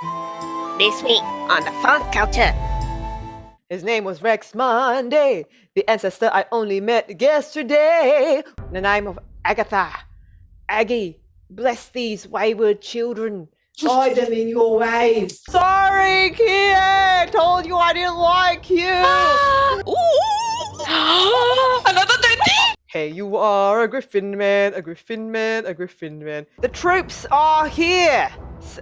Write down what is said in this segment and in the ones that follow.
This week on the Funk Culture. His name was Rex Monday, the ancestor I only met yesterday. The name of Agatha. Aggie, bless these wayward children. Guide them in your ways. Sorry, Kie! Told you I didn't like you! Another 20? Hey, you are a griffin man, a griffin man, a griffin man. The troops are here!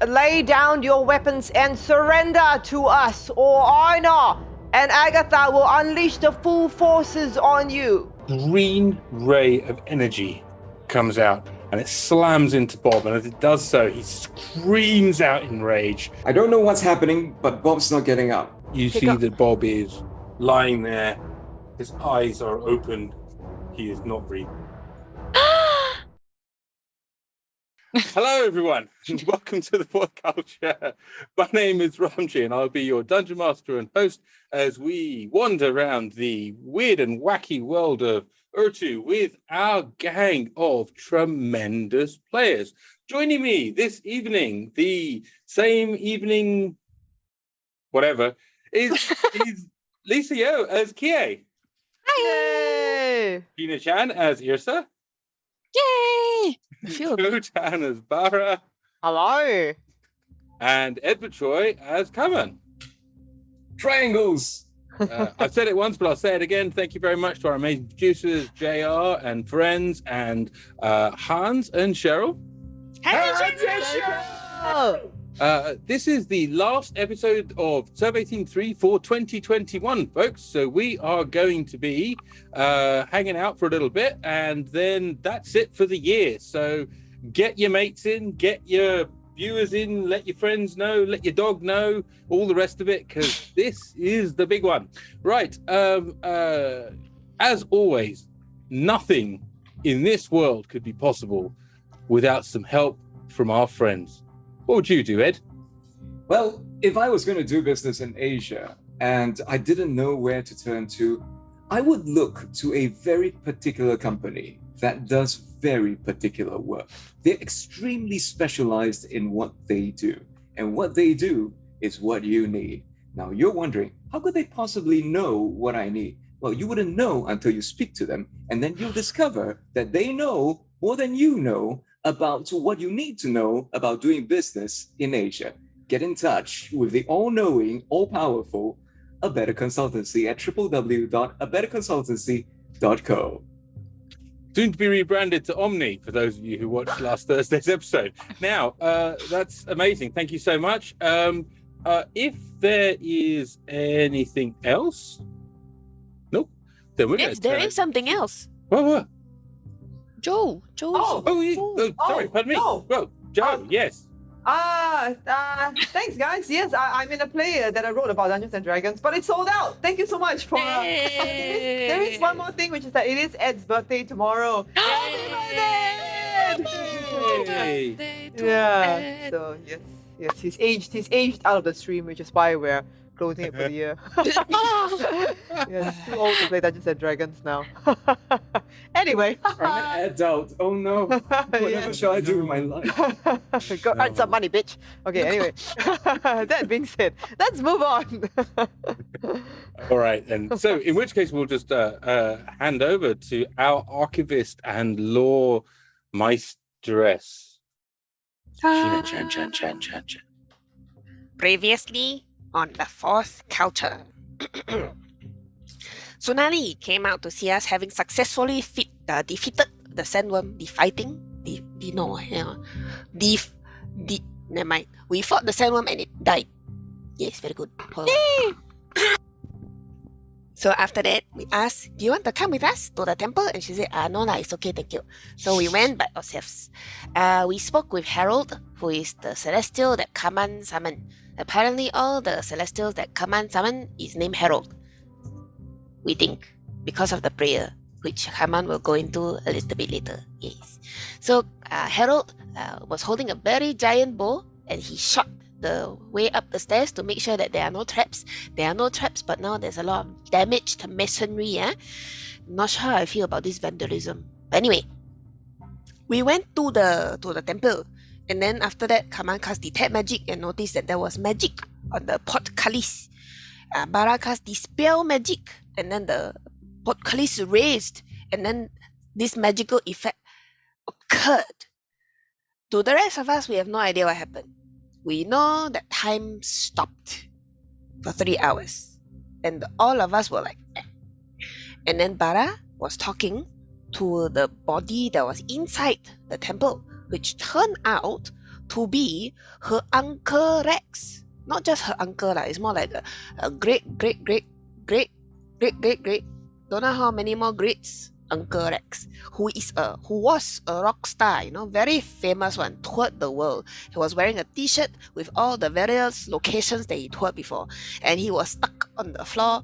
Lay down your weapons and surrender to us, or Yrsa and Agatha will unleash the full forces on you. Green ray of energy comes out and it slams into Bob, and as it does so, he screams out in rage. I don't know what's happening, but Bob's not getting up. You see that Bob is lying there. His eyes are open. He is not breathing. Hello, everyone, and welcome to the Pod Culture. My name is Ramji, and I'll be your Dungeon Master and host as we wander around the weird and wacky world of Urtu with our gang of tremendous players. Joining me this evening, the same evening, whatever, is Lisa Yo as Kie. Yay! Sheena Chan as Yrsa. Yay! Choy Chan as Barra. Hello! And Edward Choy as Kaman. Triangles! I've said it once, but I'll say it again. Thank you very much to our amazing producers, JR and friends, and Hans and Cheryl. This is the last episode of Sub 18.3 for 2021, folks. So we are going to be hanging out for a little bit, and then that's it for the year. So get your mates in, get your viewers in, let your friends know, let your dog know, all the rest of it, because this is the big one. Right. As always, nothing in this world could be possible without some help from our friends. What would you do, Ed? Well, if I was going to do business in Asia and I didn't know where to turn to, I would look to a very particular company that does very particular work. They're extremely specialized in what they do, and what they do is what you need. Now, you're wondering, how could they possibly know what I need? Well, you wouldn't know until you speak to them, and then you'll discover that they know more than you know about what you need to know about doing business in Asia. Get in touch with the all-knowing, all-powerful A Better Consultancy at www.abetterconsultancy.co. Soon to be rebranded to Omni, for those of you who watched last Thursday's episode. Now, that's amazing. Thank you so much. If there is anything else? Nope. Then we're Yes, there is something else. What? Joe. Sorry, pardon me. No. Well, Joe, yes. Thanks, guys. Yes, I'm in a play that I wrote about Dungeons and Dragons, but it's sold out. Thank you so much for. There is one more thing, which is that it is Ed's birthday tomorrow. Happy birthday! Yeah. So yes, he's aged out of the stream, which is why we're closing it for the year. Yeah, he's too old to play Dungeons and Dragons now. Anyway. I'm an adult. Oh no. Whatever shall I do with my life? Go earn some money, bitch. Okay, anyway. That being said, let's move on. All right, then. So, in which case, we'll just hand over to our archivist and law maestress, Sheena Chan. Previously on the Fourth Culture. Tsunami came out to see us having successfully defeated the sandworm, never mind. We fought the sandworm and it died. Yes, very good. So after that, we asked, do you want to come with us to the temple? And she said, no, it's okay, thank you. So we went by ourselves. We spoke with Harold, who is the celestial that Kaman summoned. Apparently, all the celestials that Kaman summoned is named Harold. We think, because of the prayer, which Kaman will go into a little bit later. Yes. So Harold was holding a very giant bow, and he shot the way up the stairs to make sure that there are no traps. There are no traps, but now there's a lot of damage to masonry. Not sure how I feel about this vandalism. But anyway, we went to the temple, And then after that, Kaman cast Detect Magic and noticed that there was magic on the portcullis. Barra cast Dispel Magic, and then the portcullis raised, and then this magical effect occurred. To the rest of us, we have no idea what happened. We know that time stopped for 3 hours, and all of us were like, eh. And then Barra was talking to the body that was inside the temple, which turned out to be her uncle Rex. Not just her uncle, it's more like a great, don't know how many more greats, Uncle Rex, who was a rock star, very famous one, toured the world. He was wearing a t-shirt with all the various locations that he toured before, and he was stuck on the floor,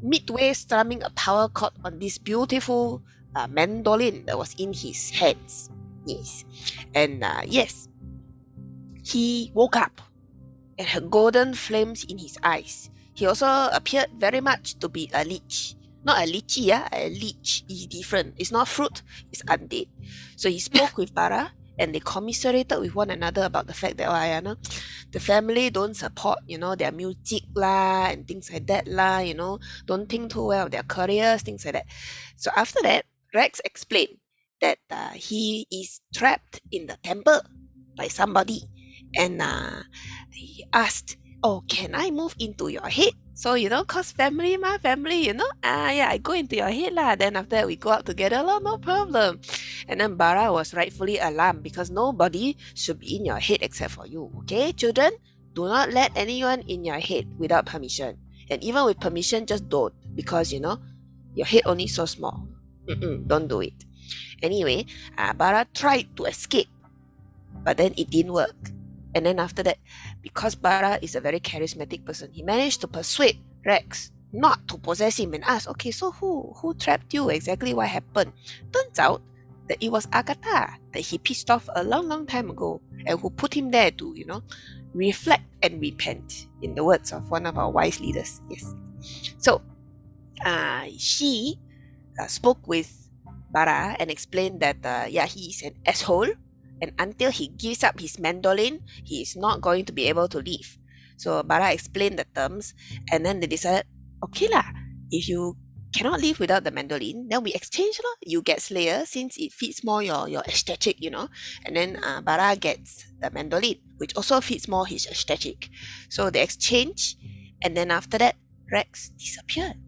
midway strumming a power chord on this beautiful mandolin that was in his hands. Yes. And yes, he woke up and had golden flames in his eyes. He also appeared very much to be a lich. Not a lychee, a lich is different. It's not fruit, it's undead. So he spoke with Barra, and they commiserated with one another about the fact that the family don't support, their music lah and things like that lah, don't think too well of their careers, things like that. So after that, Rex explained that he is trapped in the temple by somebody, and he asked, "Oh, can I move into your head?" So, cause family, I go into your head lah. Then after that, we go out together lah, no problem. And then Barra was rightfully alarmed because nobody should be in your head except for you. Okay, children? Do not let anyone in your head without permission. And even with permission, just don't, because, your head only so small. Don't do it. Anyway, Barra tried to escape, but then it didn't work. And then after that, because Barra is a very charismatic person, he managed to persuade Rex not to possess him and ask, okay, so who trapped you? Exactly what happened? Turns out that it was Agatha that he pissed off a long time ago, and who put him there to, reflect and repent, in the words of one of our wise leaders. Yes. So, she spoke with Barra and explained that, he is an asshole, and until he gives up his mandolin, he is not going to be able to leave. So Barra explained the terms, and then they decided, okay lah, if you cannot leave without the mandolin, then we exchange lah. You get Slayer since it fits more your aesthetic, and then Barra gets the mandolin, which also fits more his aesthetic. So they exchange, and then after that, Rex disappeared.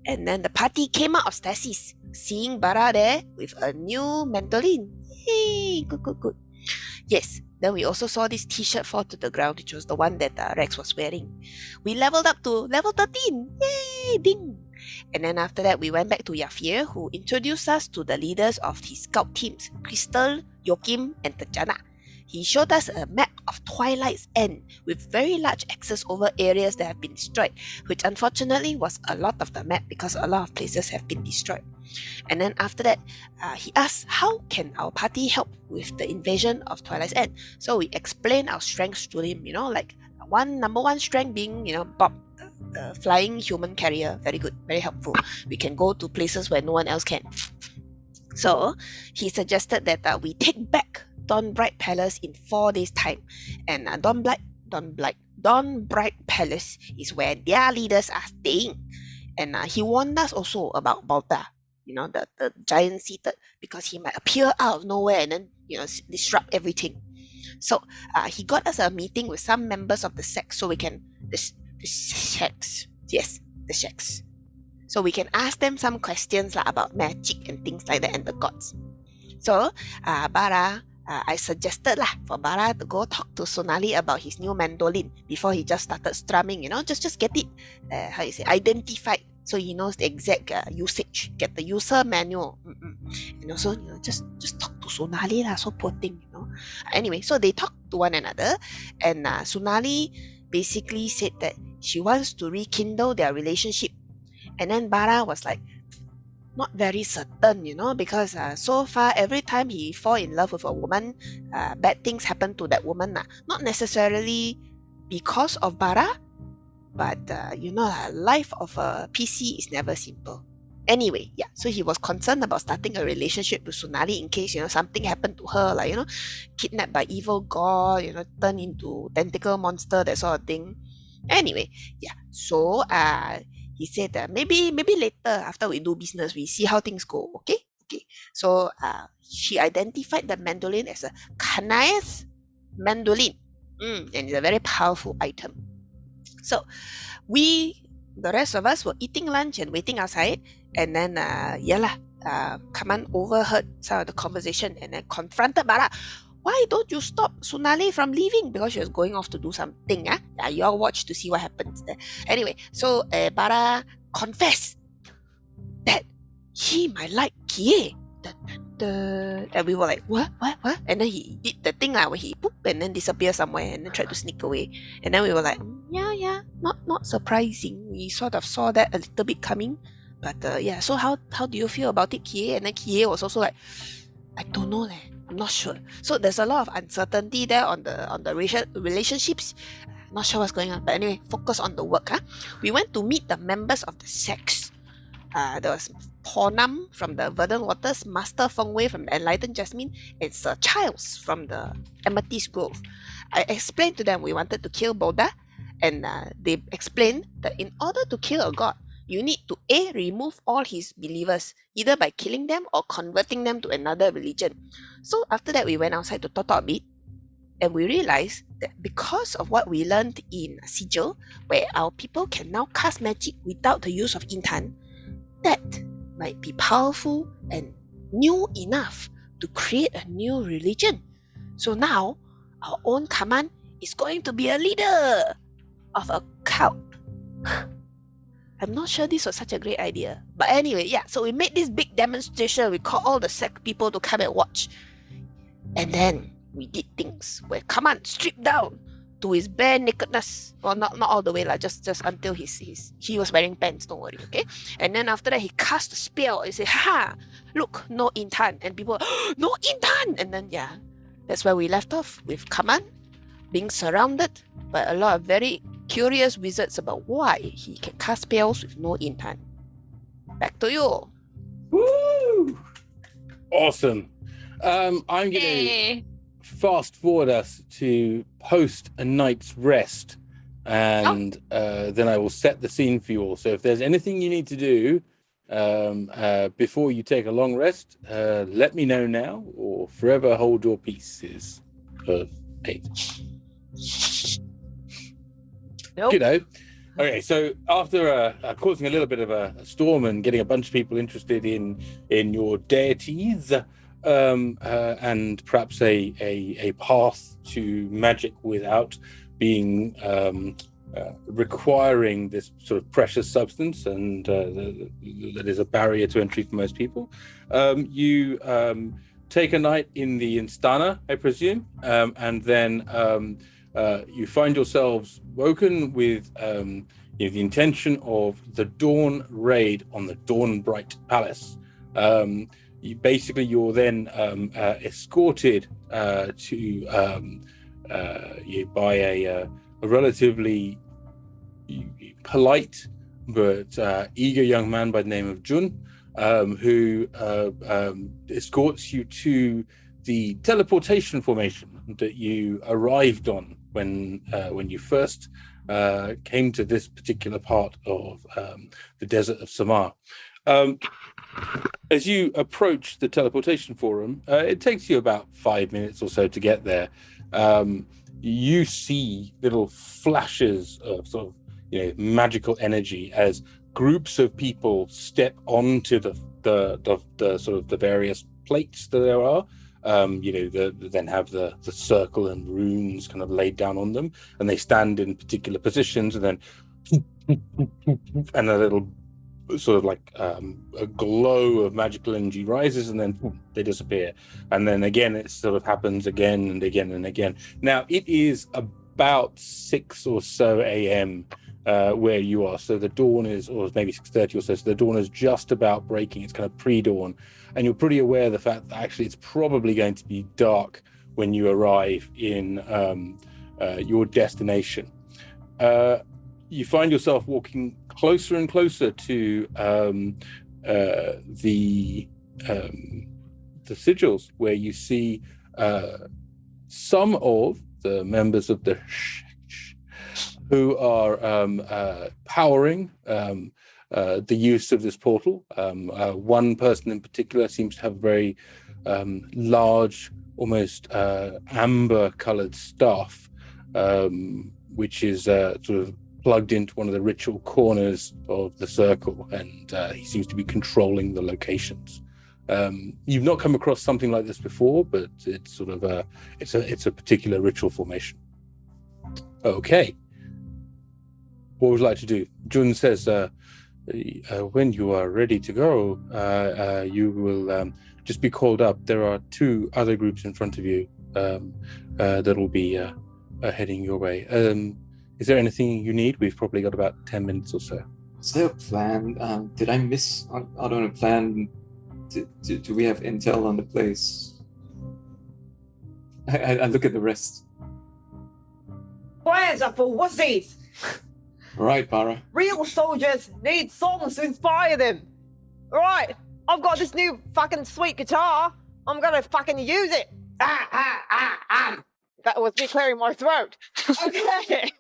And then the party came out of stasis, seeing Barra there with a new mandolin. Hey, good. Yes, then we also saw this t-shirt fall to the ground, which was the one that Rex was wearing. We leveled up to level 13. Yay, ding. And then after that, we went back to Yafir, who introduced us to the leaders of his scout teams, Crystal, Joachim, and Tajana. He showed us a map of Twilight's End with very large X's over areas that have been destroyed, which unfortunately was a lot of the map because a lot of places have been destroyed. And then after that, he asked, how can our party help with the invasion of Twilight's End? So we explained our strengths to him, like number one strength being, Bob, the flying human carrier. Very good, very helpful. We can go to places where no one else can. So he suggested that we take back Dawnbright Palace in 4 days' time. And Dawnbright Palace is where their leaders are staying. And he warned us also about Balta, the giant seated, because he might appear out of nowhere and then, disrupt everything. So he got us a meeting with some members of the sect so we can... The shacks. Yes, the shacks. So we can ask them some questions about magic and things like that and the gods. So Barra... I suggested for Barra to go talk to Sonali about his new mandolin before he just started strumming, just get it, identified so he knows the exact usage, get the user manual, and also, just talk to Sonali so poor thing, Anyway, so they talked to one another, and Sonali basically said that she wants to rekindle their relationship, and then Barra was like, not very certain, because so far every time he fall in love with a woman, bad things happen to that woman. Not necessarily because of Barra, but life of a PC is never simple. Anyway, yeah, so he was concerned about starting a relationship with Sunali in case, something happened to her, like, kidnapped by evil god, turned into tentacle monster, that sort of thing. Anyway, yeah, so he said that maybe later after we do business, we see how things go, okay? Okay. So she identified the mandolin as a Kanae's mandolin. And it's a very powerful item. So the rest of us were eating lunch and waiting outside, and then Kaman overheard some of the conversation and then confronted Barra. Why don't you stop Sunale from leaving? Because she was going off to do something. Yeah, you all watch to see what happens there. Anyway, so Barra confessed that he might like Kie. And we were like, what? And then he did the thing where he poop and then disappeared somewhere and then tried to sneak away. And then we were like, yeah, not surprising. We sort of saw that a little bit coming. But so how do you feel about it, Kie? And then Kie was also like, I don't know, I'm not sure. So there's a lot of uncertainty there on the relationships. Not sure what's going on. But anyway, focus on the work. We went to meet the members of the sects. There was Pornam from the Verdant Waters, Master Feng Wei from the Enlightened Jasmine, and Sir Childs from the Amethyst Grove. I explained to them we wanted to kill Boda, and they explained that in order to kill a god, you need to A, remove all his believers, either by killing them or converting them to another religion. So after that, we went outside to talk a bit, and we realized that because of what we learned in Sigil, where our people can now cast magic without the use of Intan, that might be powerful and new enough to create a new religion. So now, our own Kaman is going to be a leader of a cult. I'm not sure this was such a great idea. But anyway, yeah, so we made this big demonstration. We called all the sect people to come and watch. And then we did things where Kaman stripped down to his bare nakedness. Well, not all the way, just until he was wearing pants, don't worry, okay? And then after that, he cast a spell. He said, haha, look, no Intan. And people, no Intan! And then, yeah, that's where we left off, with Kaman being surrounded by a lot of very curious wizards about why he can cast spells with no Intan. Back to you. Woo! Awesome. I'm going to fast forward us to post a night's rest, and then I will set the scene for you all. So if there's anything you need to do before you take a long rest, let me know now, or forever hold your peace is 8. Nope. Okay, so after causing a little bit of a storm and getting a bunch of people interested in your deities, and perhaps a path to magic without being requiring this sort of precious substance, and that is a barrier to entry for most people. You take a night in the Instana, I presume, and then you find yourselves woken with the intention of the dawn raid on the Dawnbright Palace. You're then escorted by a relatively polite but eager young man by the name of Jun, who escorts you to the teleportation formation that you arrived on when you first came to this particular part of the desert of Samar. As you approach the teleportation forum, it takes you about 5 minutes or so to get there. You see little flashes of sort of magical energy as groups of people step onto the sort of the various plates that there are. Then have the circle and runes kind of laid down on them, and they stand in particular positions, and then and a little sort of like a glow of magical energy rises, and then they disappear, and then again it sort of happens again and again and again. Now it is about 6 or so a.m. Where you are, so the dawn is, or maybe 6:30 or so. So the dawn is just about breaking. It's kind of pre-dawn, and you're pretty aware of the fact that actually it's probably going to be dark when you arrive in your destination. You find yourself walking closer and closer to the sigils, where you see some of the members of the who are powering the use of this portal. One person in particular seems to have a very large, almost amber-colored staff, which is sort of plugged into one of the ritual corners of the circle, and he seems to be controlling the locations. You've not come across something like this before, but it's sort of it's a particular ritual formation. Okay. What would you like to do? Jun says, when you are ready to go, you will just be called up. There are 2 other groups in front of you that will be heading your way. Is there anything you need? We've probably got about 10 minutes or so. Is there a plan? Did I miss out on a plan? Do we have intel on the place? I look at the rest. Plans are for wussies. Right, Barra. Real soldiers need songs to inspire them. Alright, I've got this new fucking sweet guitar. I'm gonna fucking use it. That was me clearing my throat. Okay.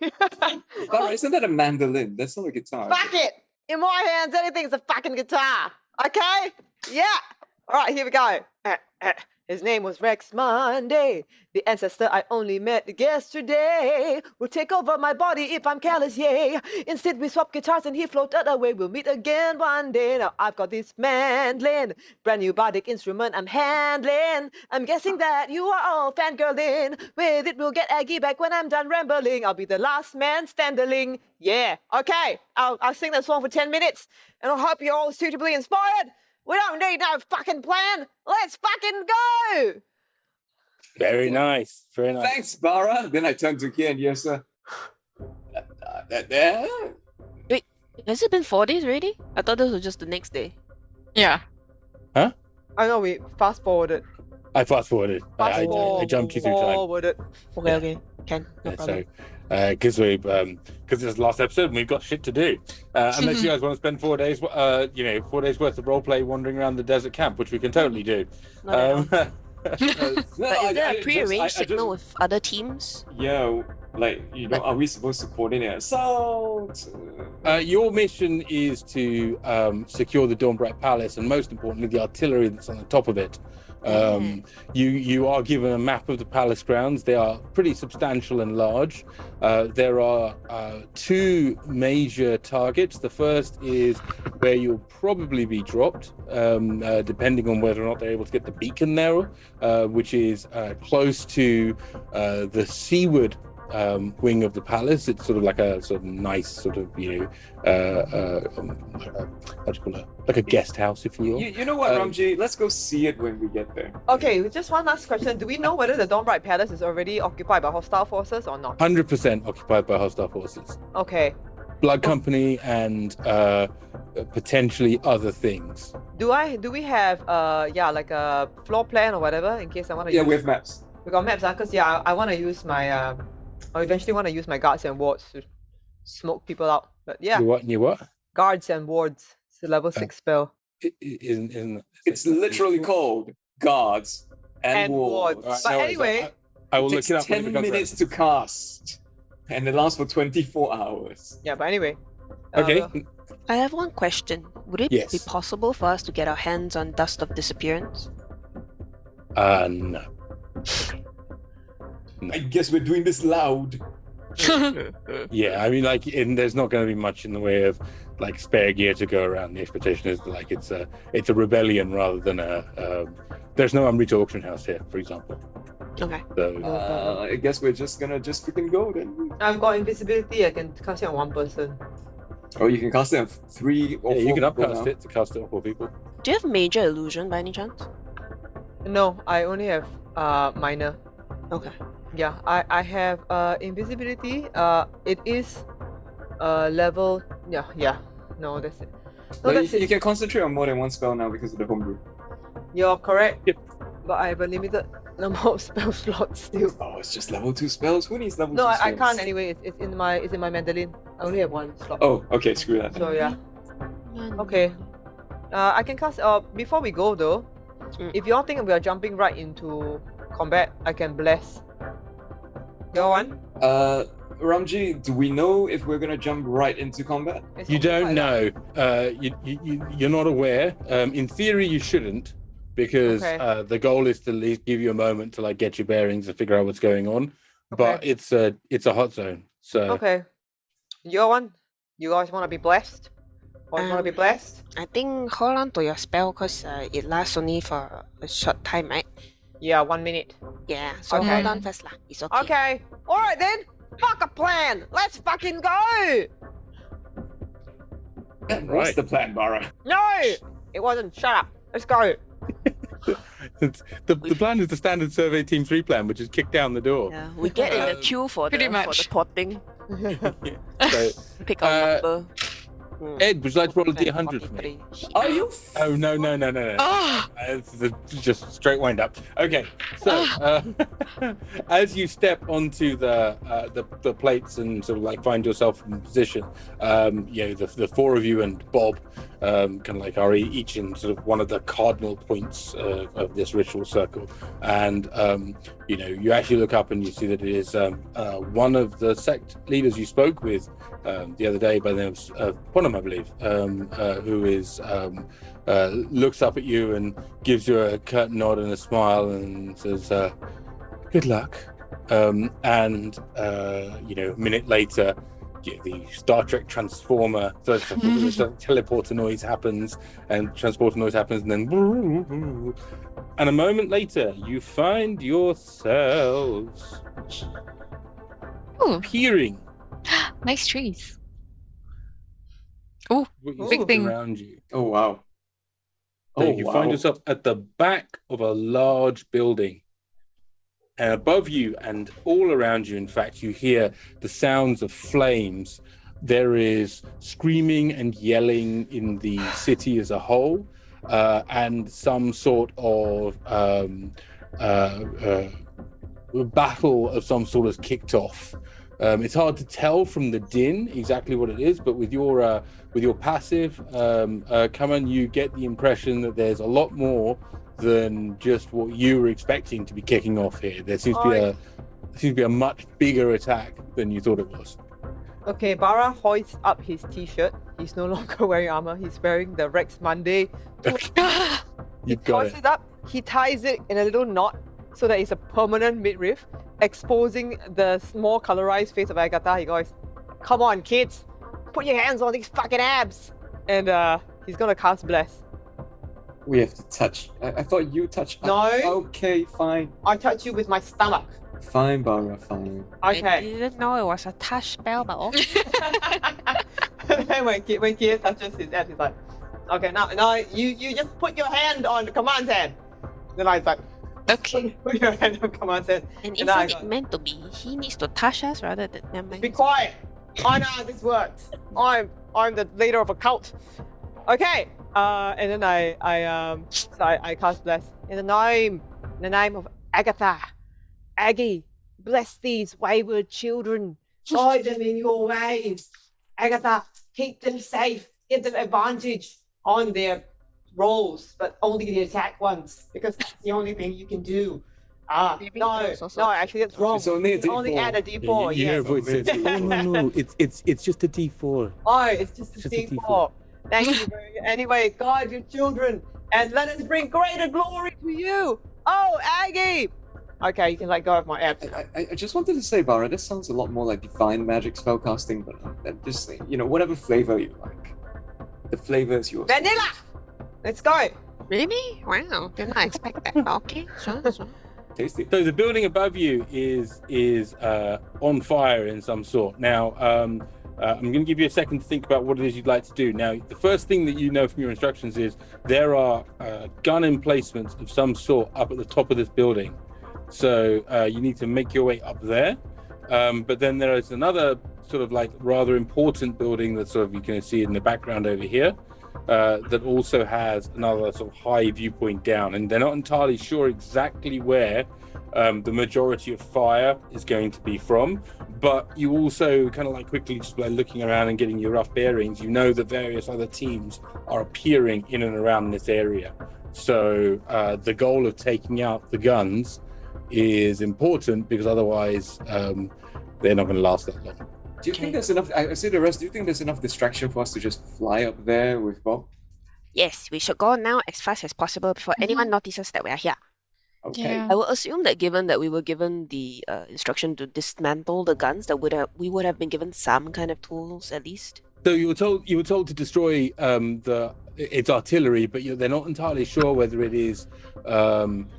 Barra, isn't that a mandolin? That's not a guitar. Fuck it. In my hands, anything's a fucking guitar. Okay? Yeah. Alright, here we go. His name was Rex Monday, the ancestor I only met yesterday. Will take over my body if I'm careless, yay. Instead we swap guitars and he floated away. We'll meet again one day. Now I've got this mandolin, brand new bardic instrument I'm handling. I'm guessing that you are all fangirling. With it we'll get Aggie back when I'm done rambling. I'll be the last man standing. Yeah, okay. I'll sing that song for 10 minutes. And I hope you're all suitably inspired. We don't need no fucking plan. Let's fucking go! Very nice. Very nice. Thanks, Barra. Then I turn to Kie and Yrsa. Wait, has it been 4 days already? I thought this was just the next day. Yeah. I know we fast forwarded. I fast forwarded. I jumped you through time. Forwarded. Okay. Can. No Yeah, problem. because this is the last episode and we've got shit to do. Unless you guys want to spend 4 days, 4 days worth of roleplay wandering around the desert camp, which we can totally do. Not at all. No, But is there a prearranged I signal with other teams? Yeah, are we supposed to coordinate assault? Your mission is to secure the Dawnbright Palace, and most importantly, the artillery that's on the top of it. You are given a map of the palace grounds. They are pretty substantial and large. There are 2 major targets. The first is where you'll probably be dropped, depending on whether or not they're able to get the beacon there, which is close to the seaward wing of the palace. It's sort of like a sort of nice sort of, how do you call it? Like a guest house, if you will. You know what, Ramji? Let's go see it when we get there. Okay, just one last question. Do we know whether the Dawnbright Palace is already occupied by hostile forces or not? 100% occupied by hostile forces. Okay. Blood Company and potentially other things. Do we have like a floor plan or whatever in case I want to Yeah, use... we have maps. We got maps, because I want to use my I eventually want to use my guards and wards to smoke people out. But yeah. You what? Guards and wards. It's a level 6 spell. It's literally called guards and wards. Right, but anyway, I will it look it up. takes 10 minutes to cast, and it lasts for 24 hours. Yeah, but anyway. Okay. I have one question. Would it Yes. be possible for us to get our hands on Dust of Disappearance? No. I guess we're doing this loud. Yeah, I mean, there's not going to be much in the way of spare gear to go around. The expectation is that it's a rebellion rather than there's no Amrita auction house here, for example. Okay. So I guess we're just gonna freaking go then. I've got invisibility. I can cast it on one person. Oh, you can cast it on 3 or 4 you can people upcast now. it to cast it on 4 people. Do you have Major Illusion by any chance? No, I only have minor. Okay. Yeah, I have invisibility. It is level. Yeah. No, that's it. No, But that's you it. can concentrate on more than one spell now because of the homebrew. You're correct. Yep. But I have a limited number of spell slots still. Oh, it's just level 2 spells. Who needs level 2 No, spells? I can't anyway. It's in my mandolin. I only have 1 slot. Oh, okay, screw that. So yeah. Okay. I can cast. Before we go though, if you all think we are jumping right into combat, I can bless. Go on. Ramji, do we know if we're gonna jump right into combat? It's You okay, don't right know. You're not aware. In theory, you shouldn't, because Okay. the goal is to at least give you a moment to like get your bearings and figure out what's going on. But Okay. it's a hot zone. So Okay. You guys want to be blessed? Or you want to be blessed? I think hold on to your spell because it lasts only for a short time, right? Yeah, 1 minute. Yeah, so Okay. hold on first lah. It's okay. Okay. All right then. Fuck a plan. Let's fucking go. What's Right. the plan, Barra? No, it wasn't. Shut up. Let's go. the plan is the standard Survey Team 3 plan, which is kick down the door. Yeah, we get in the queue for Pretty the much. potting. So, Pick our number. Ed, would you like to roll a D100 for me? 43. Are you? Oh, no. Oh, It's just straight wind up. Okay, so as you step onto the plates and sort of like find yourself in position, the four of you and Bob kind of like are each in sort of one of the cardinal points of this ritual circle, and you actually look up and you see that it is one of the sect leaders you spoke with the other day by the name of Ponham, I believe, who is looks up at you and gives you a curt nod and a smile and says, "Good luck." A minute later, the Star Trek transformer, the teleporter noise happens, and then, and a moment later, you find yourselves Ooh. peering nice trees. Oh, what you big see thing. around you. Oh wow. So you find yourself at the back of a large building. And above you and all around you, in fact, you hear the sounds of flames. There is screaming and yelling in the city as a whole, and some sort of battle of some sort has kicked off. It's hard to tell from the din exactly what it is, but with your passive, Kaman, you get the impression that there's a lot more than just what you were expecting to be kicking off here. There seems to be a much bigger attack than you thought it was. Okay, Barra hoists up his t-shirt. He's no longer wearing armor. He's wearing the Rex Monday. You've got Hoists it. it up. He ties it in a little knot so that it's a permanent midriff, exposing the small colorized face of Agatha. He goes, "Come on, kids, put your hands on these fucking abs." And he's gonna cast Bless. We have to touch. I thought you touched. No. Okay, fine. I touch you with my stomach. Fine, Barra, fine. I Okay. didn't know it was a touch spell, but okay. Then when Kie touches his head, he's like, "Okay, now you just put your hand on Kaman's hand." Then I was like, Okay. "Put your hand on Kaman's hand." And And I isn't it got- meant to be he needs to touch us rather than never mind. Be quiet. I know how this works. I'm the leader of a cult. Okay. And then I cast Bless in the name of Agatha. Aggie, bless these wayward children. Guide them in your ways. Agatha, keep them safe. Give them advantage on their rolls, but only the attack ones, because that's the only thing you can do. Maybe No, those also- no, actually that's wrong. It's only a You only D4. add a D4. You hear a Yes. voice says, "Oh no, it's just a D4." Oh, it's just a Just a D4. Thank you very much. Anyway, guide your children and let us bring greater glory to you. Oh, Aggie! Okay, you can let go of my abs. I just wanted to say, Barra, this sounds a lot more like divine magic spellcasting, but just whatever flavor you like. The flavor is yours. Vanilla! Let's go. Really? Wow, did not expect that. Okay, sure. Tasty. So the building above you is on fire in some sort. Now, I'm going to give you a second to think about what it is you'd like to do. Now, the first thing that you know from your instructions is there are gun emplacements of some sort up at the top of this building. So you need to make your way up there. But then there is another sort of like rather important building that sort of you can see in the background over here. That also has another sort of high viewpoint down, and they're not entirely sure exactly where the majority of fire is going to be from. But you also kind of like quickly just by looking around and getting your rough bearings, you know that various other teams are appearing in and around this area. So the goal of taking out the guns is important because otherwise they're not going to last that long. Do you think there's enough? I say the rest. Do you think there's enough distraction for us to just fly up there with Bob? Yes, we should go now as fast as possible before anyone notices that we are here. Okay. I will assume that given that we were given the instruction to dismantle the guns, that we would have been given some kind of tools at least. So you were told to destroy its artillery, but they're not entirely sure whether it is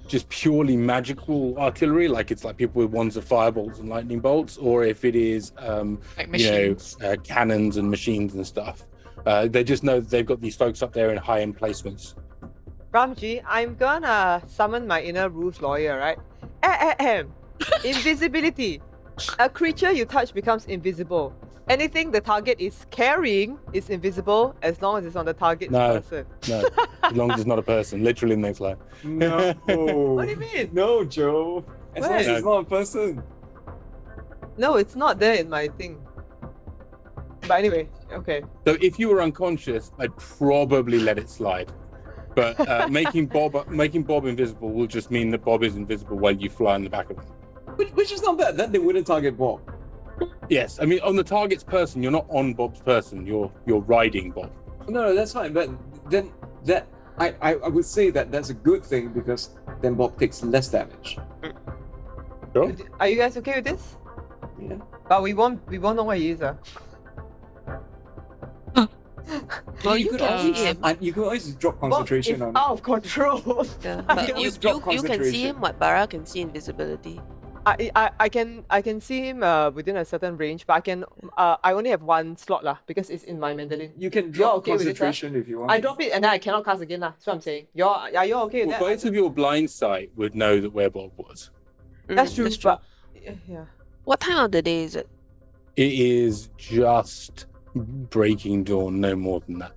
just purely magical artillery, like it's like people with wands of firebolts and lightning bolts, or if it is Like machines. Cannons and machines and stuff. They just know that they've got these folks up there in high emplacements. Ramji, I'm gonna summon my inner rules lawyer, right? Invisibility. A creature you touch becomes invisible. Anything the target is carrying is invisible as long as it's on the target's No. person. No, as long as it's not a person. Literally in the next line. No. What do you mean? No, Joe. As long as Where? it's not a person. No, it's not there in my thing. But anyway, okay. So if you were unconscious, I'd probably let it slide. But making Bob invisible will just mean that Bob is invisible while you fly on the back of him. Which is not bad. Then they wouldn't target Bob. Yes, I mean on the target's person, you're not on Bob's person. You're riding Bob. No, that's fine. But then that I would say that that's a good thing because then Bob takes less damage. Sure. Are you guys okay with this? Yeah. But we won't know where he is. Well, you could can always see him. you could always drop Bob concentration is on out of control. Yeah, I but can you always drop can see concentration. him. What Barra can see invisibility. I can see him within a certain range, but I only have one slot lah because it's in my Mandolin. You can You're drop okay with this, concentration if you want. I drop it and then I cannot cast again lah. That's what I'm saying. Are you okay with Well, that? both of your blind sight would know that where Bob was. That's true. That's true. But yeah. What time of the day is it? It is just breaking dawn, no more than that.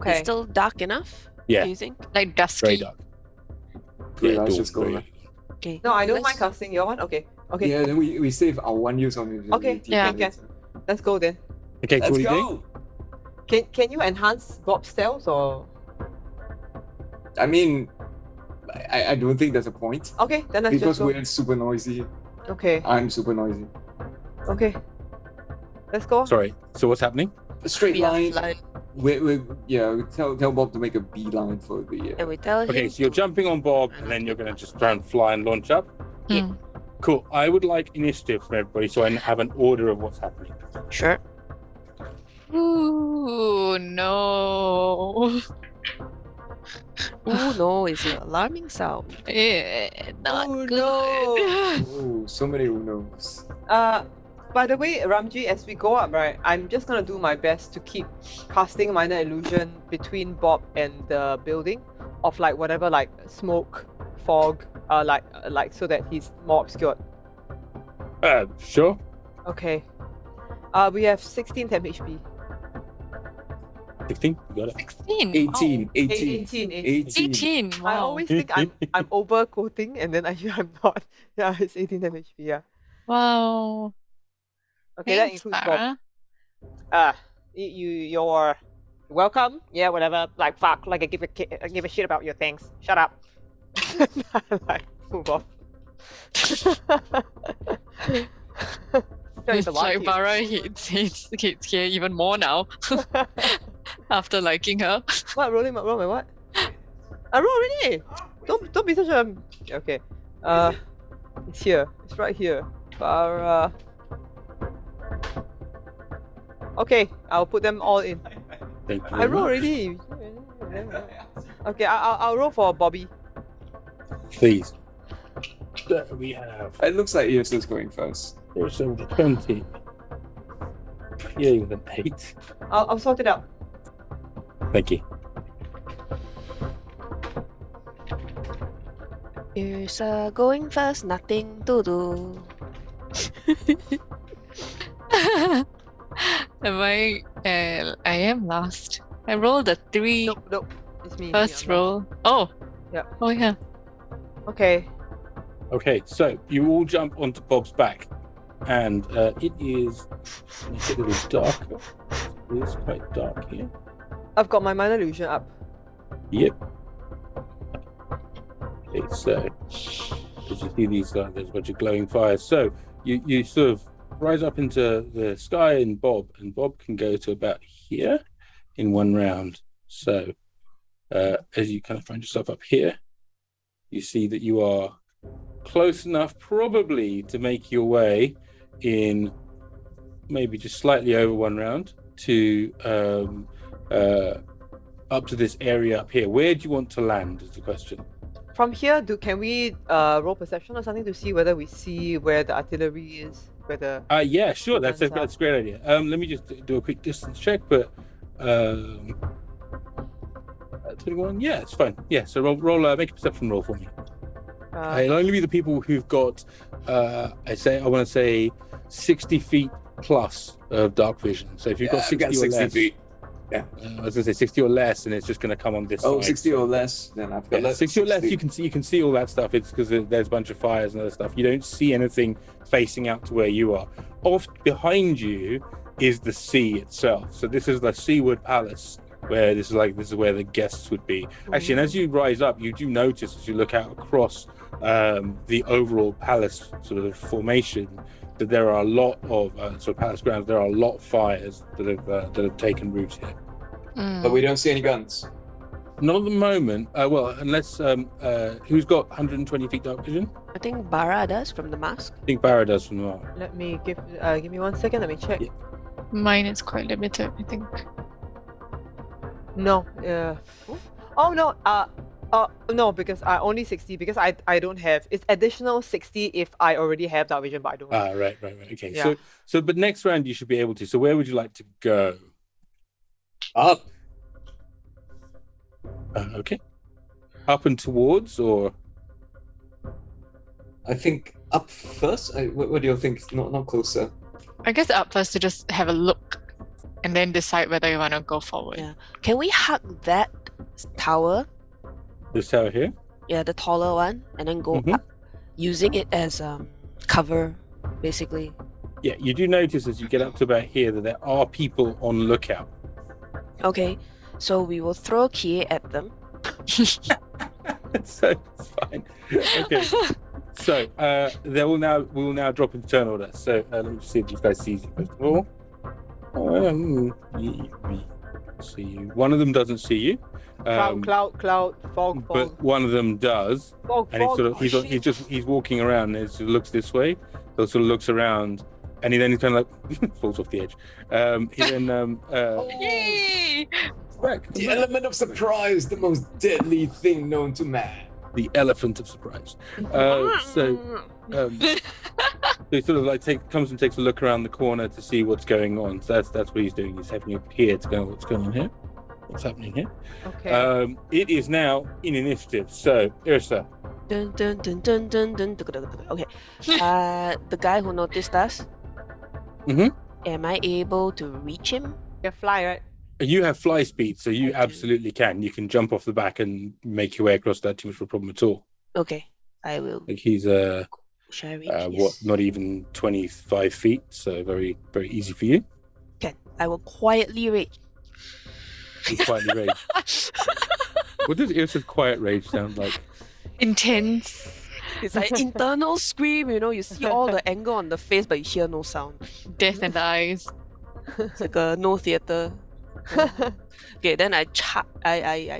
Okay. It's still dark enough? Yeah. Do you think? Like dusky. Very dark. Cool, Yeah, let's dawn, just go very lah. early. Okay. No, I don't mind let's- casting your one. Okay. Okay. Yeah, then we save our one use on invisibility. Yeah. Okay. Let's go then. Okay, so Let's what do you think? go. Can you enhance Bob's stealth or? I mean, I don't think there's a point Okay, then let's because just go. we're super noisy. Okay. I'm super noisy. Okay. Let's go. Sorry. So what's happening? A straight We are line. flying, We tell Bob to make a beeline for the. and we tell him. Okay, so you're to- jumping on Bob, and then you're going to just try and fly and launch up. Hmm. Cool. I would like initiative from everybody, so I have an order of what's happening. Sure. Ooh, no. Oh no, it's an alarming sound. Not Oh, good. no. Oh, so many Unos. By the way, Ramji, as we go up, right, I'm just gonna do my best to keep casting minor illusion between Bob and the building, of like whatever like smoke, fog, like so that he's more obscured. Sure. Okay. We have 16 temp HP. 16. You got it. 16. 18. 18. 18. 18. Wow. I always think I'm over quoting and then I'm not. Yeah, it's 18 temp HP. Yeah. Wow. Okay, Thanks, that includes Bob. Barra. You're welcome. Yeah, whatever. Like fuck. Like I give a shit about your things. Shut up. Like move off. It's like Barra hates here even more now after liking her. What rolling? Roll my what? I roll already. Don't be such a. Okay. It's here. It's right here. Barra. Okay, I'll put them all in. Thank you. I roll already. Okay, I'll roll for Bobby. Please. There we have. It looks like Yrsa's going first. There's over 20. Yeah, with an 8. I'll sort it out. Thank you. Yrsa going first, nothing to do. I am last. I rolled a 3 Nope. It's me. first I'm not. roll. Oh. Yeah. Oh yeah. Okay. Okay, so you all jump onto Bob's back, and it is a little darker. It is quite dark here. I've got my minor illusion up. Yep. Okay, so as you see these, there's a bunch of glowing fires. So you sort of rise up into the sky, and Bob can go to about here in one round. So as you kind of find yourself up here, you see that you are close enough probably to make your way in maybe just slightly over one round to up to this area up here. Where do you want to land is the question. From here, can we roll perception or something to see whether we see where the artillery is? Whether Yeah, sure, that's a guns are- great idea. Let me just do a quick distance check, but 21, yeah, it's fine. Yeah, so roll make a perception roll for me. It'll only be the people who've got I want to say 60 feet plus of dark vision. So if you've got 60 or less, feet. Yeah. I was gonna say 60 or less, and it's just gonna come on this Oh, side. 60 or less, then I've got 60 or less, you can see all that stuff. It's because there's a bunch of fires and other stuff. You don't see anything facing out to where you are. Off behind you is the sea itself. So this is the Seaward Palace, where this is where the guests would be. Actually, and as you rise up, you do notice as you look out across the overall palace sort of formation that there are a lot of sort of palace grounds. There are a lot of fires that have taken root here. But we don't see any guns. Not at the moment. Well, unless who's got 120 feet dark vision? I think Barra does from the mask. I think Barra does from the mark. Let me give me 1 second. Let me check. Yeah. Mine is quite limited, I think. No. Oh no. No, because I only 60 because I don't have. It's additional 60 if I already have dark vision, but I don't. Right. Okay. Yeah. So, but next round you should be able to. So, where would you like to go? Up. Okay. Up and towards, or I think up first. What do you think? Not closer. I guess up first to just have a look and then decide whether you want to go forward. Yeah. Can we hug that tower? this tower here? Yeah, the taller one, and then go Mhm. up, using it as cover, basically. Yeah, you do notice as you get up to about here that there are people on lookout. Okay, so we will throw Kie at them. So it's fine. Okay. So we will now drop into turn order. So let me just see if these guys see you first of all. See you. One of them doesn't see you. Cloud, fog. But one of them does, Fog, and he's walking around and he looks this way. He sort of looks around, and he kind of like falls off the edge. He then Yay! back. The element of surprise, the most deadly thing known to man. The elephant of surprise. So he sort of like comes and takes a look around the corner to see what's going on. So that's what he's doing. He's having a peer to go, what's going on here? What's happening here? Okay. It is now in initiative. So Yrsa, Dun, dun, dun, dun, dun, dun, dun, dun, dun. Okay. The guy who noticed us. Mhm. Am I able to reach him? You fly, right? you have fly speed, so you I do. absolutely can. You can jump off the back and make your way across that too much of a problem at all. Okay, I will. Like he's Shall I reach? not even 25 feet, so very, very easy for you. Can. I will quietly rage. You quietly rage. What does Yrsa's quiet rage sound like? Intense. It's like internal scream, you see all the anger on the face, but you hear no sound. Death in the eyes. It's like a no theater. Okay, then I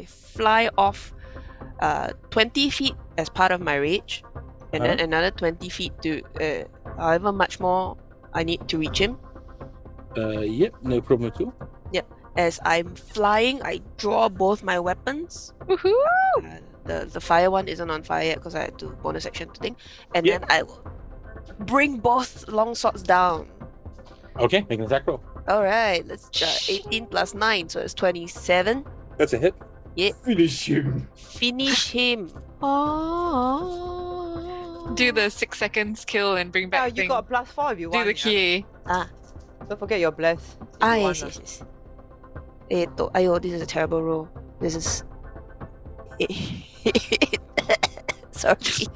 fly off 20 feet as part of my rage, and then another 20 feet to however much more I need to reach him. Yep, no problem at all. As I'm flying, I draw both my weapons. Woohoo! The fire one isn't on fire yet because I had to bonus action thing, and Yeah. then I will bring both long swords down. Okay, make an attack roll. All right, let's 18 plus 9, so it's 27. That's a hit. Finish him. Finish him. Oh. Do the 6 seconds kill and bring Yeah, back you thing. got +4 if you Do want. the Kie. Don't forget your bless. if you want, Yes. Ayo, this is a terrible roll. This is... Sorry.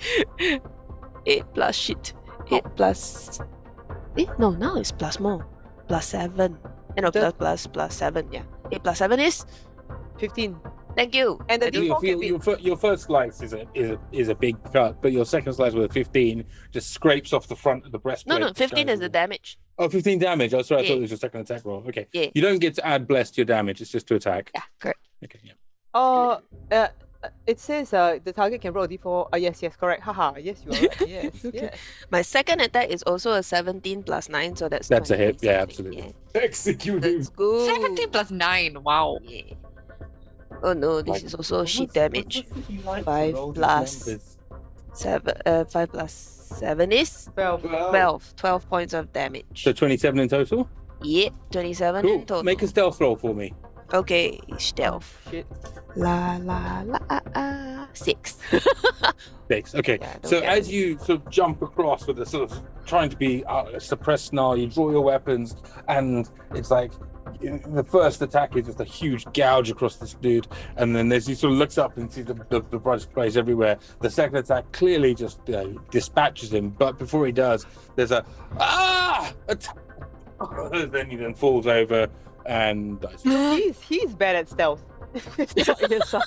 8 plus shit. 8 plus. No, now it's plus more. Plus 7. No, The- plus 7, yeah. 8 plus 7 is? 15. Thank you. And the I do- default can be... Your first slice is a big cut, but your second slice with a 15 just scrapes off the front of the breastplate. No, 15 is the damage. Oh, 15 damage. Oh, sorry, I thought Yeah. it was your second attack roll. Okay. Yeah. You don't get to add bless to your damage, it's just to attack. Yeah, correct. Okay, yeah. It says the target can roll a d4. Yes, correct. Haha, yes, you are right. Yes, yes. My second attack is also a 17 plus 9, so that's That's a hit. 20 Yeah, something. absolutely. Execute him. Let's go. 17 plus 9. Wow. Yeah. Oh no, this is also shit damage. 5 plus 7. 5 plus 7 is 12. 12 points of damage. So 27 in total? Yeah, 27 in Cool. total. Make a stealth roll for me. Okay, stealth. Shit. La 6. 6. Okay. Yeah, don't So get as you sort of jump across with a sort of trying to be suppressed snarl, you draw your weapons, and it's like the first attack is just a huge gouge across this dude, and then as he sort of looks up and sees the blood sprays everywhere, the second attack clearly just dispatches him. But before he does, there's a then he then falls over and dies. He's bad at stealth. It's not Yrsa.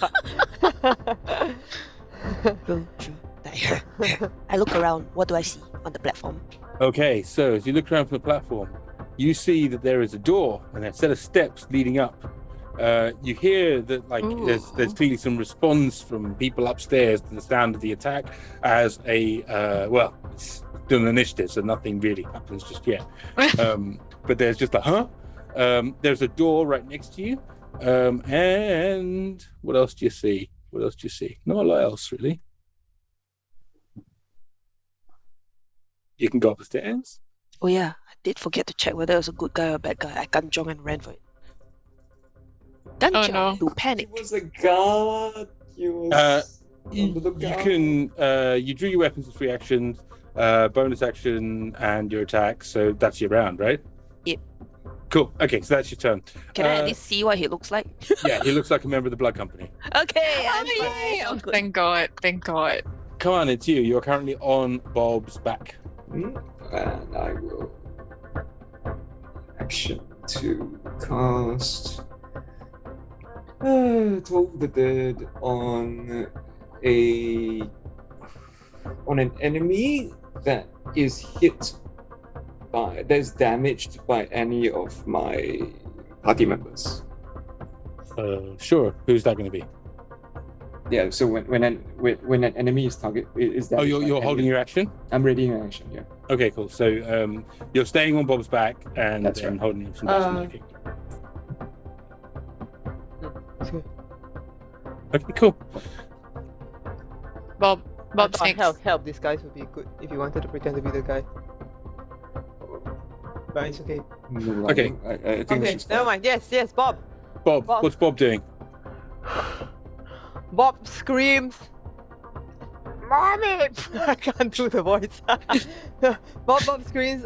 I look around. What do I see on the platform? Okay, so as you look around from the platform, you see that there is a door and a set of steps leading up. You hear that there's clearly some response from people upstairs to the sound of the attack as it's still an initiative, so nothing really happens just yet. But there's just there's a door right next to you. And what else do you see? Not a lot else, really. You can go up the stairs. Oh yeah, I did forget to check whether it was a good guy or a bad guy. I kanjong and ran for it. Kanjong no. to panic. He was a god. He was You under the guard. can you drew your weapons with 3 actions, bonus action, and your attack. So that's your round, right? Yep. Cool. Okay, so that's your turn. Can I at least see what he looks like? Yeah, he looks like a member of the Blood Company. Okay, I'm Yay! fine. Oh, I'm good. thank God. Thank God. Come on, it's you. You're currently on Bob's back. And I will action to cast Toll the Dead on an enemy that is damaged by any of my party members. Sure. Who's that going to be? Yeah, so when an enemy is damaged. Oh, you're holding your action? I'm readying an action, yeah. Okay, cool. So you're staying on Bob's back and That's right. holding your action. Okay, cool. Bob I thought next. help. These guys would be good if you wanted to pretend to be the guy. But it's okay. No, Okay. I think Okay, she's never mind. Yes, Bob. Bob, Bob. what's Bob doing? Bob screams, "Mommy!" I can't do the voice. Bob screams,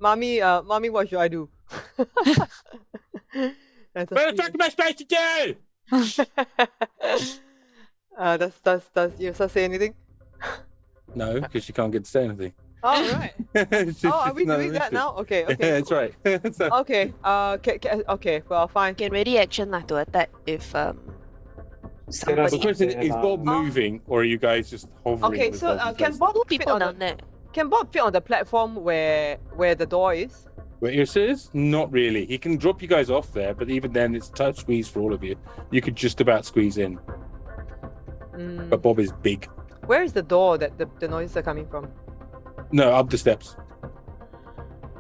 "Mommy, what should I do?" That's a What the fuck am I supposed to do? Does Yrsa say anything? No, because she can't get to say anything. Oh, right. Are we doing that now? Okay. That's Cool. right. So- Okay. Okay. Well, fine. Can ready action to attack if the somebody. question is Bob moving, or are you guys just hovering? Okay. with So Bob in can place? Bob Two fit people on down the, there. Can Bob fit on the platform where the door is? Where Yrsa is? Not really. He can drop you guys off there, but even then, it's tight squeeze for all of you. You could just about squeeze in, but Bob is big. Where is the door that the noises are coming from? No, up the steps.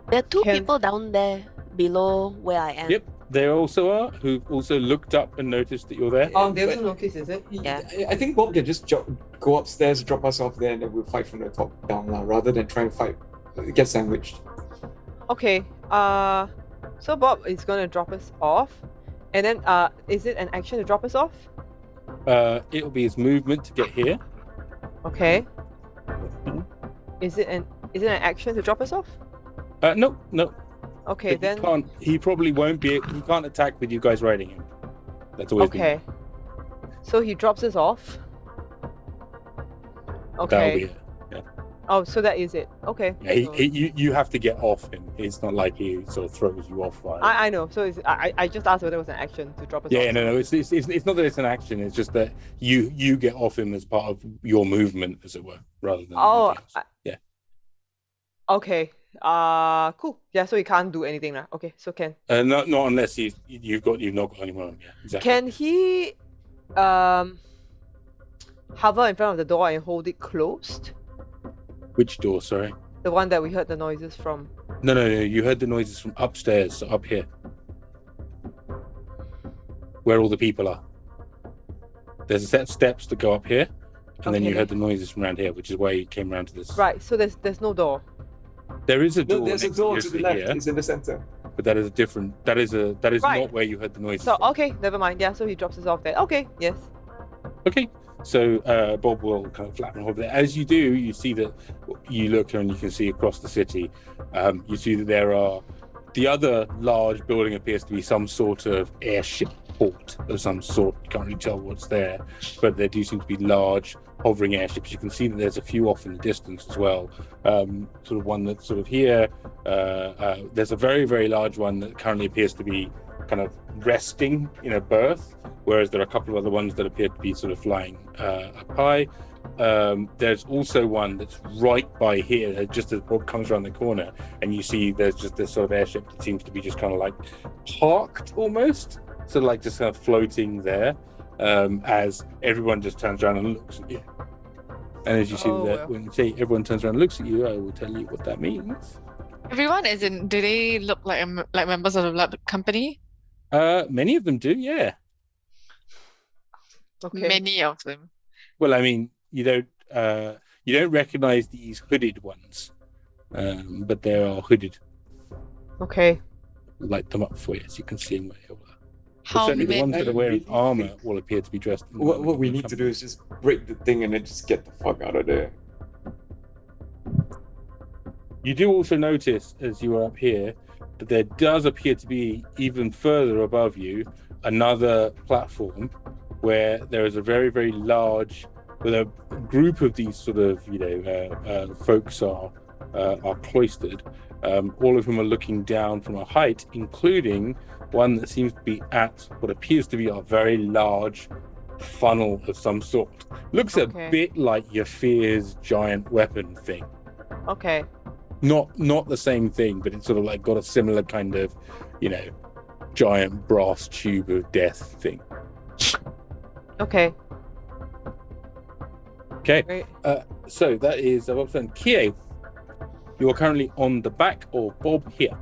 There are two Can- people down there below where I am. Yep, there also are who also looked up and noticed that you're there. Oh, they also notice, is it? Yeah. I think Bob can just go upstairs, drop us off there, and then we'll fight from the top down, rather than try and get sandwiched. Okay. So Bob is gonna drop us off, and then is it an action to drop us off? It'll be his movement to get here. Okay. Is it an action to drop us off? No. Okay, But then. he probably won't be. He can't attack with you guys riding him. That's always been. Okay. So he drops us off. That'll be Okay. it. Yeah. Oh, so that is it. Okay. Yeah, So- you have to get off him. It's not like he sort of throws you off. Right? I know. So I just asked whether it was an action to drop us off. Yeah, no. It's not that it's an action. It's just that you get off him as part of your movement, as it were, rather than. Oh, anything else. Yeah. Okay. Cool. Yeah. So he can't do anything now. Okay. So can Not unless you've not got anyone. Yeah, exactly. can he hover in front of the door and hold it closed? Which door? Sorry. The one that we heard the noises from. No. You heard the noises from upstairs, so up here, where all the people are. There's a set of steps that go up here, and then you Okay. heard the noises from around here, which is why you came around to this. Right. So there's no door. There is a door. No, there's a next door to yours the left. here, It's in the center. but that is a different. That is Right. not where you heard the noises. So from. okay, never mind. Yeah. So he drops us off there. Okay. Yes. Okay. So Bob will kind of flatten over there. As you do, you see that you look and you can see across the city. You see that there are the other large building appears to be some sort of airship port of some sort. You can't really tell what's there, but there do seem to be large hovering airships. You can see that there's a few off in the distance as well. Sort of one that's sort of here. There's a very, very large one that currently appears to be kind of resting in a berth, whereas there are a couple of other ones that appear to be sort of flying up high. There's also one that's right by here, just as Bob comes around the corner, and you see there's just this sort of airship that seems to be just kind of like parked almost, sort of like just kind of floating there, as everyone just turns around and looks at you. And as you see that, when you say everyone turns around and looks at you, I will tell you what that means. Everyone, as in, do they look like like members of the blood company? Many of them do, yeah. Okay. Many of them. Well, I mean, you don't recognize these hooded ones, but they are hooded. Okay. Light them up for you so you can see them where they are. But How certainly the many? ones that are wearing Maybe- armor will appear to be dressed in What we need to do is just break the thing and then just get the fuck out of there. You do also notice as you are up here that there does appear to be even further above you another platform where there is a very, very large, with a group of these sort of folks are cloistered. All of whom are looking down from a height, including one that seems to be at what appears to be a very large funnel of some sort. Looks Okay. a bit like Yrsa's giant weapon thing. Okay. Not the same thing, but it's sort of like got a similar kind of, giant brass tube of death thing. Okay. Okay, Great. so that is Bob's turn. Kie, you are currently on the back of Bob here.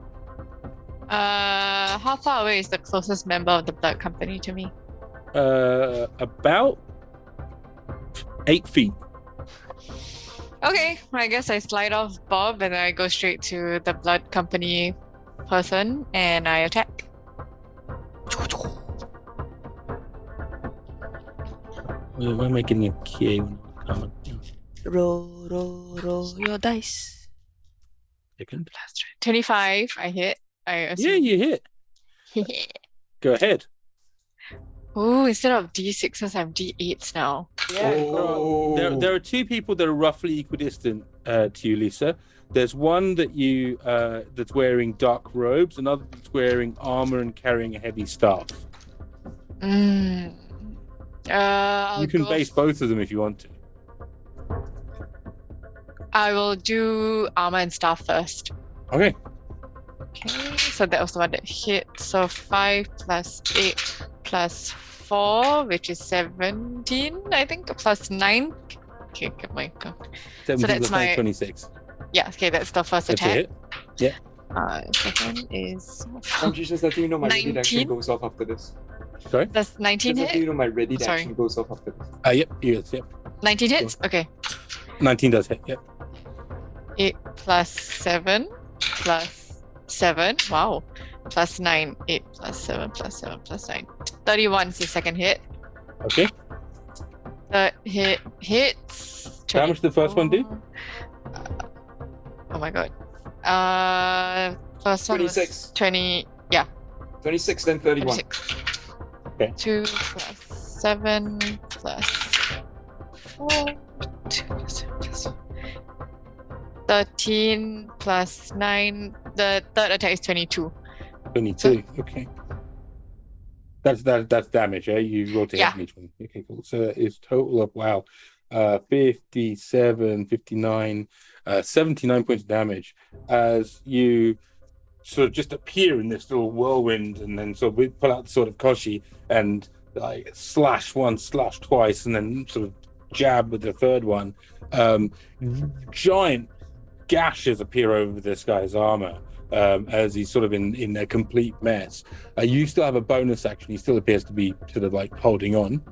How far away is the closest member of the blood company to me? About 8 feet. Okay, I guess I slide off Bob and I go straight to the blood company person and I attack. We're making a Kie when I come. Roll your dice. Second. 25, I hit. I Yeah, assume. you hit. Go ahead. Ooh, instead of D6s, I have D8s now. Yeah. Oh. There are two people that are roughly equidistant to you, Lisa. There's one that you that's wearing dark robes, another that's wearing armor and carrying a heavy staff. Mm. I'll You can go base both of them if you want to. I will do armor and staff first. Okay. Okay, so that was the one that hit. So 5 plus 8 plus 4, which is 17, I think, plus 9. Okay, get my. 17 that's plus my- 9, 26. Yeah, okay, that's the first That's a attack. hit. Yeah. Second is. I'm just letting you know my ready 19? action goes off after this. Sorry? That's 19 Just letting you hit? know my ready Sorry. action goes off after this. Yep. Yes. Yep. 19 hits? Okay. 19 does hit. Yep. 8 plus 7 plus 7. Wow. Plus 9. 8 plus 7 plus 7 plus 9. 31 is the second hit. Okay. Third hit hits. How much did the first one do? 24. Oh my god. First one 26. was 20. Yeah, 26, then 31. 26. Okay. 2 plus 7 plus 4. 2 plus 7 plus 4. 13 plus 9. The third attack is 22. 22. Okay. That's damage, yeah? You roll to hit Yeah. on each one. Okay, cool. So that is total of 57, 59, 79 points of damage as you sort of just appear in this little whirlwind, and then sort of pull out the sort of koshi and like slash once, slash twice, and then sort of jab with the third one. Giant gashes appear over this guy's armor as he's sort of in a complete mess. You still have a bonus action. He still appears to be sort of like holding on.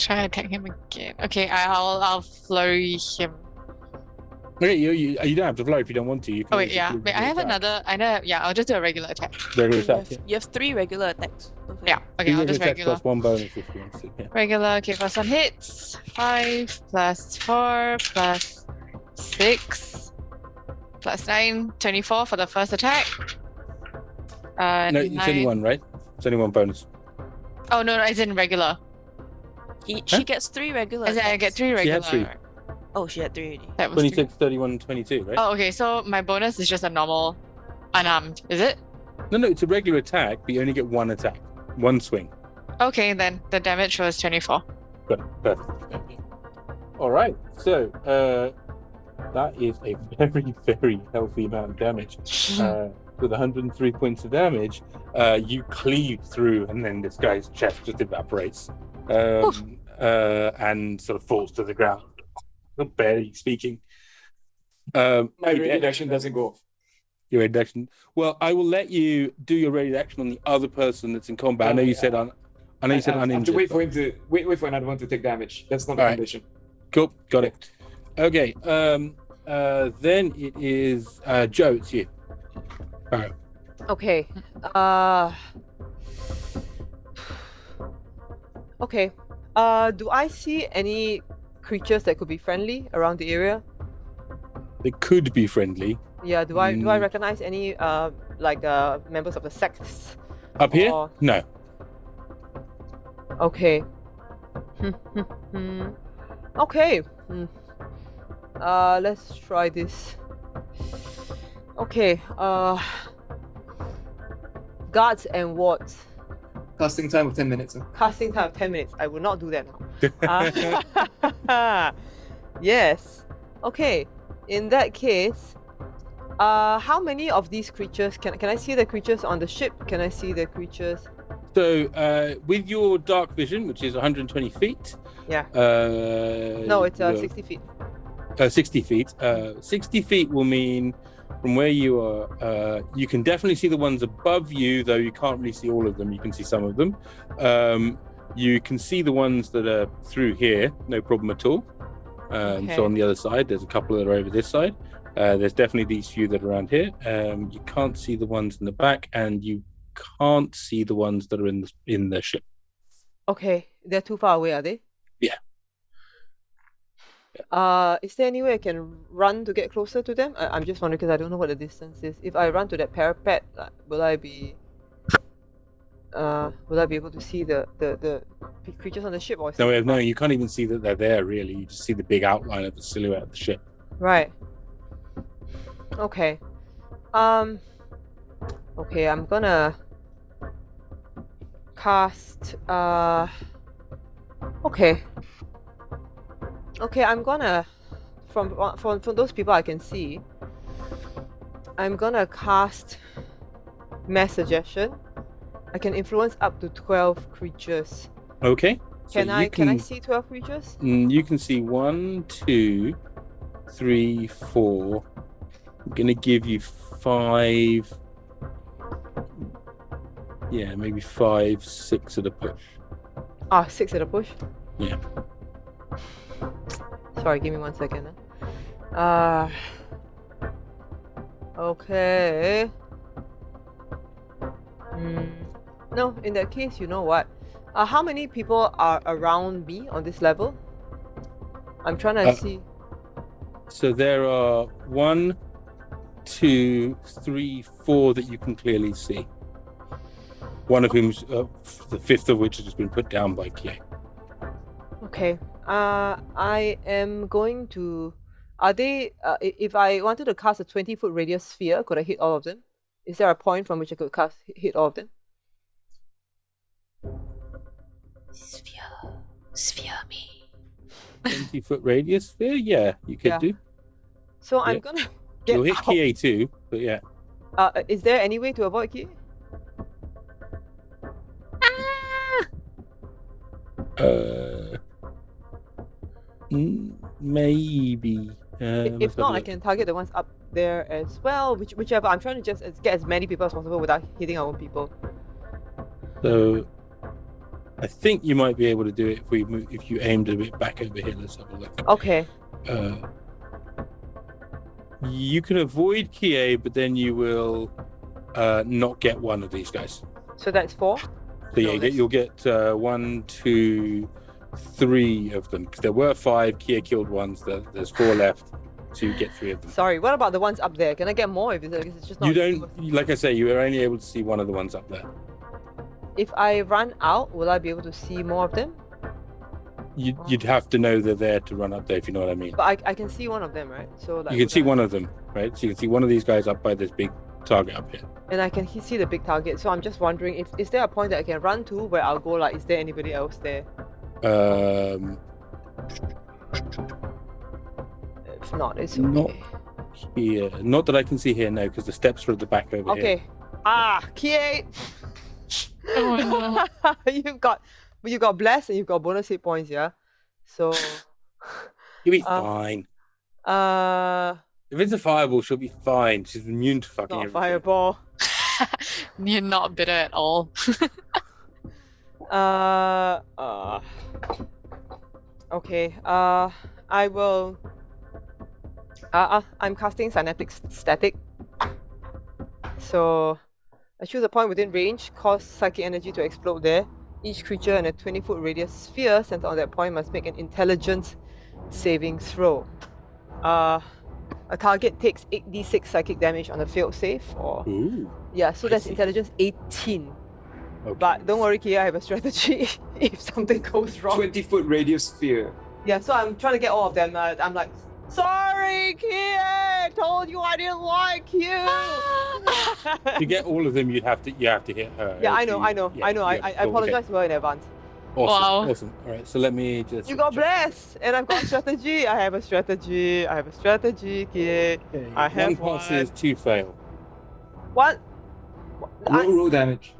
Try to attack him again. Okay, I'll flurry him. Okay, you don't have to flurry if you don't want to. You can Oh wait, just yeah. do Wait, I have attack. I'll just do a regular attack. Regular You attack. have, you have 3 regular attacks. Okay. Yeah, okay, Two I'll just attacks regular. plus 1 bonus if you want to. Yeah. Regular, okay, first one hits. 5 plus 4 plus 6 plus 9, 24 for the first attack. No, it's only 9. 1, right? It's only 1 bonus. Oh no, it's in regular. She gets 3 regular As in, I get attacks. 3 She regular. had 3. right? Oh, she had 3 already. That was 3. 26, 31, 22, right? Oh, okay, so my bonus is just a normal unarmed, is it? No, it's a regular attack, but you only get 1 attack, 1 swing. Okay, then the damage was 24. Got it. Perfect. Okay. All right. So that is a very, very healthy amount of damage. With 103 points of damage, you cleave through, and then this guy's chest just evaporates and sort of falls to the ground, barely speaking. My radiant action doesn't go off. Your raid action. Well, I will let you do your raid action on the other person that's in combat. I know you said I have to uninjured. wait for him to wait for another one to take damage. That's not a All right. condition. Cool, got it. Okay. Then it is Joe. It's you. All right. Okay. Okay. Do I see any creatures that could be friendly around the area? They could be friendly. Yeah. Do I recognize any members of the sects? Up here? Or- No. Okay. Okay. Let's try this. Okay. Guards and wards. Casting time of 10 minutes. Huh? Casting time of 10 minutes. I will not do that now. Yes. Okay. In that case, how many of these creatures can I see the creatures on the ship? Can I see the creatures? So, with your dark vision, which is 120 feet. Yeah. No, it's 60 feet. 60 feet. 60 feet will mean from where you are, you can definitely see the ones above you, though you can't really see all of them. You can see some of them. You can see the ones that are through here, no problem at all. Okay. So on the other side, there's a couple that are over this side. There's definitely these few that are around here. You can't see the ones in the back, and you can't see the ones that are in the ship. Okay. They're too far away, are they? Yeah. Is there any way I can run to get closer to them? I'm just wondering because I don't know what the distance is. If I run to that parapet, will I be able to see the creatures on the ship? Or is it- No, you can't even see that they're there, really. You just see the big outline of the silhouette of the ship. Right. Okay. Okay, I'm gonna cast. Okay. Okay, I'm gonna from those people I can see. I'm gonna cast mass suggestion. I can influence up to 12 creatures. Okay. Can So I you can I see 12 creatures? You can see 1, 2, 3, 4. I'm gonna give you 5. Yeah, maybe 5, 6 at a push. 6 at a push. Yeah. Sorry, give me 1 second. Okay. No, in that case, you know what? How many people are around me on this level? I'm trying to see. So there are 1, 2, 3, 4 that you can clearly see. One of whom's the fifth of which has just been put down by Kie. Okay. I am going to. Are they? If I wanted to cast a 20-foot radius sphere, could I hit all of them? Is there a point from which I could hit all of them? Sphere me. 20-foot radius sphere? Yeah, you could Yeah. do. So I'm Yeah. gonna get You'll hit out. Kie too, but yeah. Is there any way to avoid Kie? Maybe. If not, I can target the ones up there as well. Whichever. I'm trying to just get as many people as possible without hitting our own people. So, I think you might be able to do it if you aimed a bit back over here. Let's have a look. Okay. You can avoid Kie, but then you will not get one of these guys. So that's 4. So yeah, you'll get 1, 2, 3 of them. Because there were 5 Kie killed ones. There's 4 left. So you get 3 of them. Sorry. What about the ones up there? Can I get more? If it's just not. You don't. Like I say, you are only able to see one of the ones up there. If I run out, will I be able to see more of them? You'd have to know they're there to run up there, if you know what I mean. But I can see one of them, right? So like, You can see one of them, right? So you can see one of these guys up by this big target up here. and I can see the big target. So I'm just wondering, is there a point that I can run to where I'll go? Like, is there anybody else there? If not, it's okay. Not here. Not that I can see here, no, because the steps are at the back over here. Okay. Kie! Oh no. you've got bless and you've got bonus hit points, yeah? So You'll be fine. If it's a fireball, she'll be fine. She's immune to fucking not a everything. fireball. You're not bitter at all. Okay. I will. I'm casting Synaptic Static. So, I choose a point within range, cause psychic energy to explode there. Each creature in a 20-foot radius sphere centered on that point must make an intelligence saving throw. A target takes 8d6 psychic damage on a failed save. Ooh. Yeah, so I that's see. intelligence 18. Okay. But don't worry, Kie, I have a strategy if something goes wrong. 20-foot radius sphere. Yeah, so I'm trying to get all of them. I'm like, sorry, Kie, told you I didn't like you. To get all of them, you have to hit her. Yeah, I If know. you- I yeah, I apologize well in advance. Awesome. Wow. Awesome. All right, so let me just. You got blessed, and I've got strategy. I have a strategy, Kie. Okay. I have one passes, 2 fail. What? Roll damage.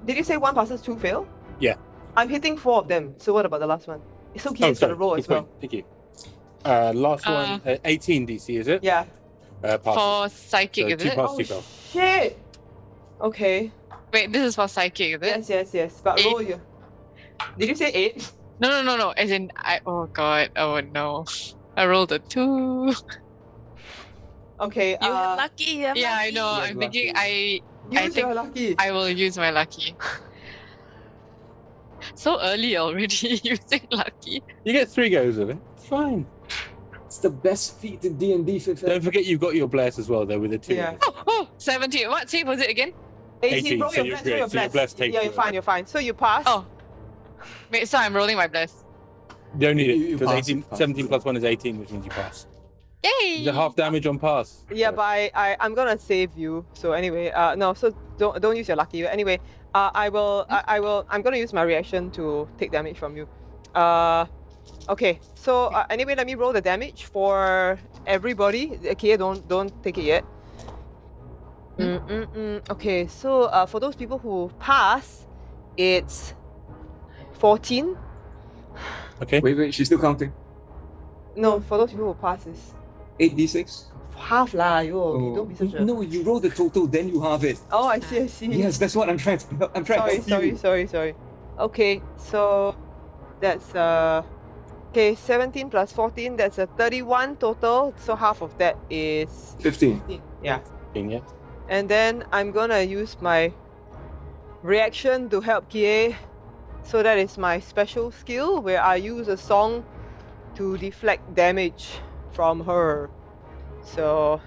Did you say 1 passes, 2 fail? Yeah. I'm hitting 4 of them. So what about the last one? So Kie's got sorry. a roll Good as well. point. Thank you. Last one, 18 DC, is it? Yeah. Passes. For psychic, So is 2 it? pass, Oh 2 fail. shit. Okay. Wait, this is for psychic, is it? Yes. But 8. roll you. Did you say 8? No. As in, oh god, oh no. I rolled a 2. Okay. You lucky. You're Yeah, I lucky. know. You're I'm thinking lucky. I Use think your lucky. I will use my lucky. So early already using lucky. You get 3 goes of it. It's fine. It's the best feat in D&D 5th Don't forget you've got your bless as well, though, with a 2. Yeah. Oh, 17. What save was it again? 18, roll so your you're bless, roll great. your So your bless. bless takes Yeah, you you're fine. So you pass. Oh. Wait, so I'm rolling my bless. You don't need You it, because pass, 18, you pass. 17 plus 1 is 18, which means you pass. Yay! Is it half damage on pass? Yeah, but I'm gonna save you. So anyway, no, so don't use your lucky. But anyway, I'm gonna use my reaction to take damage from you. Okay. So anyway, let me roll the damage for everybody. Okay, don't take it yet. Okay, so for those people who pass, it's 14. Okay. Wait, she's still counting. No, for those people who pass, it's 8d6? half lah. Yo, don't be such a. No, you roll the total, then you halve it. Oh, I see. Yes, that's what I'm trying to. I'm trying to help you. Sorry. Okay, so that's okay, 17 plus 14, that's a 31 total. So half of that is 15. Yeah. Yeah. And then I'm gonna use my reaction to help Kie. So that is my special skill where I use a song to deflect damage from her. So,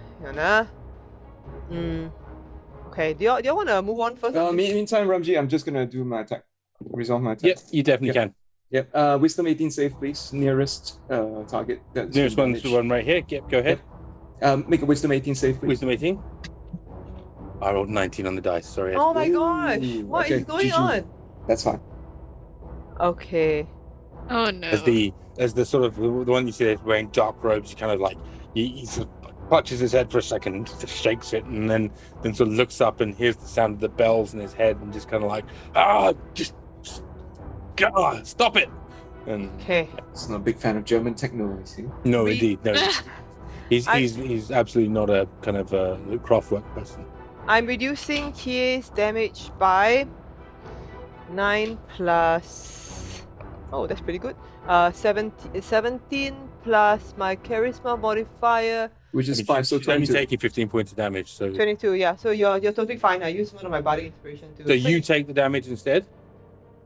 okay, do y'all want to move on first? Meantime, Ramji, I'm just gonna do my attack. Resolve my attack. Yep, you definitely can. Yep. Wisdom 18 save, please. Nearest target. That's Nearest one's the one right here. Yep, go ahead. Make a Wisdom 18 save, please. Wisdom 18. I rolled 19 on the dice. Sorry. Oh my gosh! Ooh, What is okay, going GG. on? That's fine. Okay. Oh no. As the sort of the one you see that's wearing dark robes, he kind of like he sort of clutches his head for a second, just shakes it, and then sort of looks up and hears the sound of the bells in his head, and just kind of like God, stop it! And Okay. He's not a big fan of German techno, I see. no, We- indeed, no. He's absolutely not a kind of a craftwork person. I'm reducing Kie's damage by 9 plus. Oh, that's pretty good. 17 plus my charisma modifier. Which is I mean, 5, so she's only 22. taking 15 points of damage, so 22, yeah. So you're totally fine. I used one of my body inspiration to. so you take the damage instead.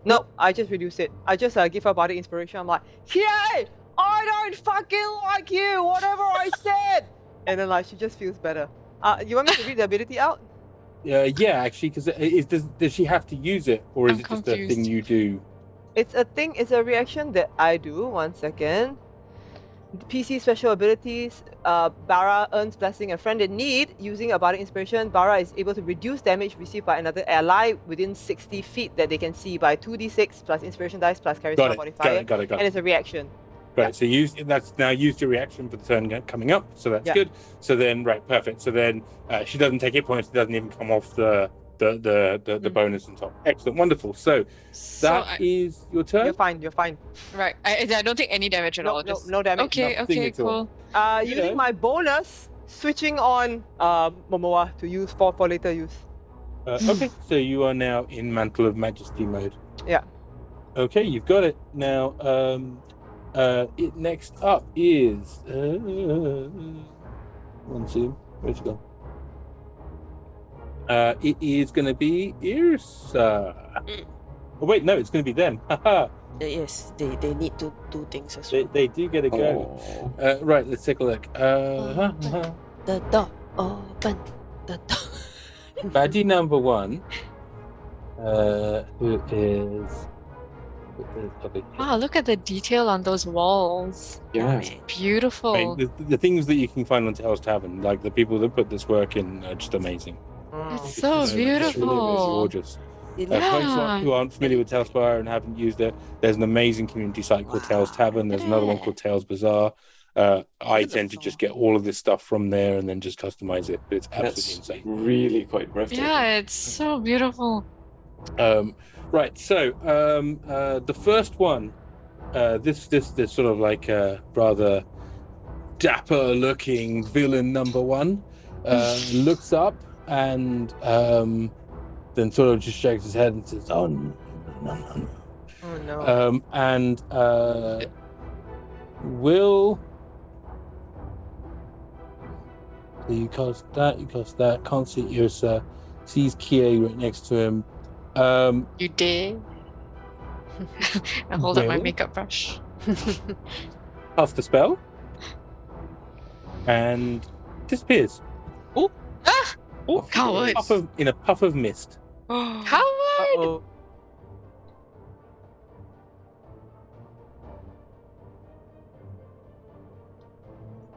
No, I just reduce it. I just give her body inspiration. I'm like, yay! I don't fucking like you. Whatever I said. And then like she just feels better. You want me to read the ability out? Yeah, actually, because does she have to use it, or is I'm it just a thing confused. you do? It's a thing. It's a reaction that I do. 1 second. PC special abilities. Barra earns blessing a friend in need. Using a body inspiration, Barra is able to reduce damage received by another ally within 60 feet that they can see by 2d6 plus inspiration dice plus charisma Got modifier. it. And it's a reaction. Right, so that's now used your reaction for the turn coming up, so that's Yeah. good. So then, right, perfect. So then she doesn't take hit points; it doesn't even come off the bonus on top. Excellent, wonderful. So So that is your turn. You're fine. You're fine. right. I don't take any damage at all. Just No damage. okay. nothing Okay. at all. Cool. You Using know. my bonus, switching on Momoa to use for later use. Okay, so you are now in Mantle of Majesty mode. Yeah. Okay, you've got it now. It next up is one second. Where's it gone? It is going to be Yrsa. Oh wait, no, it's going to be them. Haha. Yes, they need to do things as well. They do get a go. Oh. Right, let's take a look. The door open. The door. Baddie number 1, who is over here. Wow, look at the detail on those walls. Yeah. Beautiful. I mean, the things that you can find on Tales Tavern, like the people that put this work in, are just amazing. It's It's so just really beautiful. gorgeous. It Folks Yeah. who aren't familiar with Tales Bar and haven't used it, there's an amazing community site called Tales Tavern. There's another one called Tales Bazaar. I tend to just get all of this stuff from there and then just customize it. But it's absolutely That's insane. really quite breathtaking. Yeah, it's so beautiful. Right, so the first one, this sort of like rather dapper looking villain number 1 looks up and then sort of just shakes his head and says, "Oh no." Oh no. And will so you cast that, can't see Yrsa, sees Kie right next to him. You did. I hold up my Well. makeup brush. Casts the spell and disappears. Oh, coward! In a puff of mist. Coward! Uh-oh.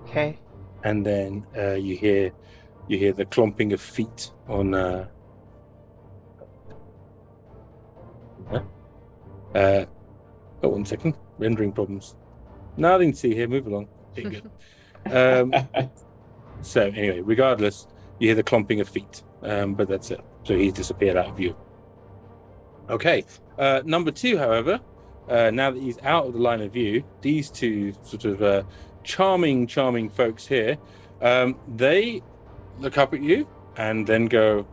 Okay. And then you hear the clomping of feet on oh, 1 second, rendering problems. Nothing to see here, move along. Okay, good. So anyway, regardless, you hear the clomping of feet, but that's it. So he's disappeared out of view. Okay, number 2, however, now that he's out of the line of view, these two sort of charming folks here, they look up at you and then go,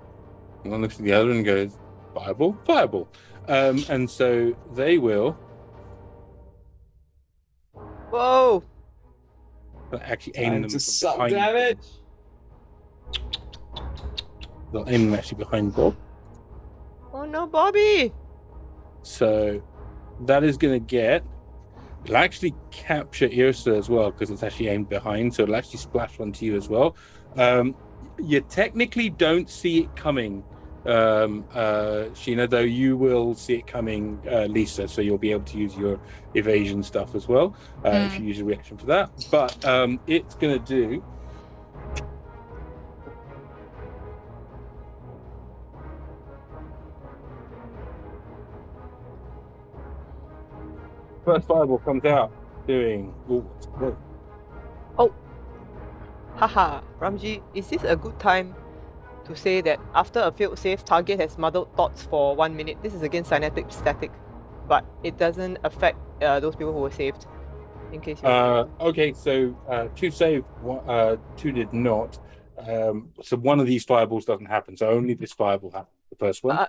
one looks at the other and goes, fireball. And so they will Whoa. actually aim Time them to from suck behind. damage. They'll aim them actually behind Bob. Oh no, Bobby. So that is going to get. It'll actually capture Yrsa as well because it's actually aimed behind, so it'll actually splash onto you as well. You technically don't see it coming Sheena, though you will see it coming, Lisa, so you'll be able to use your evasion stuff as well if you use a reaction for that. But it's going to do. First fireball comes out doing. Haha, Ramji, is this a good time to say that after a failed save, target has muddled thoughts for 1 minute? This is against Cynetic Static, but it doesn't affect those people who were saved. In case you. Okay, so 2 saved, 2 did not. So one of these fireballs doesn't happen. So only this fireball happened. The first one.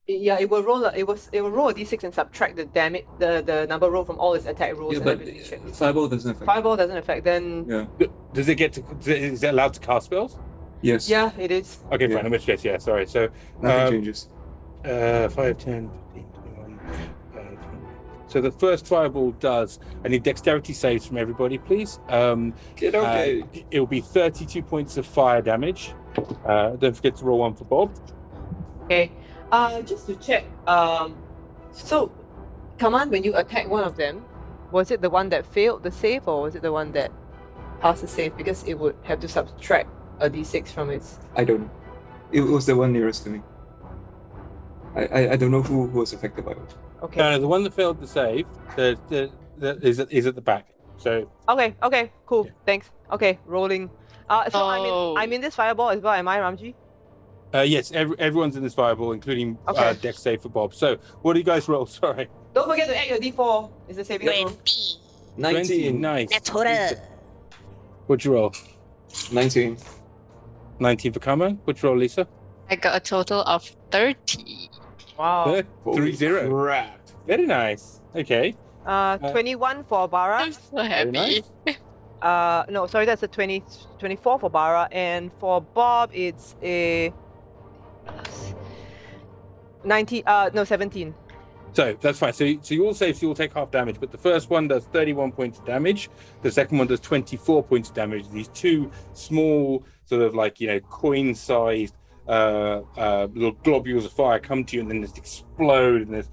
Yeah, it will roll. It will roll a d6 and subtract the damage, the number rolled from all its attack rolls. Yeah, and but ability checks. fireball doesn't affect. Fireball doesn't affect. Then Yeah. Does it get to? Is it allowed to cast spells? Yes. yeah, it is. Okay, Yeah. fine. In which case, yeah. Sorry. So Nothing changes. 5, 10, 15, 21. 20. So the first fireball does. I need dexterity saves from everybody, please. Okay. It'll be 32 points of fire damage. Don't forget to roll 1 for Bob. Okay. Just to check. So, Kaman, when you attack one of them, was it the one that failed the save, or was it the one that passed the save? Because it would have to subtract a d6 from its. I don't know. It was the one nearest to me. I don't know who was affected by it. Okay. No, the one that failed the save is at the back. So Okay. Cool. Yeah. Thanks. Okay. Rolling. So I'm in this fireball as well. Am I, Ramji? yes, everyone's in this fireball, including Okay. dex save for Bob. So what do you guys roll? Sorry. Don't forget to add your d4. Is the saving throw. 20. 19. Nice. Natural. What'd you roll? 19. 19 for Kaman. What'd you roll, Lisa? I got a total of 30. Wow. 3-0. Crap. Very nice. Okay. 21 for Barra. I'm so Very happy. nice. No, sorry, that's a 24 for Barra, and for Bob it's a 17. So that's fine. So you all save, so you'll take half damage, but the first one does 31 points of damage. The second one does 24 points of damage. These two small, sort of like, coin-sized little globules of fire come to you, and then just explode, and there's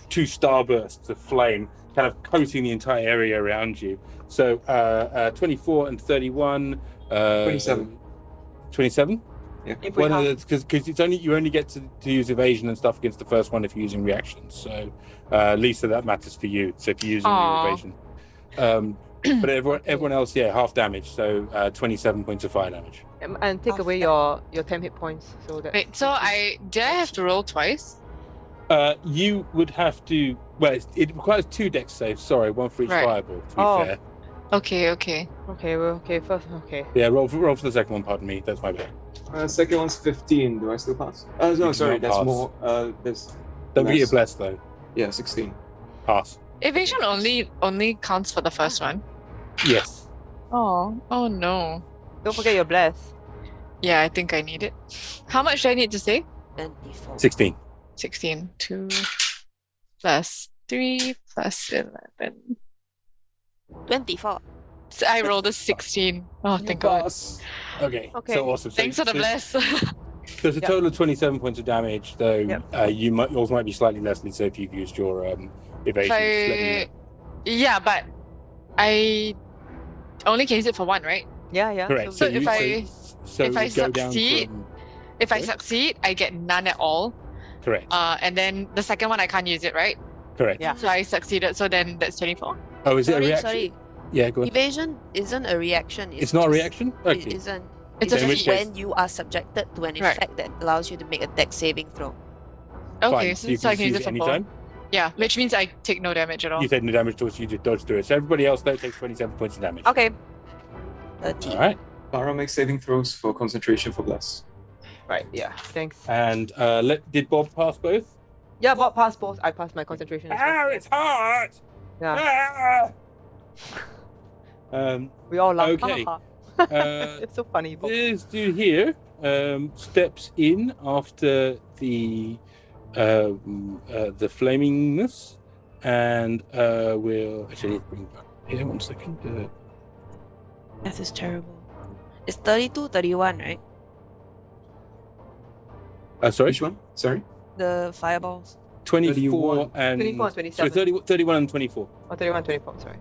2 starbursts of flame kind of coating the entire area around you. So 24 and 31. 27. 27? If we Well, have- because you only get to use evasion and stuff against the first one if you're using reactions. So, Lisa, that matters for you. So if you're using your Aw. evasion, but everyone else, half damage. So 27 points of fire damage. and take away your 10 hit points, so that. Wait, so I have to roll twice? You would have to. Well, it requires 2 dex saves. Sorry, 1 for each Right. fireball. To be Oh. fair, Okay. Okay, first. Okay. yeah. Roll for the second one. Pardon me. That's my bad. Second one's 15. Do I still pass? No, can sorry, not that's pass. more. There's. Don't forget your less. bless though. Yeah, 16. Pass. Evasion only counts for the first one. Yes. Oh no. Don't forget your bless. Yeah, I think I need it. How much do I need to save? 24. 16. 16. 2 plus 3 plus 11. 24. So I rolled a 16. Oh, thank God. Okay. Okay. So awesome. Thanks for the bless. There's a total of 27 points of damage, though. Yep. Yours might be slightly less than so if you've used your evasion. Just let me know. Yeah, but I only can use it for one, right? Yeah. Correct. So you- if I- so if I go down succeed- from- If I Sorry? succeed, I get none at all. correct. And then the second one I can't use it, right? Correct. Yeah. So I succeeded. So then that's 24. Oh, is it a Sorry, reaction? sorry. Yeah, go on. Evasion isn't a reaction. It's not a just- reaction. It Okay. isn't. It's It's a in which just feat. case- when you are subjected to an Right. effect that allows you to make a dex saving throw. Okay, Fine. so, you so I can can use use it it for both. anytime. Yeah, which means I take no damage at all. You take no damage to us. You just dodge through it. So everybody else though takes 27 points of damage. Okay. 30. All right. Barra makes saving throws for concentration for bless. Right. Yeah. Thanks. And did Bob pass both? Yeah, Bob passed both. I passed my concentration. as well. It's hard. Yeah. We all laugh. Okay. Uh, It's so funny. Bob. This dude here steps in after the flamingness, and we'll actually bring back here 1 second. That is terrible. It's 32, 31, right? Sorry, Which one? Sorry. The fireballs. 24 31. and 24 and 27. 31 and 24. Oh, 31, 24, sorry.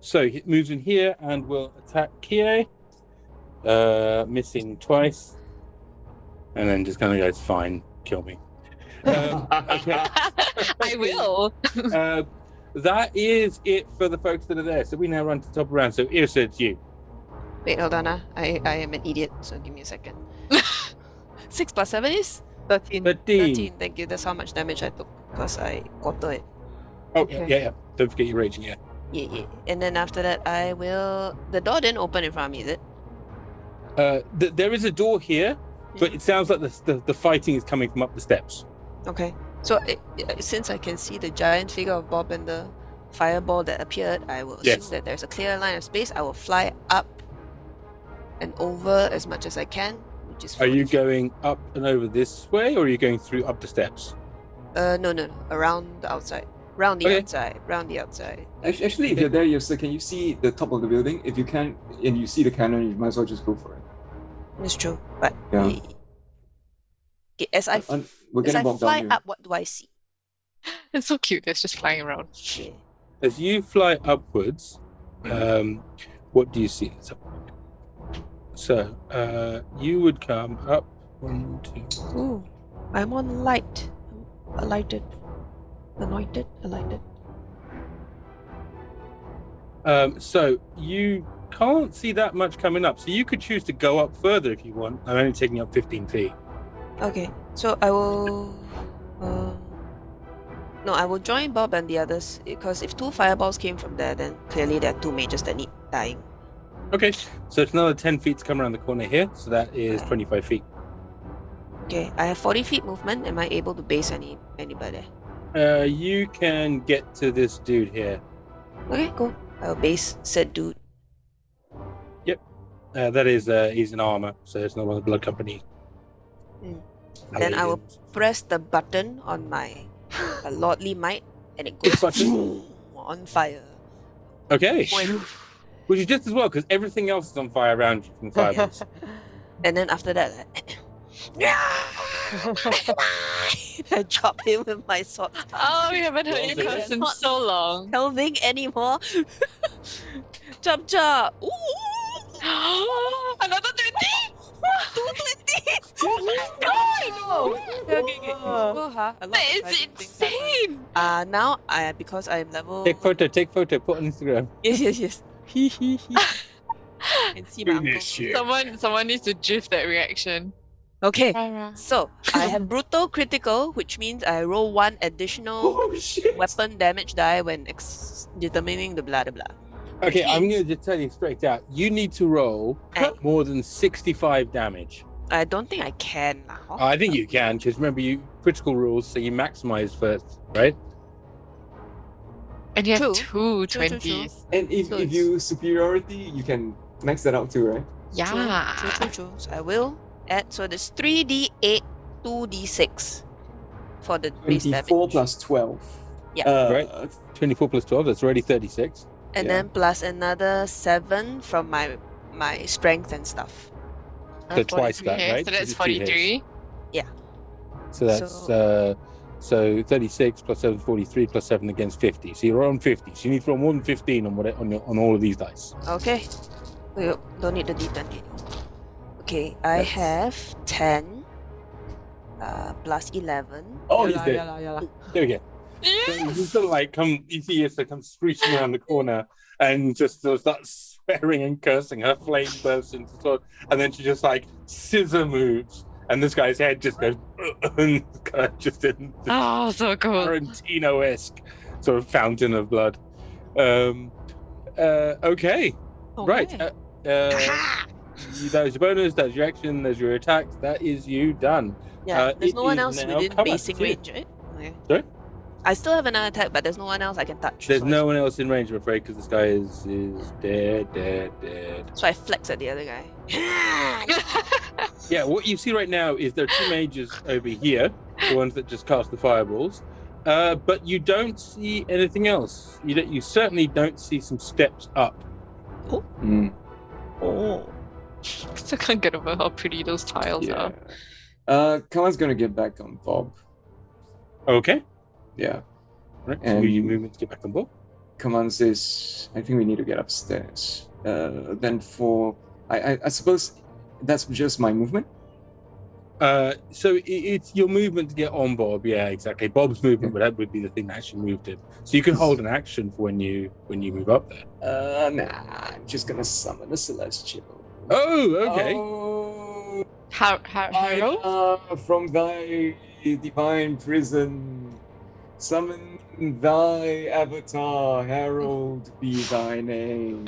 So he moves in here and will attack Kie. Missing twice. And then just kind of goes, fine, kill me. Okay. I will. That is it for the folks that are there. So we now run to the top of the round. So Yrsa, it's you. Wait, hold on. I am an idiot, so give me a second. 6 plus 7 is 13. 13. Thank you. That's how much damage I took because I quarter it. Oh, Okay. yeah. Don't forget your raging, yeah. Yeah. And then after that, I will. The door didn't open in front of me, is it? There is a door here, but it sounds like the fighting is coming from up the steps. Okay. So since I can see the giant figure of Bob and the fireball that appeared, I will assume Yes. that there's a clear line of space. I will fly up and over as much as I can, which is. Are you 40 feet. going up and over this way, or are you going through up the steps? No. Around the outside. Round the Okay. outside. Round the outside. Actually, if you're there, Yrsa, can you see the top of the building? If you can, and you see the cannon, you might as well just go for it. It's true, but Yeah. Okay, as I We're as getting I bogged fly down here. up, what do I see? It's so cute. It's just flying around. Yeah. As you fly upwards, what do you see? Let's have a look. So you would come up 1, 2. Ooh, I'm on light. Alighted. Anointed. Alighted. So you can't see that much coming up. So you could choose to go up further if you want. I'm only taking up 15 feet. Okay, so I will. No, I will join Bob and the others because if 2 fireballs came from there, then clearly there are 2 mages that need dying. Okay, so it's another 10 feet to come around the corner here. So that is Okay. 25 feet. Okay, I have 40 feet movement. Am I able to base anybody? You can get to this dude here. Okay, cool. I will base said dude. That is, he's in armor, so it's not one of the blood company. Then I will press the button on my lordly might, and it Which goes button? on fire. Okay. Which is just as well, because everything else is on fire around you from fireballs. And then after that, I chop him with my sword. Oh, we haven't heard Well, you then- curse in so long. Helving anymore. Chop chop. Ooh. Another 20? 220. Oh my god! Okay. Whoa. Oh, huh? A lot That of is exciting things happen. insane! Now because I'm level. Take photo, put on Instagram. Yes. He. And see my uncle. Finish shit. Someone needs to gif that reaction. Okay. So I have brutal critical, which means I roll 1 additional Oh shit. weapon damage die when determining the blah blah blah. Okay, I'm means- going to just tell you straight out. You need to roll I, more than 65 damage. I don't think I can now. I think you can, because remember, you critical rules, so you maximize first, right? And you have True. 2 True. 20s. And if So it's- you superiority, you can max that out too, right? Yeah. True. So I will add. So there's 3d8, 2d6 for the base damage. 24 plus 12. Yeah. Right. 24 plus 12, that's already 36. And Yeah. then plus another 7 from my strength and stuff. So twice that, Okay, right? so that's 'Cause it's 2 hits. 43. So that's so 36 plus 7 43 plus 7 against 50. So you're on 50. So you need to roll more than 15 on all of these dice. Okay. Wait, don't need the d10 anymore. Okay, I That's- have 10 plus 11. Oh, he's Yala, dead. yala, yala. There we go. So you just sort of like you see Yrsa come screeching around the corner and just sort of starts swearing and cursing. Her flame bursts into sort, and then she just like scissor moves, and this guy's head just goes and kind of just in this Oh, so cool. Tarantino-esque sort of fountain of blood. Okay, right. Aha! That was your bonus. That was your action. There's your attacks. That is you done. Yeah, there's it no one is else now within Kaman, basic it's you. range, right? Okay. Sorry? I still have another attack, but there's no one else I can touch. There's so no one else in range, I'm afraid, because this guy is dead. So I flex at the other guy. Yeah, what you see right now is there are 2 mages over here, the ones that just cast the fireballs, But you don't see anything else. You certainly don't see some steps up. Mm, Oh. Still can't get over how pretty those tiles yeah. are. Kaman's gonna get back on Bob. Okay. Yeah. Right. So And- use your movement to get back on board. Kaman says, I think we need to get upstairs. Then I suppose that's just my movement. So it's your movement to get on Bob. Yeah, exactly. Bob's movement would be the thing that actually moved him. So you can hold an action for when you move up there. Nah, I'm just gonna summon a celestial. Oh, okay. Oh, Harold? from thy divine prison, summon thy avatar, Herald be thy name.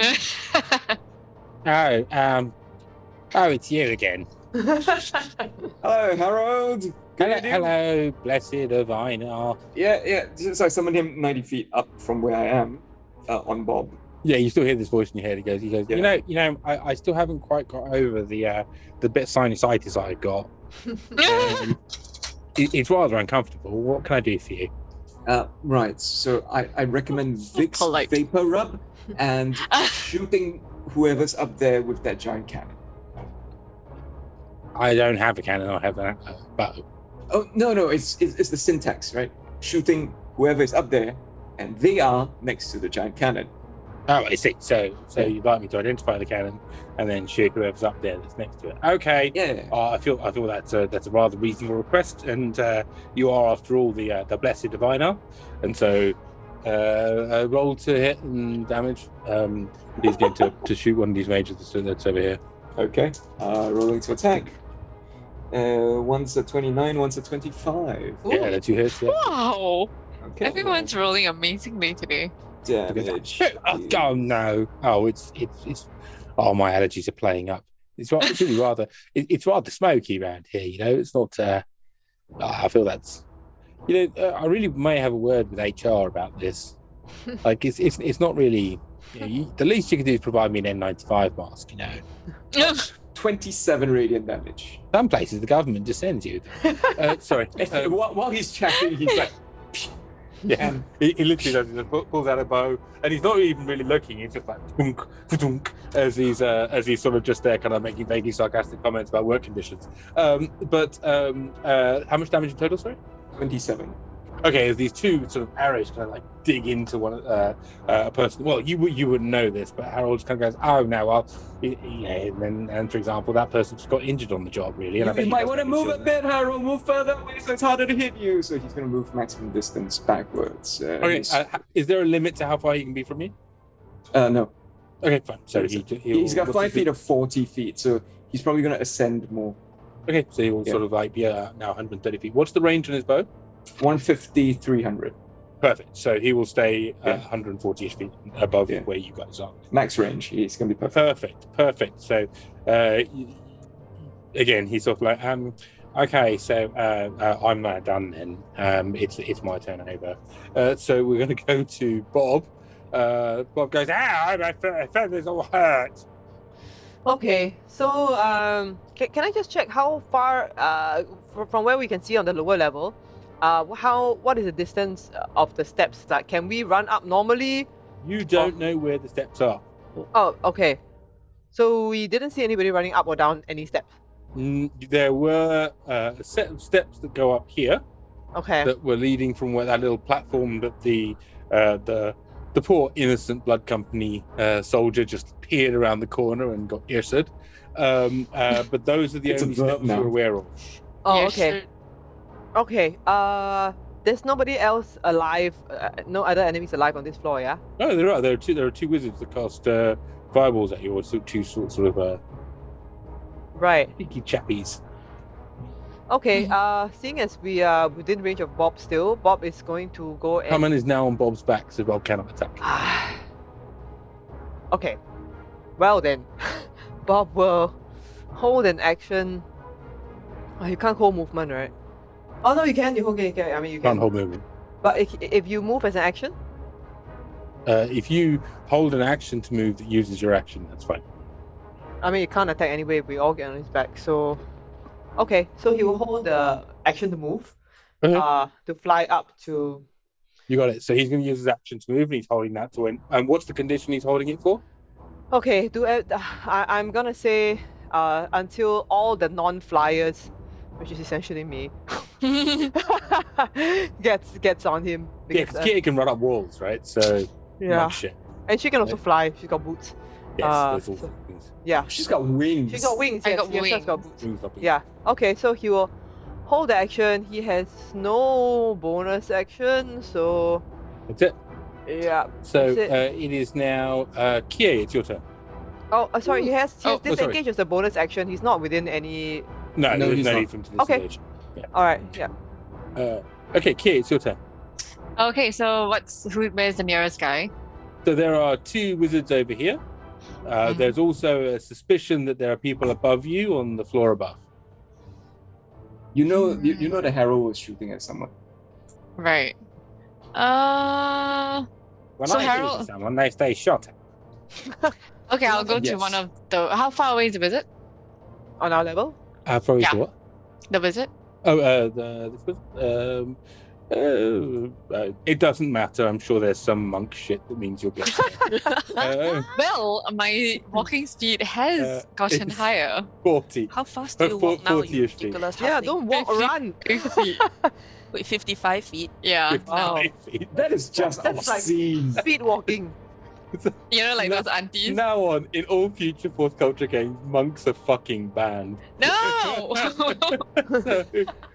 Oh, it's you again. Hello, Harold. Good evening. Hello, blessed Eijnar. Yeah. So I summoned him 90 feet up from where I am, on Bob. Yeah, you still hear this voice in your head. He goes. Yeah. You know, I still haven't quite got over the bit of sinusitis I've got. It's rather uncomfortable. What can I do for you? Right. So I recommend Vic's polite. Vapor Rub and shooting whoever's up there with that giant cannon. I don't have a cannon. I have a bow. Oh no, it's the syntax, right? Shooting whoever is up there, and they are next to the giant cannon. Oh, I see. So you'd like me to identify the cannon and then shoot whoever's up there that's next to it. Okay. Yeah. I feel that's a rather reasonable request, and you are, after all, the blessed diviner, and so roll to hit and damage. He's going to shoot one of these mages that's over here. Okay. Rolling to attack. One's a 29, one's a 25. Yeah, that's 2 hits. Yeah. Wow! Okay. Everyone's rolling amazingly today. Damage. Oh no! Oh, it's. Oh, my allergies are playing up. It's really rather. It's rather smoky around here. You know, it's not. I feel that's. You know, I really may have a word with HR about this. Like, it's not really. You know, the least you can do is provide me an N95 mask. You know, 27 radiant damage. some places the government just sends you. Sorry. While he's chatting, he's like. Yeah, he literally does. He just pulls out a bow, and he's not even really looking. He's just like thunk, thunk, as he's sort of just there, kind of making vaguely sarcastic comments about work conditions. But how much damage in total? Sorry, 27. Okay, as these two sort of arrows kind of like dig into one a person. Well, you wouldn't know this, but Harold just kind of goes, "Oh no, well, yeah." And for example, that person just got injured on the job, really. And I bet You he might does want to make move sure a bit, Harold. Move further away so it's harder to hit you. So he's going to move maximum distance backwards. Okay, is there a limit to how far he can be from you? No. Okay, fine. So He's got 5 feet of 40 feet, so he's probably going to ascend more. Okay, so he will sort of like be now 130 feet. What's the range on his bow? 150, 300. Perfect. So he will stay 140-ish feet above where you guys are. Max range. He's going to be perfect. Perfect. So again, he's sort of like, okay, so I'm not done then. It's my turn over. So we're going to go to Bob. Bob goes, my feathers all hurt. Okay, so can I just check how far from where we can see on the lower level? What is the distance of the steps? Like, can we run up normally? You don't know where the steps are. Oh, okay. So we didn't see anybody running up or down any steps. There were a set of steps that go up here. Okay. That were leading from where that little platform that the poor innocent blood company soldier just peered around the corner and got Yrsa. But those are the only steps you're aware of. Oh, Yes, okay. Okay. There's nobody else alive. No other enemies alive on this floor, yeah? No, there are. There are two wizards that cast fireballs at you, or two sort of Right. cheeky chappies. Okay. Seeing as we are within range of Bob still, Bob is going to go and. Kaman is now on Bob's back, so Bob cannot attack. Okay. Well then, Bob will hold an action. Oh, you can't hold movement, right? Oh no, you can. You can. I mean, you can. Can't hold movement. But if you move as an action. If you hold an action to move that uses your action, that's fine. I mean, you can't attack anyway. We all get on his back, so. Okay, so he will hold the action to move, to fly up to. You got it. So he's going to use his action to move, and he's holding that to win. And what's the condition he's holding it for? Okay, I'm gonna say until all the non-flyers, which is essentially me, gets on him. Yeah, because Kitty can run up walls, right? So Yeah, shit. and she can also fly. She's got boots. Yes, those so- all things. Yeah, She's got wings. she got wings. I Yes, got Yrsa's got boots. Wings up. Yeah. Okay, so he will hold the action. He has no bonus action, so That's it. yeah. So That's it. it is now Kie. It's your turn. Oh, sorry. He has sorry. disengage as a bonus action. He's not within any. No, No, there's he's no not. need for him to Okay. disengage. All right. Yeah. Okay, Kie, it's your turn. Okay, so where's the nearest guy? So there are 2 wizards over here. There's also a suspicion that there are people above you on the floor above. You know the Herald was shooting at someone. Right. When So I Harold- shoot someone, they stay shot. Okay, I'll go to Yes. one of the. How far away is the visit? On our level. From Yeah. what? The visit? It doesn't matter. I'm sure there's some monk shit that means you'll get there. Well, my walking speed has gotten it's- higher. 40. How fast do you walk now, you 40-ish feet. ridiculous Yeah. halfling? Don't walk. 50. Run. 8 feet. Wait, 55 feet? Yeah. 55 feet. That is just That's like- obscene. Speed walking. You know, like No. those aunties. Now on, in all future fourth culture games, monks are fucking banned. No! So,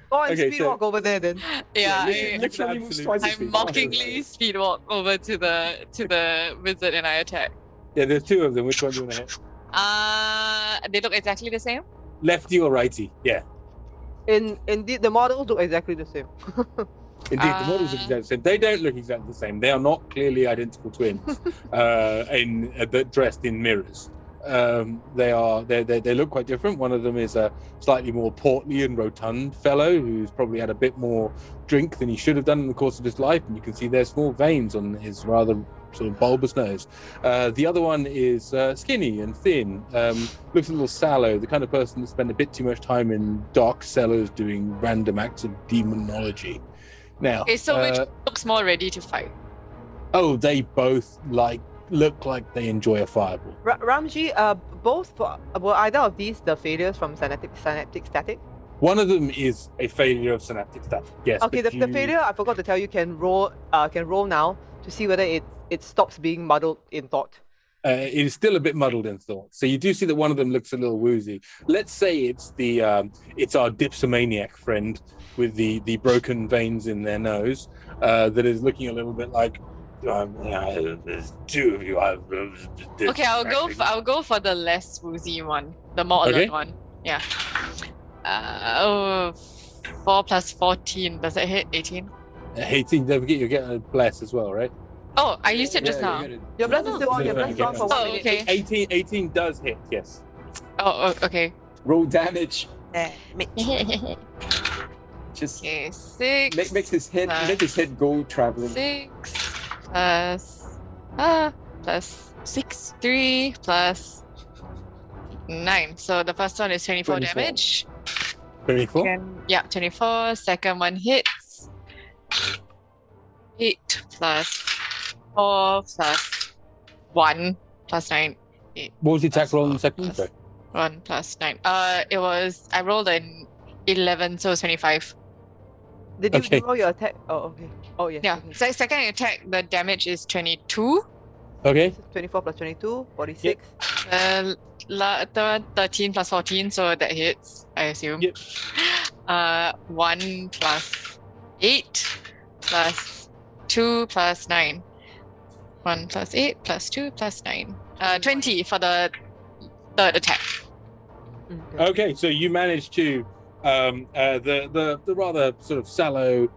Go and Okay, speed so- walk over there then. yeah, Literally- literally moves absolute- twice as I fast. mockingly speed walk over to the wizard and I attack. yeah, there's 2 of them. Which one do you want to hit? They look exactly the same. Lefty or righty? Yeah. Indeed, the models look exactly the same. Indeed, the models look exactly the same. They don't look exactly the same. They are not clearly identical twins, dressed in mirrors. They look quite different. One of them is a slightly more portly and rotund fellow who's probably had a bit more drink than he should have done in the course of his life, and you can see there's small veins on his rather sort of bulbous nose. The other one is skinny and thin, looks a little sallow, the kind of person that spent a bit too much time in dark cellars doing random acts of demonology. Now, Okay, so which looks more ready to fight? they both look like they enjoy a fireball. Ramji, were either of these the failures from synaptic static? One of them is a failure of synaptic static. Yes. Okay, but the failure I forgot to tell you can roll now to see whether it stops being muddled in thought. It is still a bit muddled in thought. So you do see that one of them looks a little woozy. Let's say it's it's our dipsomaniac friend with the broken veins in their nose that is looking a little bit like. There's 2 of you. Okay, I'll go for the less woozy one, the more alert Okay. one. Yeah. 4 plus 14. Does that hit 18? 18. Don't forget you're getting a bless as well, right? Oh, I used it just Yeah, now. you gotta- Your bless is still on. Your bless is on for 1 Oh, minute. okay. 18 does hit. Yes. Oh, okay. Roll damage. Damn. Just Okay, 6. make his head go traveling. 6 plus 6. 3 plus 9. So the first one is 24 24. damage. 24. Yeah, 24. Second one hits. 8 plus 4 plus 1 plus 9. What was the attack Plus roll in the four second? plus- Sorry. 1 plus 9. I rolled an 11, so it's 25. Did you Okay. roll your attack? Oh, okay. Oh, yes. Yeah. Okay. So second attack, the damage is 22. Okay. 24 plus 22, 46. Third 13 plus 14, so that hits, I assume. Yep. 1 plus 8 plus 2 plus 9. 1 plus 8 plus 2 plus 9. 20 for the third attack. Okay. Okay, so you managed to the rather sort of sallow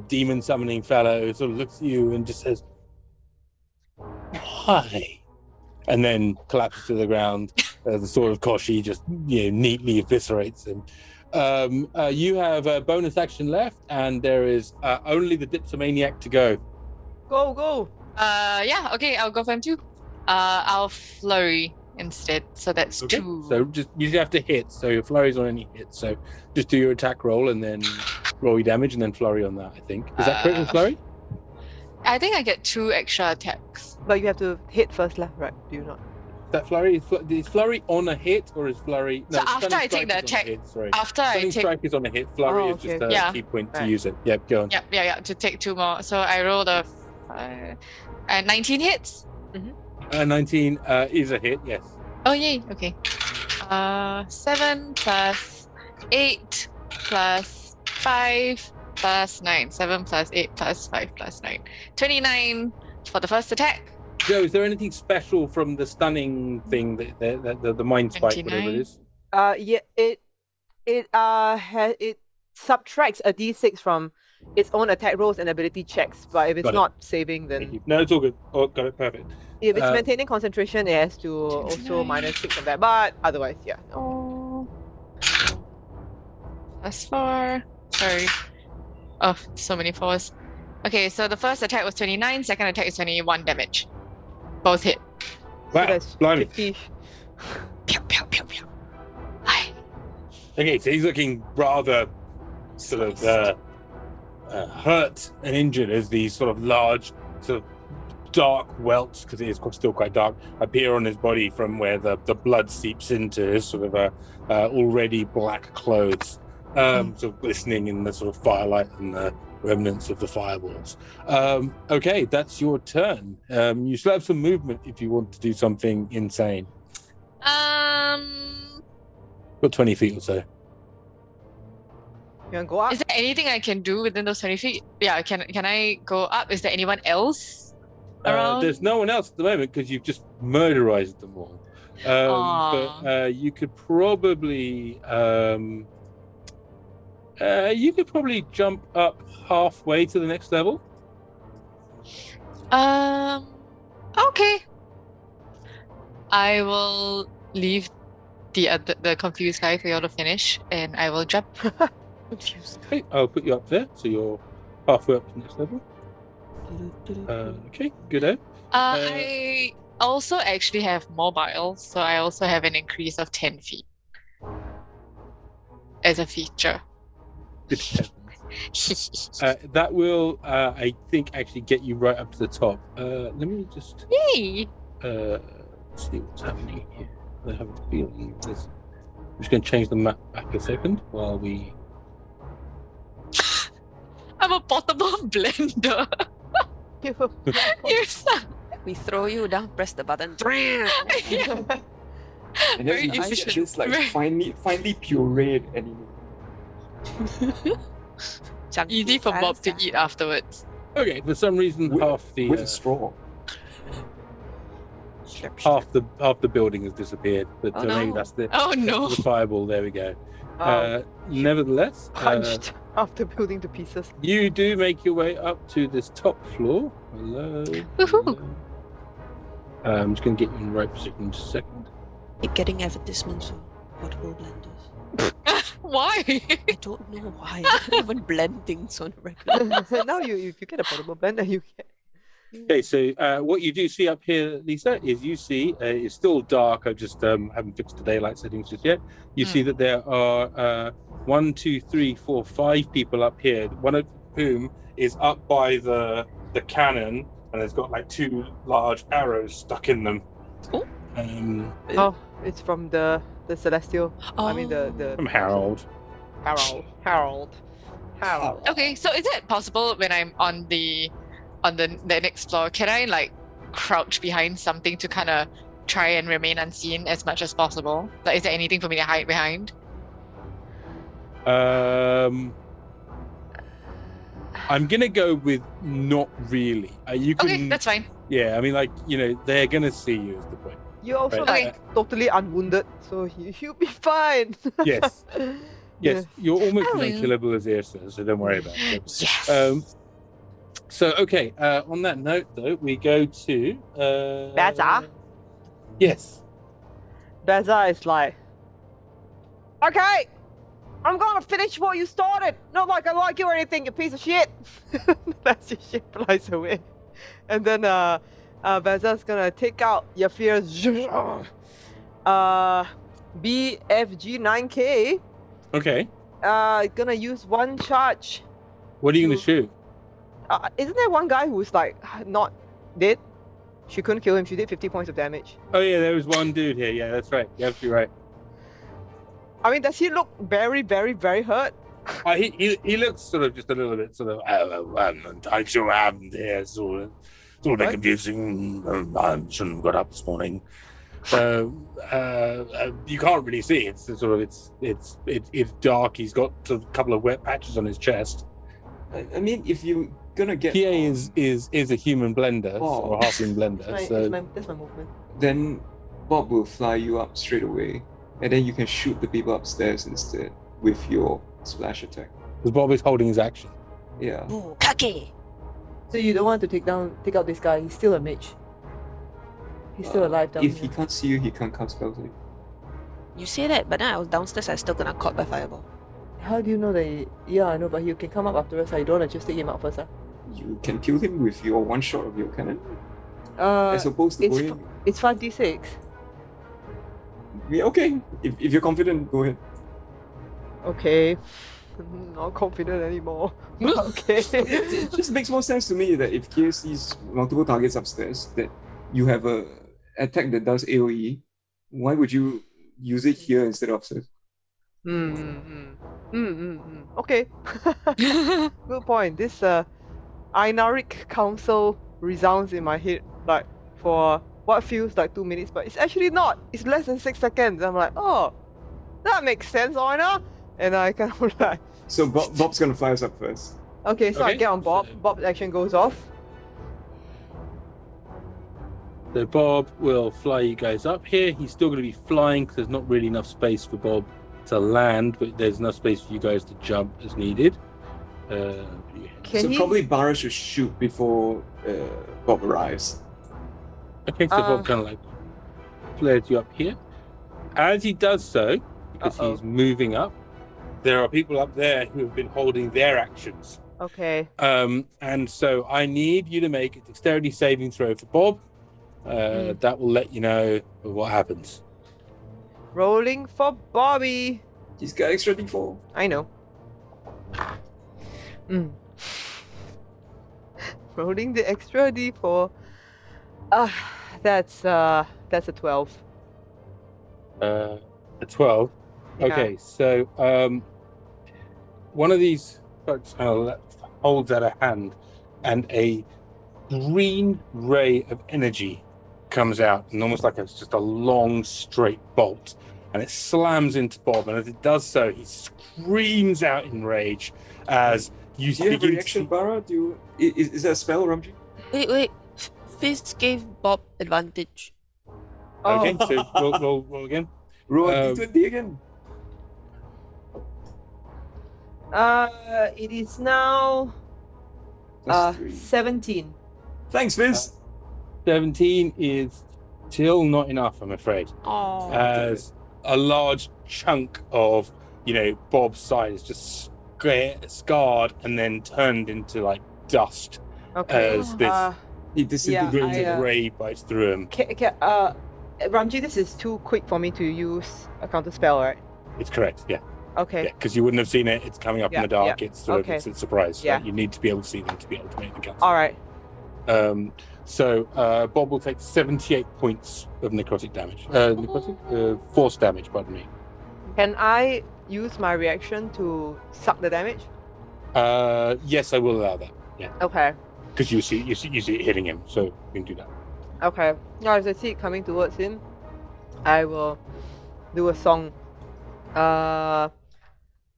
demon summoning fellow sort of looks at you and just says, "Hi," and then collapses to the ground. The sword of Koshi just neatly eviscerates him. You have a bonus action left, and there is only the dipsomaniac to go. Go. Yeah, okay, I'll go for him too. I'll flurry instead, so that's Okay. 2. So you just have to hit. So your flurries on any hit. So just do your attack roll, and then roll your damage and then flurry on that, I think. Is that correct with flurry? I think I get 2 extra attacks. But you have to hit first, lah, right? Do you not? That flurry is flurry on a hit or is flurry? So after stunning I take strike the is on a attack- hit, sorry. After I Stunning take strike is on a hit. Flurry Oh, is just okay. a Yeah. key point to Right. use it. Yep, go on. yeah, to take 2 more. So I rolled a 19 hits. 19 is a hit. Yes. Oh yay, okay. 7 plus 8 plus 5 plus 9. 7 plus 8 plus 5 plus 9. 29 for the first attack. Joe, is there anything special from the stunning thing that the mind spike, whatever it 29. is? Yeah, it subtracts a d6 from its own attack rolls and ability checks, but if it's Got it. not saving, Thank then you. No, it's all good. Oh, got it. Perfect. if it's Uh, maintaining concentration, it has to also 29. minus 6 of that. But otherwise, yeah. No. Plus 4. Sorry. Oh, so many 4s. Okay, so the first attack was 29, second attack is 21 damage. Both hit. So Wow, that's blimey. 50. Pew, pew, pew, pew. Aye. Okay, so he's looking rather sort of hurt and injured as these sort of large, sort of dark welts, because it is still quite dark, appear on his body from where the blood seeps into his sort of already black clothes, sort of glistening in the sort of firelight and the remnants of the fireballs. Okay, that's your turn. You still have some movement if you want to do something insane. Got 20 feet or so. You want to go up? Is there anything I can do within those 20 feet? Yeah, can I go up? Is there anyone else around? There's no one else at the moment because you've just murderized them all. But you could probably jump up halfway to the next level. Okay. I will leave the confused guy for you all to finish, and I will jump. Confused. Okay, I'll put you up there, so you're halfway up to the next level. Okay, good. I also actually have mobile, so I also have an increase of 10 feet as a feature. Good heavens. That will, I think, actually get you right up to the top. Let me just Yay! see what's happening here. I have a feeling this. I'm just going to change the map back a second while we. I'm a portable blender. Yrsa. We throw you down, press the button. And Very then you just efficient. get this like Very- finely pureed anime. Chunky Easy for style Bob to stuff. eat afterwards. Okay, for some reason, With- half the With a straw. Slurp, half the building has disappeared. But Oh, maybe no. that's the Oh no. the fireball. There we go. Oh, Nevertheless, punched after building to pieces. you do make your way up to this top floor. Hello. Woohoo. hello. I'm just going to get you in the right position in just a second. Keep getting advertisements for portable blenders. Why? I don't know why. I don't even blend things on a regular. Now you get a portable blender, you get. Okay, so what you do see up here, Lisa, is you see it's still dark. I just haven't fixed the daylight settings just yet. You see that there are 1, 2, 3, 4, 5 people up here. One of whom is up by the cannon, and it's got like 2 large arrows stuck in them. Oh. Oh, it's from the celestial. I mean the From Harold. Harold. Okay, so is it possible when I'm on the next floor, can I like crouch behind something to kind of try and remain unseen as much as possible? Like, is there anything for me to hide behind? I'm gonna go with not really. You can, Okay, that's fine. yeah. I mean, like they're gonna see you is the point. You're also Right. like totally unwounded, so you'll be fine. Yes. Yes, you're almost Oh, as yeah. unkillable as Yrsa, so don't worry about it. Yes. So okay. On that note, though, we go to Baza? Yes. Baza is like, okay, I'm gonna finish what you started. Not like I like you or anything, you piece of shit. That's your shit flies away. And then Baza's gonna take out Yafir's BFG 9K Okay. Gonna use one charge. What are you going to shoot? Isn't there one guy who's like not dead? She couldn't kill him. She did 50 points of damage. Oh yeah, there was one dude here. Yeah, that's right. You're absolutely right. I mean, does he look very, very, very hurt? He looks sort of just a little bit sort of. I sure happened here. It's all a bit What? confusing. I shouldn't have got up this morning. You can't really see. It's sort of it's dark. He's got sort of a couple of wet patches on his chest. I mean, if you're gonna get PA is a human blender or a halfling blender. That's So my movement. then Bob will fly you up straight away, and then you can shoot the people upstairs instead with your splash attack. because Bob is holding his action. Yeah. Ooh, kake. So you don't want to take out this guy. He's still a mage. He's still alive down If here. he can't see you, he can't cast spells on you. You say that, but then I was downstairs. I still gonna caught by fireball. How do you know that? Yeah, I know, but you can come up after us. I don't want to just take him out first. You can kill him with your one shot of your cannon, Uh, as opposed to it's going. it's 5d6. Yeah, okay. If you're confident, go ahead. Okay. Not confident anymore. Okay. It just makes more sense to me that if Kie sees multiple targets upstairs, that you have a attack that does AoE, why would you use it here instead of upstairs? Okay. Good point. This Ynaric council resounds in my head like for what feels like 2 minutes, but it's actually not. It's less than 6 seconds. I'm like, oh, that makes sense, Ina. And I kind of like, So Bob's gonna fly us up first. okay, so I Okay. get on Bob. Bob's action goes off. So Bob will fly you guys up here. He's still going to be flying because there's not really enough space for Bob to land, but there's enough space for you guys to jump as needed. Yeah. Can so he? probably Barra should shoot before Bob arrives. Okay, so Bob kind of like flares you up here. As he does so, because Uh-oh. he's moving up, there are people up there who have been holding their actions. Okay. And so I need you to make a dexterity saving throw for Bob. That will let you know what happens. Rolling for Bobby. He's got extra d4. I know. Rolling the extra d4. That's a 12. A 12. Yeah. Okay, so one of these folks kind of holds out a hand, and a green ray of energy comes out, and almost like it's just a long straight bolt, and it slams into Bob. And as it does so, he screams out in rage as you Do you have a begin reaction, to. Barra? Is that a spell, Ramji? Wait. Fizz gave Bob advantage. Okay, so roll again. Roll a d20 again. It is now That's 3. 17. Thanks, Fizz. 17 is still not enough, I'm afraid. Oh. As a large chunk of, Bob's side is just scarred and then turned into like dust Okay. as this He disintegrates. I, ray bites through him. Ramji, this is too quick for me to use a counter spell, right? It's correct, yeah. Okay. Because you wouldn't have seen it. It's coming up in Yeah, the dark. yeah. It's sort of Okay. it's a surprise. Yeah. Right? You need to be able to see them to be able to make the count. All right. So Bob will take 78 points of necrotic damage. Force damage, pardon me. Can I use my reaction to suck the damage? Yes, I will allow that. Yeah, Okay. because you see it hitting him, so you can do that. Okay. Now, as I see it coming towards him, I will do a song.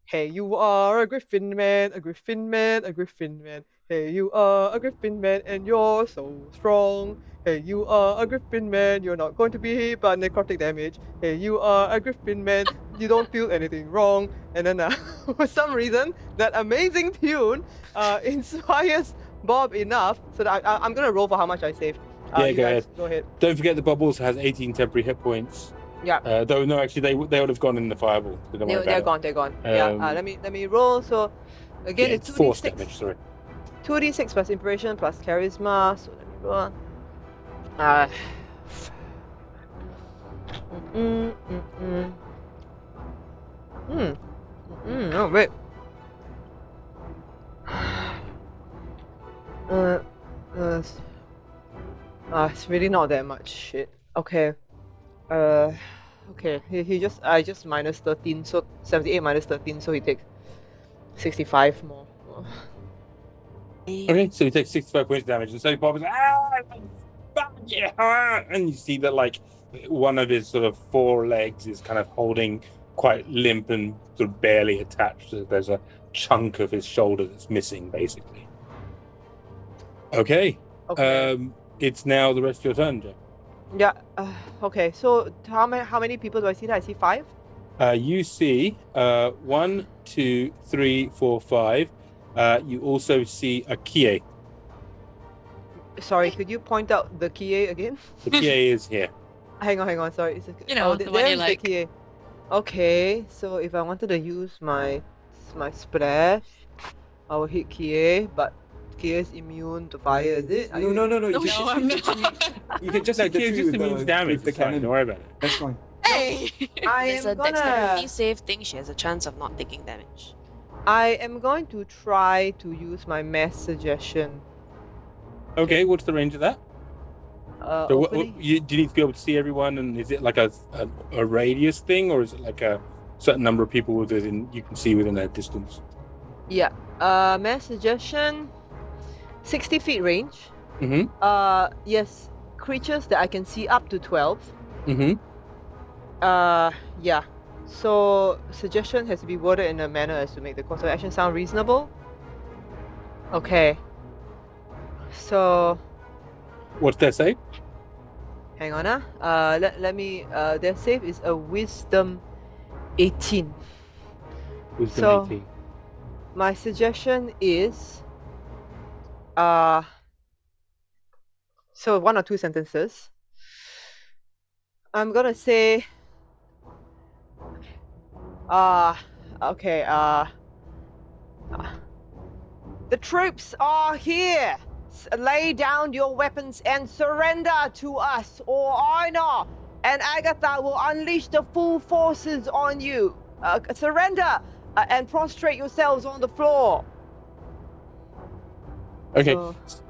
Hey, you are a griffin man, a griffin man, a griffin man. Hey, you are a griffin man, and you're so strong. Hey, you are a griffin man, you're not going to be hit by necrotic damage. Hey, you are a griffin man, you don't feel anything wrong. And then, for some reason, that amazing tune inspires Bob enough so that I'm gonna roll for how much I saved. Yeah, You go guys ahead. Go ahead. Don't forget the Bob also has 18 temporary hit points. Yeah. Though no, actually they would have gone in the fireball. So don't worry They're about gone. it. Yeah. Um, Let me roll. So again, Yeah, it's it's force 2d6. damage. Sorry. 2d6 plus inspiration plus charisma. So let me roll. Oh, wait. It's really not that much shit. Okay. Okay. I just minus 13, so 78 minus 13, so he takes 65 more. Okay, so he takes 65 points of damage, and so he pops, and you see that like one of his sort of four legs is kind of holding quite limp and sort of barely attached. So there's a chunk of his shoulder that's missing, basically. Okay. It's now the rest of your turn, Joe. Yeah. Okay. So how many people do I see? I see 5. You see 1, 2, 3, 4, 5. You also see a Kie. Sorry, could you point out the Kie again? The Kie is here. Hang on. Sorry. You know, the one you like. The Kie. Okay. So if I wanted to use my splash, I will hit Kie, but Kie is immune to fire. Is it? No. No, I'm not. You can just No, hit the Kie tree just with immune the damage. with the It's fine, cannon. don't worry about it. That's fine. Hey! It's a dexterity save thing. She has a chance of not taking damage. I am going to try to use my mass suggestion. Okay, what's the range of that? So do you need to be able to see everyone, and is it like a radius thing, or is it like a certain number of people within you can see within a distance? Yeah. Mass suggestion, 60 feet range. Mm-hmm. Yes, creatures that I can see up to 12. Mm-hmm. Yeah. So suggestion has to be worded in a manner as to make the course of action sound reasonable. Okay. So What's that say? hang on. Let me. Their save is a Wisdom 18. Wisdom So- 18. My suggestion is, so 1 or 2 sentences. I'm gonna say, okay, the troops are here. Lay down your weapons and surrender to us, or Yrsa and Agatha will unleash the full forces on you. Surrender and prostrate yourselves on the floor. Okay,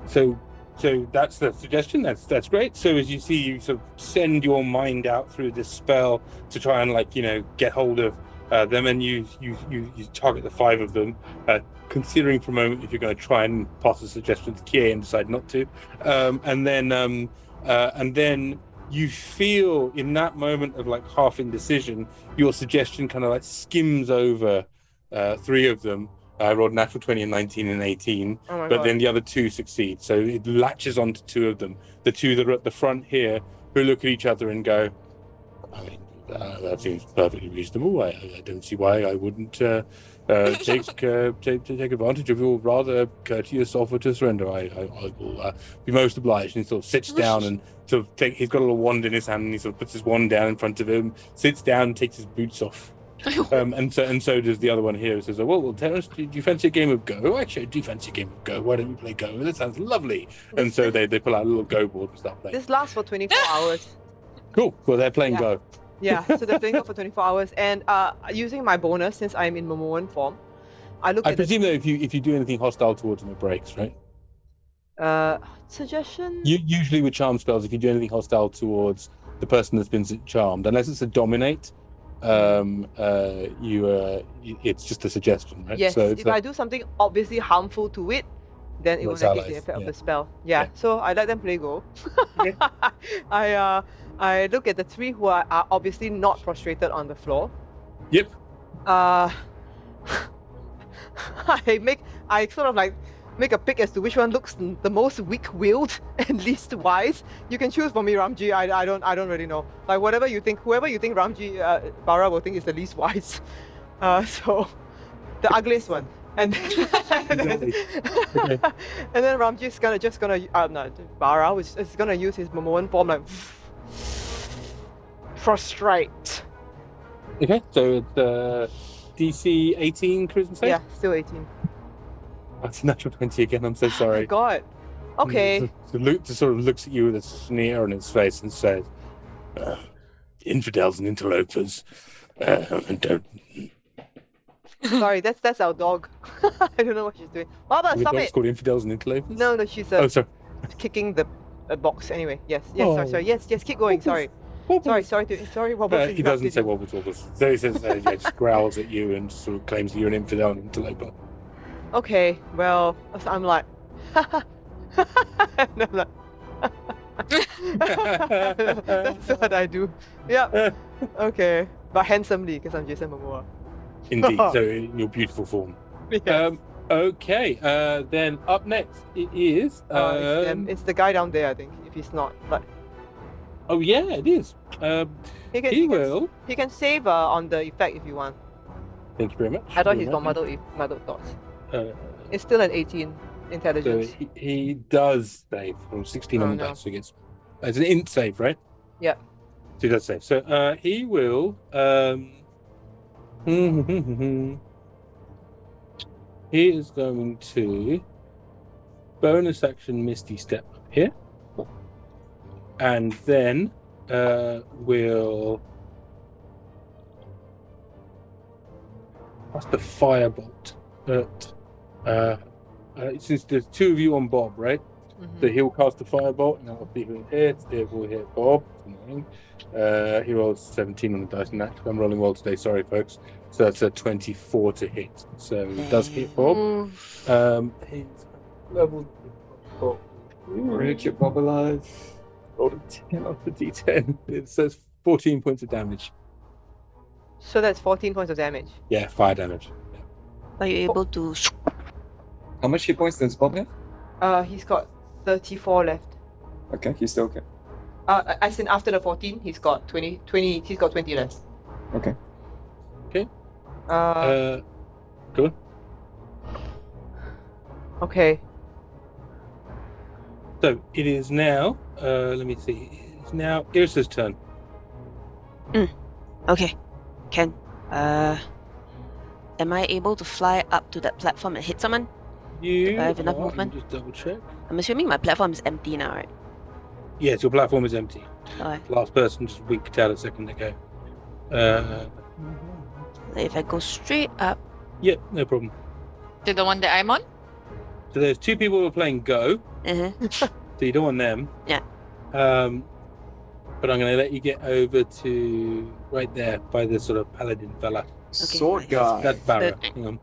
So- so that's the suggestion. That's great. So as you see, you sort of send your mind out through this spell to try and get hold of them, and you target the 5 of them. Considering for a moment if you're going to try and pass a suggestion to Kie and decide not to, and then you feel in that moment of like half indecision, your suggestion kind of like skims over 3 of them. I rolled natural 20 and 19 and 18, Oh my but God. then the other 2 succeed. So it latches onto 2 of them. The 2 that are at the front here, who look at each other and go, I mean, that seems perfectly reasonable. I don't see why I wouldn't take advantage of your rather courteous offer to surrender. I will be most obliged. And he sort of sits down and sort of he's got a little wand in his hand, and he sort of puts his wand down in front of him, sits down, and takes his boots off. And so does the other one here. Who says, "Well, Terrence, do you fancy a game of Go? Actually, I do fancy a game of Go. Why don't we play Go? That sounds lovely." And so they pull out a little Go board and start playing. This lasts for 24 hours. Cool. Well, they're playing Yeah. Go. Yeah, so they're playing it for 24 hours. And using my bonus, since I'm in Momoan form, I look I at the presume that if you do anything hostile towards them, it breaks, right? suggestion. Usually with charm spells, if you do anything hostile towards the person that's been charmed, unless it's a dominate, it's just a suggestion, right? Yes, So if I do something obviously harmful to it, then it will It's negate the allies, effect of yeah. the spell. Yeah, Yeah. so I let them play Go. Okay. I look at the 3 who are obviously not prostrated on the floor. Yep. I sort of like make a pick as to which one looks the most weak-willed and least wise. You can choose for me, Ramji. I don't really know. Like whoever you think Ramji Barra will think is the least wise. So the ugliest one. And Exactly. Okay. and then Ramji's Barra is gonna use his Momoan form like prostrate. Okay, so it's DC 18 charisma save? Yeah, still 18. That's a natural 20 again, I'm so Oh my sorry. god. Okay. So Luke just sort of looks at you with a sneer on his face and says, infidels and interlopers don't Sorry, that's our dog. I don't know what she's doing. Baba, The stop dog's it! called Infidels and Interlopers? No, she's Oh, sorry. kicking the box. Anyway, yes, Oh. sorry. Yes, keep going. Sorry, Wobbles. sorry, Wobbles. He doesn't interrupted say you. wobbles. So he says, just growls at you and sort of claims that you're an infidel and interloper. Okay, well, I'm like, and I'm like, that's what I do. Yep. Okay, but handsomely because I'm Jason Momoa. Indeed, so in your beautiful form. Yes. Okay, then up next it is. It's the guy down there, I think. If he's not, but Oh yeah, it is. He will. He can save on the effect if you want. Thank you very much. I thought he's got muddled thoughts. It's still an 18 So intelligence. he does save from 16 Oh, on the no. dice, so he gets. It's an int save, right? Yep. So he does save. So he will. He is going to bonus action Misty Step up here, and then will. That's the firebolt. But since there's two of you on Bob, right? So he'll cast the firebolt, and that'll see who it hits. It will hit Bob. He rolls 17 on the dice, and I'm rolling well today. Sorry, folks. So that's a 24 to hit. So it does hit Bob. His level. We're gonna keep Bob alive. Rolled a 10 off the d10. It says 14 points of damage. So that's 14 points of damage. Yeah, fire damage. Yeah. Are you able to? How much hit points does Bob have? He's got 34 left. Okay, he's still okay. As in after the 14, he's got 20. He's got 20 left. Okay. Go on. Okay. So it is now. Let me see. It's now Yrsa's turn. Okay, Ken. Am I able to fly up to that platform and hit someone? You. I have enough let me movement? Just double check. I'm assuming my platform is empty now, right? Yes, your platform is empty. Alright. Last person just winked out a second ago. If I go straight up, Yep, no problem. To the one that I'm on? So there's two people who are playing Go. uh-huh. So you don't want them. Yeah. But I'm going to let you get over to right there by the sort of paladin fella. Sword nice. guy. That's Barra. Good. Hang on.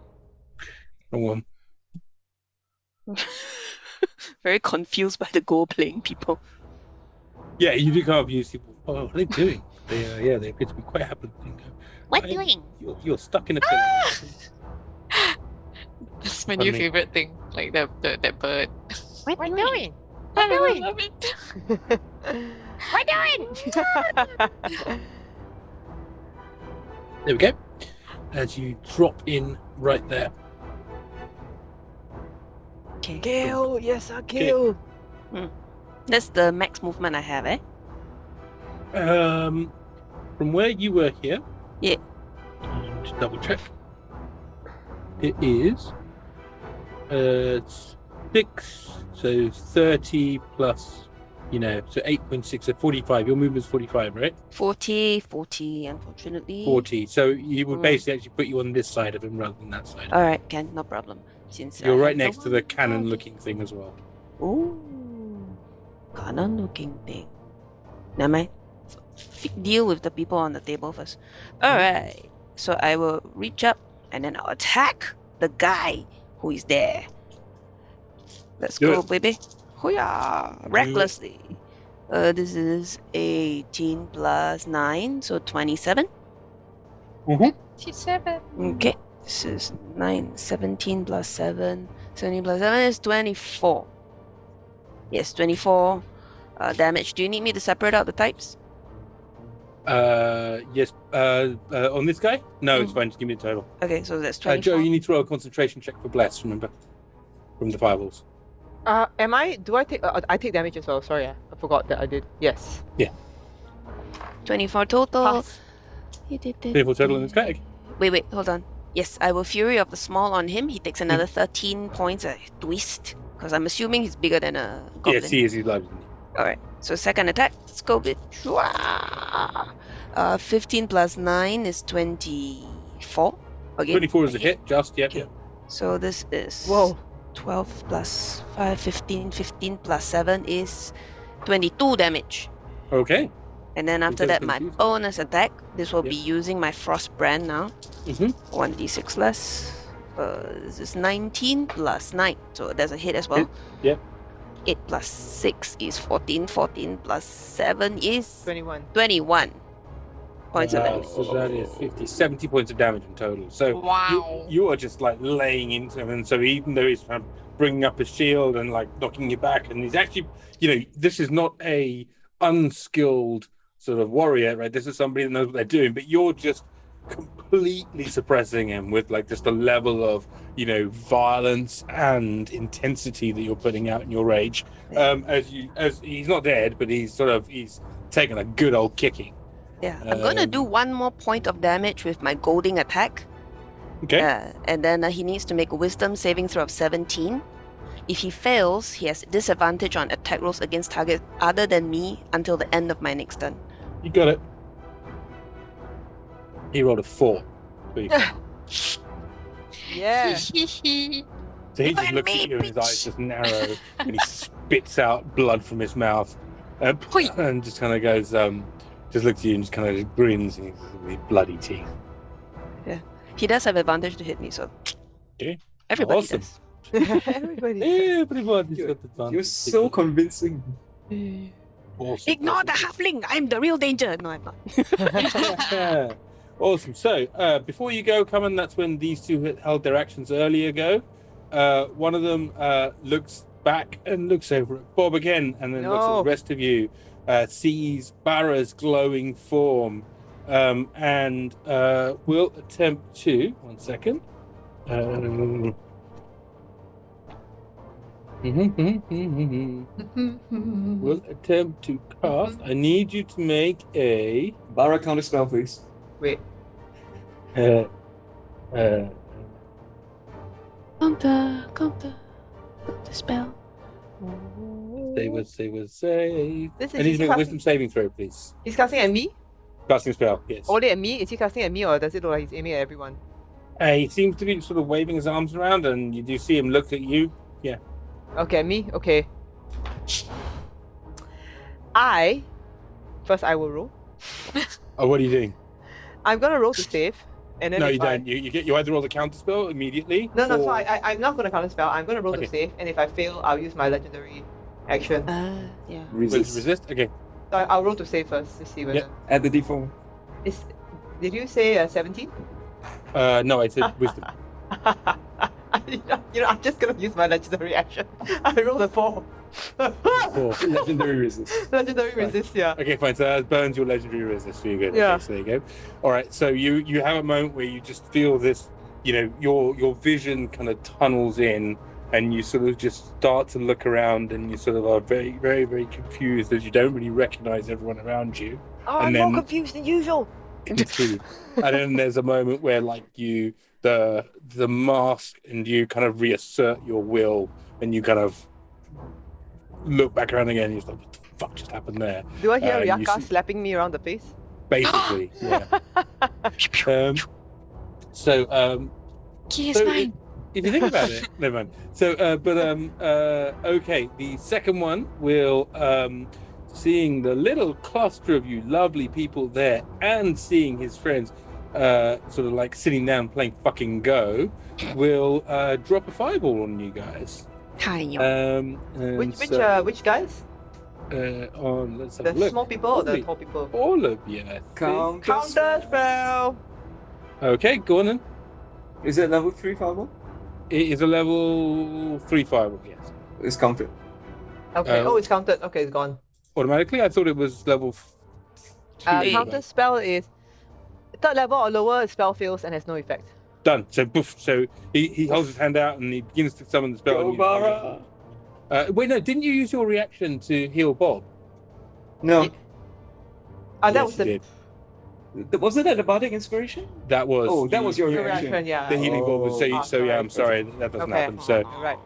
Wrong one. Very confused by the Go playing people. Yeah, you do come up and you see, oh, what are they doing? They appear to be quite happy. What Why- doing? You're stuck in a pillar. That's my Pardon new me. favorite thing. Like that bird. What doing? I love it. What doing? There we go. As you drop in right there. Okay. Kill! Yes, I kill! That's the max movement I have, eh? From where you were here. Yeah. Just double check. It is 6, so 30 plus, so 8.6, so 45. Your movement's 45, right? 40, unfortunately. 40. So you would basically actually put you on this side of him rather than that side. Alright, Ken, no problem. Since You're I right have next to the one cannon-looking thing as well. Ooh, cannon-looking thing. Never mind. Deal with the people on the table first. Alright, so I will reach up and then I'll attack the guy who is there. Let's Do go, it. baby. Hooyah! Recklessly. This is 18 plus 9, so 27. 27. Okay, this is 17 plus 7. 17 plus 7 is 24. Yes, 24 damage. Do you need me to separate out the types? Yes. On this guy? No, it's fine. Just give me the total. Okay, so that's 24. Joe, you need to roll a concentration check for Bless, remember? From the fireballs. Do I take? I take damage as well. Sorry, I forgot that I did. Yes. 24 total. Pass. 24 total on this guy? Okay. Wait, hold on. Yes, I will Fury of the Small on him. He takes another 13 points a twist. Because I'm assuming he's bigger than a goblin. Yes, he is. He's live. Alright, so second attack. Let's go with 15 plus 9 is 24. Okay. 24 is a hit, just, yep. Okay. So this is Whoa. 12 plus 5, 15. 15 plus 7 is 22 damage. Okay. And then after that, my 22. bonus attack. This will Yep. be using my Frost Brand now. Mhm. 1d6 less. This is 19 plus 9. So there's a hit as well. Yep. 8 plus 6 is 14. 14 plus 7 is 21. 21 points of damage. So that is 50, 70 points of damage in total. So Wow. you are just like laying into him, and so even though he's kind of bringing up his shield and like knocking you back, and he's actually, this is not a unskilled sort of warrior, right? This is somebody that knows what they're doing, but you're just completely suppressing him with like just a level of violence and intensity that you're putting out in your rage. As he's not dead, but he's taken a good old kicking. Yeah, I'm gonna do one more point of damage with my golding attack. Okay. And then he needs to make a wisdom saving throw of 17. If he fails, he has disadvantage on attack rolls against targets other than me until the end of my next turn. You got it. He rolled a 4. So Yeah. So he just looks at you and his eyes just narrow, and he spits out blood from his mouth, and just kind of goes, just looks at you and just kind of grins and with bloody teeth. He does have advantage to hit me, so Okay. everybody Awesome. does. Everybody. Everybody's got the advantage. You're so convincing. Awesome. Ignore the halfling! I'm the real danger! No, I'm not. Yeah. Awesome. So, before you go, Kaman, that's when these two held their actions earlier go. One of them looks back and looks over at Bob again, and then looks at the rest of you, sees Barra's glowing form, and will attempt to... One second. Will attempt to cast. I need you to make a... Barra, counter spell, please. Wait. Counter. The spell. They would say. This I is need he to make a casting, wisdom saving throw, please. he's casting at me? Casting spell, yes. Only at me? Is he casting at me, or does it look like he's aiming at everyone? He seems to be sort of waving his arms around, and you do see him look at you. Yeah. Okay, at me? Okay. First I will roll. Oh, what are you doing? I'm gonna roll to save. And then No, if you don't. You either roll the counter spell immediately. No, or... so I'm not gonna counter spell. I'm gonna roll Okay. to save, and if I fail, I'll use my legendary action. Yeah. Resist. Okay. So I'll roll to save first to see whether. Yep. Add the d4. Did you say 17? No, I said wisdom. I'm just gonna use my legendary action. I rolled a 4. 4. Legendary resist. Legendary Right. resist, yeah. Okay, fine. So that burns your legendary resist. So you're good. Yeah. Okay, so there you go. All right. So you have a moment where you just feel this. Your vision kind of tunnels in, and you sort of just start to look around, and you sort of are very, very, very confused as you don't really recognize everyone around you. Oh, And I'm then- more confused than usual. Indeed. And then there's a moment where like the mask and you kind of reassert your will, and you kind of look back around again, and you're like, what the fuck just happened there? Do I hear you Ryaka see- slapping me around the face? Basically, yeah. Kie is So mine. if you think about it, never mind. So, okay, the second one will, seeing the little cluster of you lovely people there, and seeing his friends, sort of like sitting down playing fucking Go, will drop a fireball on you guys. And Which guys? let's have The a look. small people or the Probably tall people? all of you, I think. Counter spell. Okay, go on then. Is it level 3 fireball? It is a level 3 fireball, yes. It's counted. Okay. It's counted. Okay, it's gone. Automatically, I thought it was level 2. Counter spell is 3rd level or lower. Spell fails and has no effect. Done. So, poof. So he holds his hand out and he begins to summon the spell. Go, and you- Barra! Wait, no, didn't you use your reaction to heal Bob? No. That Yes, was you the did. Wasn't that the bardic inspiration? That was. Oh, that was your reaction. reaction. Yeah. The healing Bob was. So yeah, I'm sorry, that doesn't Okay. happen. So Right.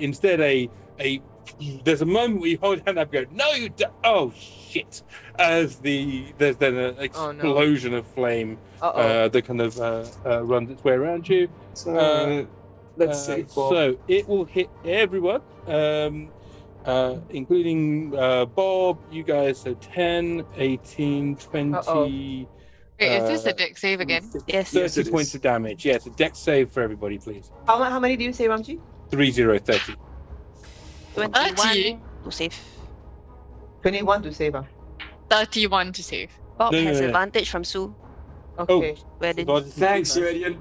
instead, a there's a moment where you hold your hand up and go, no, you don't. Oh, shit. As there's then an Oh, no. explosion of flame Uh-oh. that kind of runs its way around you. So let's say Bob. So it will hit everyone, including Bob, you guys, so 10, 18, 20. Uh-oh. Wait, is this a deck save again? Yes. 30 Yes, it points is. of damage. Yes, a dex save for everybody, please. How many do you say, Ramji? 30. 21 to save. 21 to save. 31 to save. Bob No, no, has no. advantage from Sue. Okay. Where did Advantage from Thanks, you, Radiant.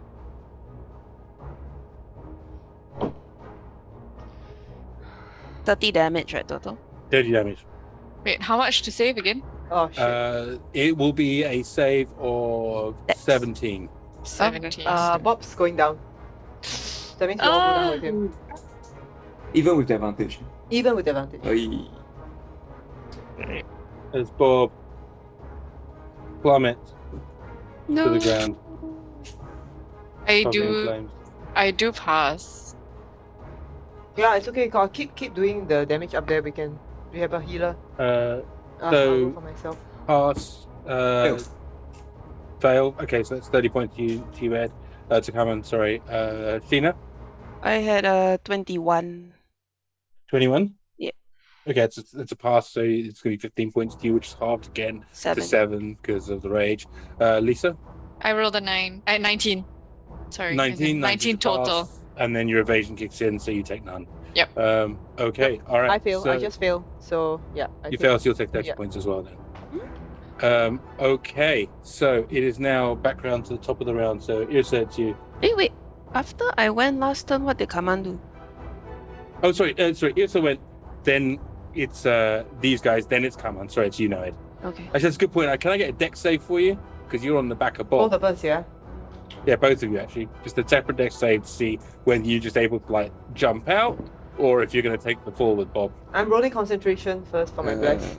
30 damage, right, total? 30 damage. Wait, how much to save again? Oh, shit. It will be a save of Dex. 17. 17. Bob's going down. That means we all go down with him. Even with the advantage. Even with advantage. Oy. As Bob plummets to No. the ground. I covered in do flames. I do pass. Yeah, it's okay. Carl. Keep doing the damage up there. We have a healer. So- I'll go for myself. Pass. Fail. Okay, so that's 30 points to you, Ed. To Kaman, sorry. Sheena, I had 21. 21? Yeah. Okay, it's a pass, so it's going to be 15 points to you, which is halved again 7. to 7 because of the rage. Lisa, I rolled a 19. Sorry. 19. 19 total. Pass, and then your evasion kicks in, so you take none. Yep. Okay, all right. I fail. So I just fail. So yeah. you fail, so you'll take 30 Yeah. points as well then. Okay, so it is now back round to the top of the round, so Yrsa, it's you. Wait. After I went last turn, what did Kaman do? Oh, sorry, Yrsa went, then it's these guys, then it's Kaman. Sorry, it's you now, Ed. Okay. Actually, that's a good point. Can I get a dex save for you? Because you're on the back of Both Bob. of us, yeah. Yeah, both of you actually. Just a separate dex save to see whether you're just able to like jump out or if you're going to take the fall with Bob. I'm rolling concentration first for my bless.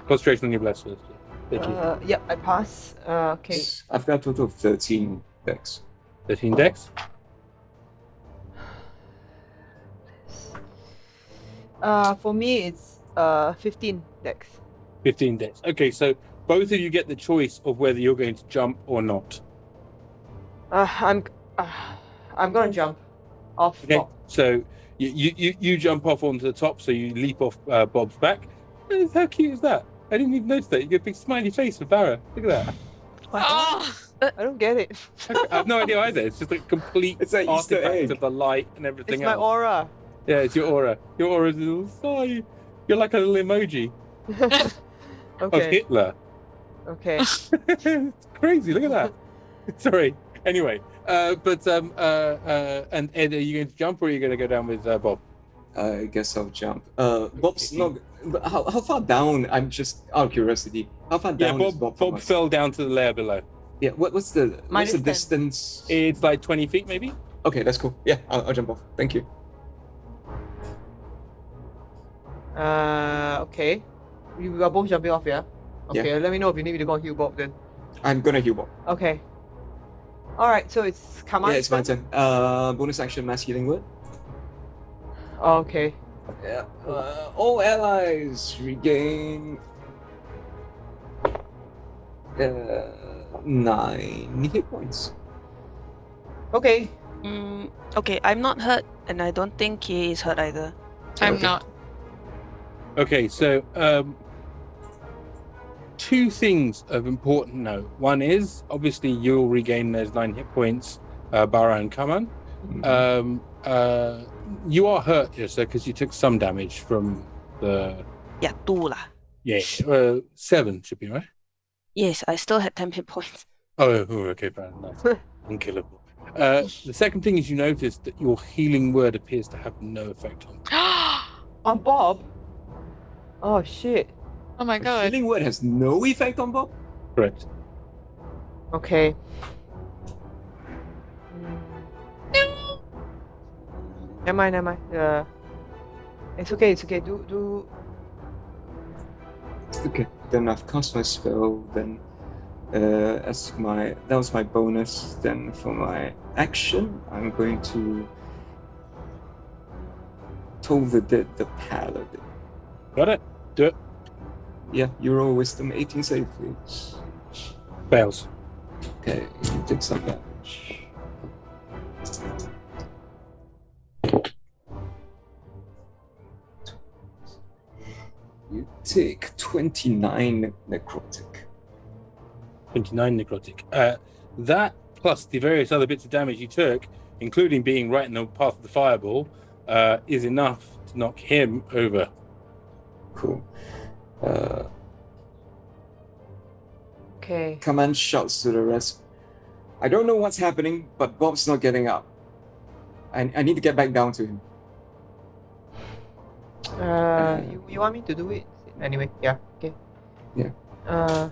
Concentration on your bless first. Thank you. Yeah, I pass. Okay. I've got a total of 13 decks. 13 dex. For me it's 15 dex. 15 dex. Okay, so both of you get the choice of whether you're going to jump or not. I'm gonna jump off. Okay, Bob. so you jump off onto the top, so you leap off Bob's back. How cute is that? I didn't even notice that. You get a big smiley face for Barra. Look at that. What? Oh, I don't get it. I have no idea either. It's just a complete It's an Easter artifact egg. of the light and everything It's my else. aura. Yeah, it's your aura. Your aura is a little sigh. You're like a little emoji of Okay. Hitler. Okay. It's crazy. Look at that. Sorry. Anyway, and Ed, are you going to jump or are you going to go down with Bob? I guess I'll jump. Bob's not. But how far down? I'm just out of curiosity. How far Yeah, down is Bob? Bob fell down to the layer below. Yeah. What's the Minus 10. distance? It's like 20 feet, maybe. Okay, that's cool. Yeah, I'll jump off. Thank you. Okay. We are both jumping off, yeah? Okay, let me know if you need me to go and heal Bob then. I'm gonna heal Bob. Okay. Alright, so it's Kaman. Yeah, it's my turn. Bonus action, mass healing word. Okay. Yeah. All allies regain 9 hit points. Okay. Okay, I'm not hurt, and I don't think he is hurt either. I'm Okay. not. Okay, so two things of important note. One is obviously you'll regain those 9 hit points, Barra and Kaman. You are hurt, Yrsa, because you took some damage from the Yeah, 2 lah. 7 should be right. Yes, I still had 10 hit points. Oh, okay, fair enough. Unkillable. The second thing is you notice that your healing word appears to have no effect on. On Bob? Oh shit. Oh my god. Healing word has no effect on Bob. Correct. Okay. Never mind. It's okay. Do. Okay, then I've cast my spell. Then, that was my bonus. Then for my action, I'm going to told the dead the paladin. Got it. Do it. Yeah, you roll wisdom 18 save, please. Fails. Okay, you take some damage. You take 29 necrotic. 29 necrotic. That plus the various other bits of damage you took, including being right in the path of the fireball, is enough to knock him over. Cool. Okay. Kaman shouts to the rest. I don't know what's happening, but Bob's not getting up. I need to get back down to him. You want me to do it? Anyway, yeah, okay. Yeah.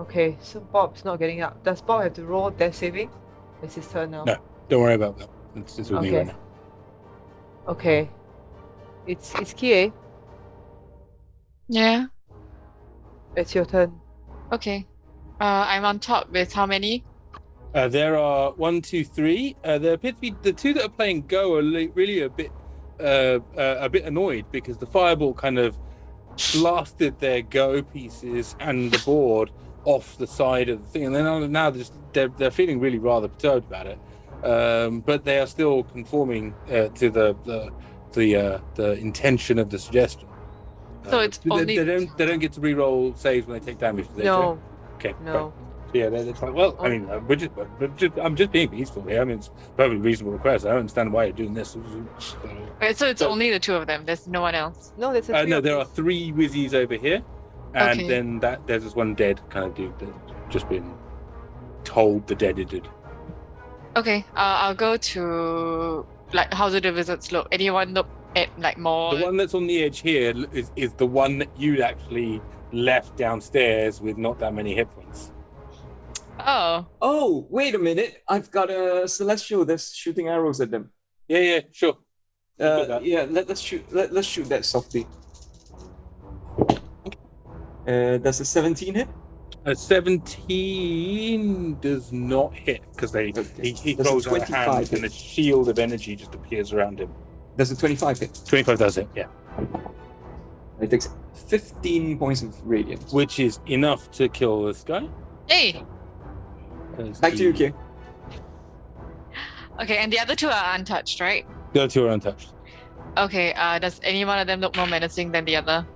Okay, so Bob's not getting up. Does Bob have to roll death saving? It's his turn now. No, don't worry about that. It's with me right now. Okay. It's Kie. Yeah. It's your turn. Okay. I'm on top with how many? There are 1, 2, 3. There appear to be the two that are playing Go are really a bit annoyed because the fireball kind of blasted their Go pieces and the board off the side of the thing, and then now they're feeling really rather perturbed about it. But they are still conforming to the intention of the suggestion. So it's only they don't get to re-roll saves when they take damage. Do they, No. Joe? Okay. No. Right. Yeah, they're like, well, I mean, I'm just being peaceful here. I mean, it's a perfectly reasonable request. I don't understand why you're doing this. Okay, so it's only the two of them. There's no one else. No, there's a No, there are 3 whizzies over here, and Okay. then there's this one dead kind of dude that's just been told the deaded. Okay. I'll go to like how do the visits look? Anyone look at like more? The one that's on the edge here is the one that you'd actually left downstairs with not that many hit points. Oh. Oh, wait a minute. I've got a celestial that's shooting arrows at them. Yeah, sure. Yeah, let's shoot that softly. Does a 17 hit? A 17 does not hit because he Does throws a out a 25 hand hit? and a shield of energy just appears around him. Does a 25 hit? 25 does it, yeah. It takes 15 points of radiance. Which is enough to kill this guy. Hey. Back to you, Kie. Okay, and the other two are untouched, right? The other 2 are untouched. Okay. Does any one of them look more menacing than the other?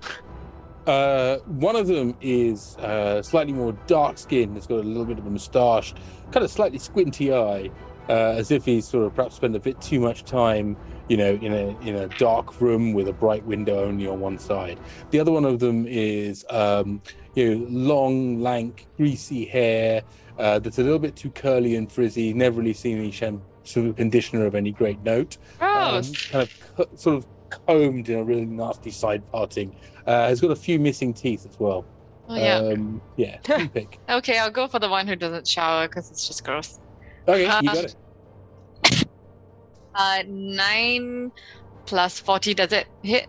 One of them is slightly more dark skinned. It's got a little bit of a moustache, kind of slightly squinty eye, as if he's sort of perhaps spent a bit too much time, in a dark room with a bright window only on one side. The other one of them is, long, lank, greasy hair that's a little bit too curly and frizzy. Never really seen any sort of conditioner of any great note. Gross. Kind of sort of combed in a really nasty side parting. Has got a few missing teeth as well. Oh yeah. Yeah, you pick. Okay, I'll go for the one who doesn't shower because it's just gross. Okay, you got it. 9 plus 40, does it hit?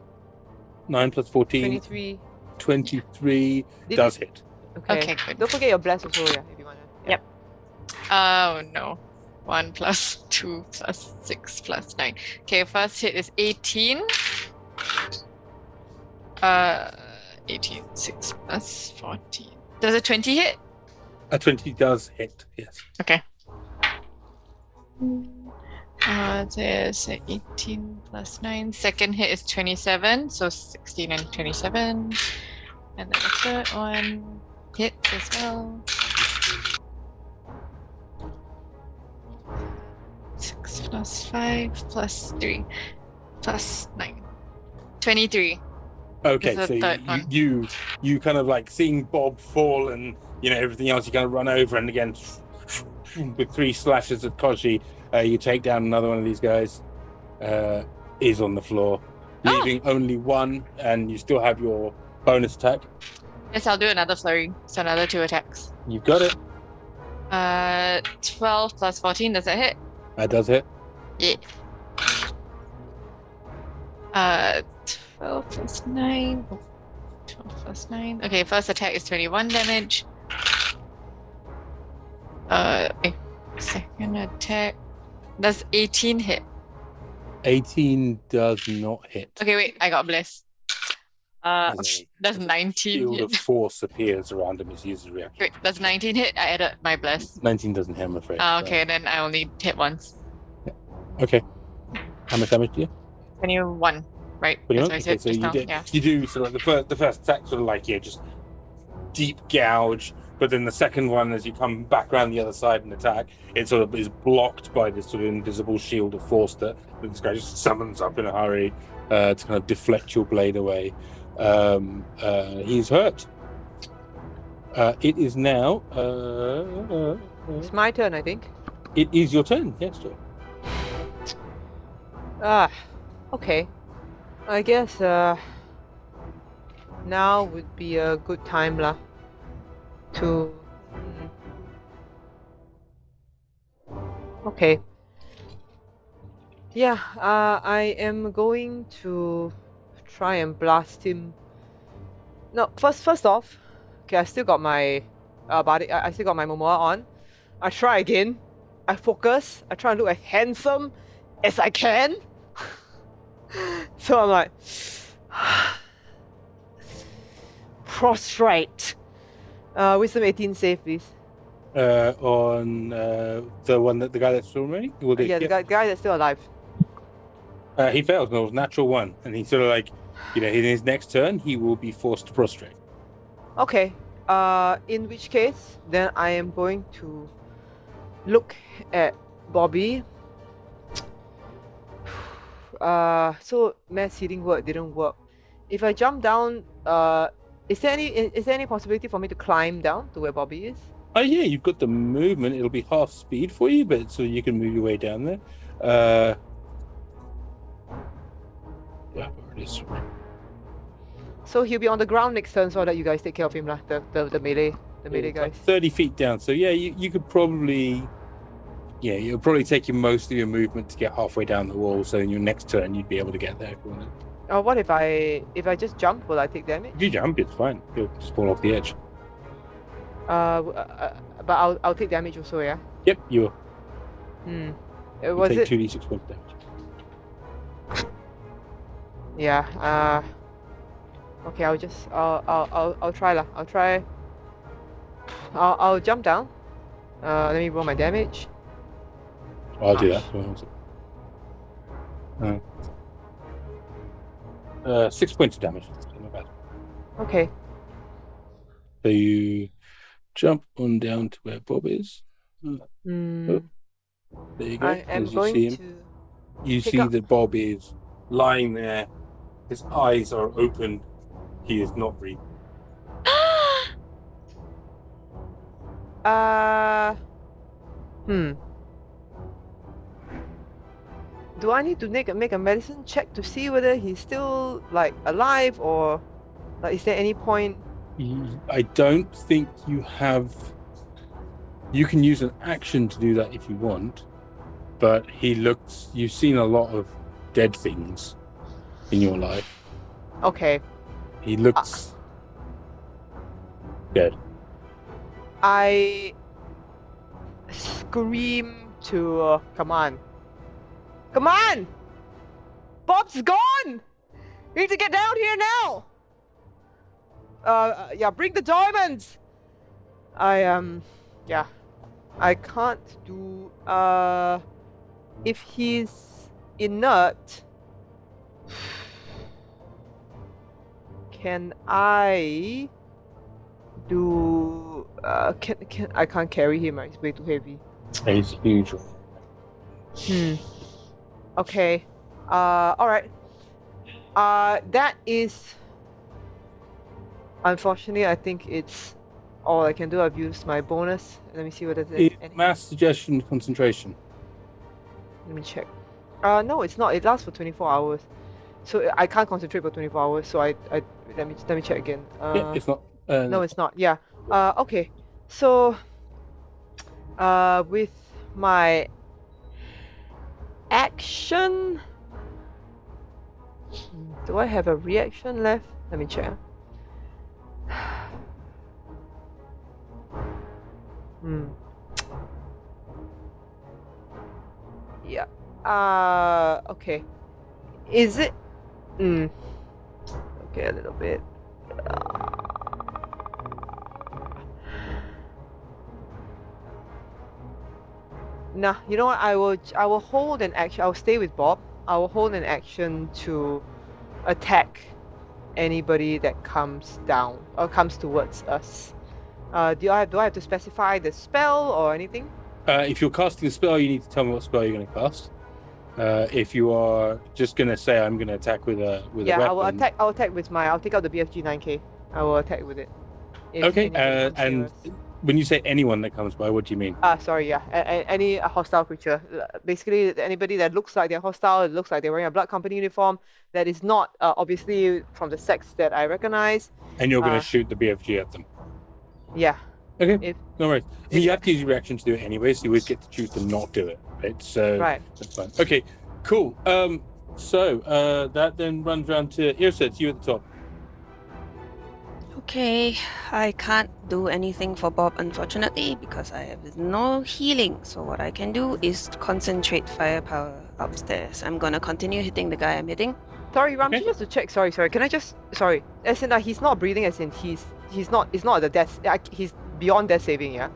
9 plus 14, 23. 23 Did does hit. Okay, good. Don't forget your blast also, yeah, if you wanna. Yeah. Yep. Oh no. 1 plus 2 plus 6 plus 9. Okay, first hit is 18. 18, 6 plus 14. Does a 20 hit? A 20 does hit, yes. Okay. There's 18 plus 9. Second hit is 27, so 16 and 27. And then the third one hits as well. 6 plus 5 plus 3 plus 9. 23. Okay, Is the so third one. you kind of like seeing Bob fall and everything else, you kind of run over and again with 3 slashes of Koji, you take down another one of these guys. Is on the floor, leaving only one, and you still have your bonus attack. Yes, I'll do another flurry. So another 2 attacks. You've got it. 12 plus 14, does that hit? That does hit. Yeah. 12 plus 9. 12 plus 9. Okay, first attack is 21 damage. Second attack. Does 18 hit? 18 does not hit. Okay, wait, I got bless. As That's a 19 shield of hit. force appears around him as he uses a reaction. Wait, that's 19 hit. I added my bless. 19 doesn't hit, I'm afraid. Okay, then I only hit once. Okay. How much damage do you? 21, right? 21? That's what I Okay, said so just you now. do, Yeah. you do sort of like the first attack, sort of like just deep gouge, but then the second one, as you come back around the other side and attack, it sort of is blocked by this sort of invisible shield of force that this guy just summons up in a hurry to kind of deflect your blade away. He's hurt. It is now. It's my turn, I think. It is your turn. Yes, Joe. Okay. I guess now would be a good time lah to okay. Yeah, I am going to try and blast him. No, first off, okay, I still got my body. I still got my Momoa on. I try again. I focus. I try and look as handsome as I can. So I'm like, prostrate. Wisdom 18 save, please. On the guy that's still remaining? Yeah, the guy that's still alive. He fails. No, it was natural 1, and he sort of like, in his next turn, he will be forced to prostrate. Okay. In which case, then I am going to look at Bobby. So mass healing word didn't work. If I jump down, is there any possibility for me to climb down to where Bobby is? Oh yeah, you've got the movement. It'll be half speed for you, but so you can move your way down there. Yeah, it is. So he'll be on the ground next turn, so that you guys take care of him lah. The melee It's guys. like 30 feet down. So yeah, you could probably. Yeah, it'll probably take you most of your movement to get halfway down the wall. So in your next turn, you'd be able to get there. What if I just jump? Will I take damage? If you jump, it's fine. You'll just fall off the edge. But I'll take damage also, yeah. Yep, you will. You Was take 2d6 points damage. Yeah. Okay, I'll try lah. I'll jump down. Let me roll my damage. I'll do that. 6 points of damage. Not bad. Okay. So you jump on down to where Bob is. Oh, there you go. I am As you going see him, to. you pick see up- that Bob is lying there. His eyes are open. He is not breathing. Do I need to make a medicine check to see whether he's still like alive, or like is there any point? I don't think you have. You can use an action to do that if you want, but he looks. You've seen a lot of dead things in your life. Okay. He looks dead. I scream to Kaman. Kaman! Bob's gone! You need to get down here now! Yeah, bring the diamonds! Yeah. I can't do, if he's inert, can I do, I can't carry him, right? He's way too heavy. He's huge. Okay. Alright. That is... Unfortunately, I think it's all I can do. I've used my bonus. Let me see what it is. Mass suggestion concentration. Let me check. No, it's not. It lasts for 24 hours. So I can't concentrate for 24 hours. So let me check again. Yeah, it's not. No, it's not. Yeah. Okay. So, with my action, do I have a reaction left? Let me check. Yeah. Okay. Is it? Okay, a little bit. Nah, you know what? I will hold an action. I'll stay with Bob. I will hold an action to attack anybody that comes down or comes towards us. Do I have to specify the spell or anything? If you're casting a spell, you need to tell me what spell you're going to cast. If you are just going to say I'm going to attack with a weapon. I will attack. I'll attack with my. I'll take out the BFG 9K. I will attack with it. If Okay. anybody comes near And us. when you say anyone that comes by, what do you mean? Sorry, yeah. Any hostile creature. Basically, anybody that looks like they're hostile, it looks like they're wearing a blood company uniform, that is not obviously from the sex that I recognize. And you're going to shoot the BFG at them. Yeah. Okay. If No worries. You have to use your reaction to do it anyway, so you always get to choose to not do it, right? So Right. that's fine. Okay, cool. So that then runs around to Yrsa. It's you at the top. Okay, I can't do anything for Bob, unfortunately, because I have no healing. So what I can do is concentrate firepower upstairs. I'm gonna continue hitting the guy I'm hitting. Sorry, Ramji, Okay. just to check. Sorry. Can I just as in he's not breathing, as in he's not. It's not the death. He's beyond death saving. Yeah.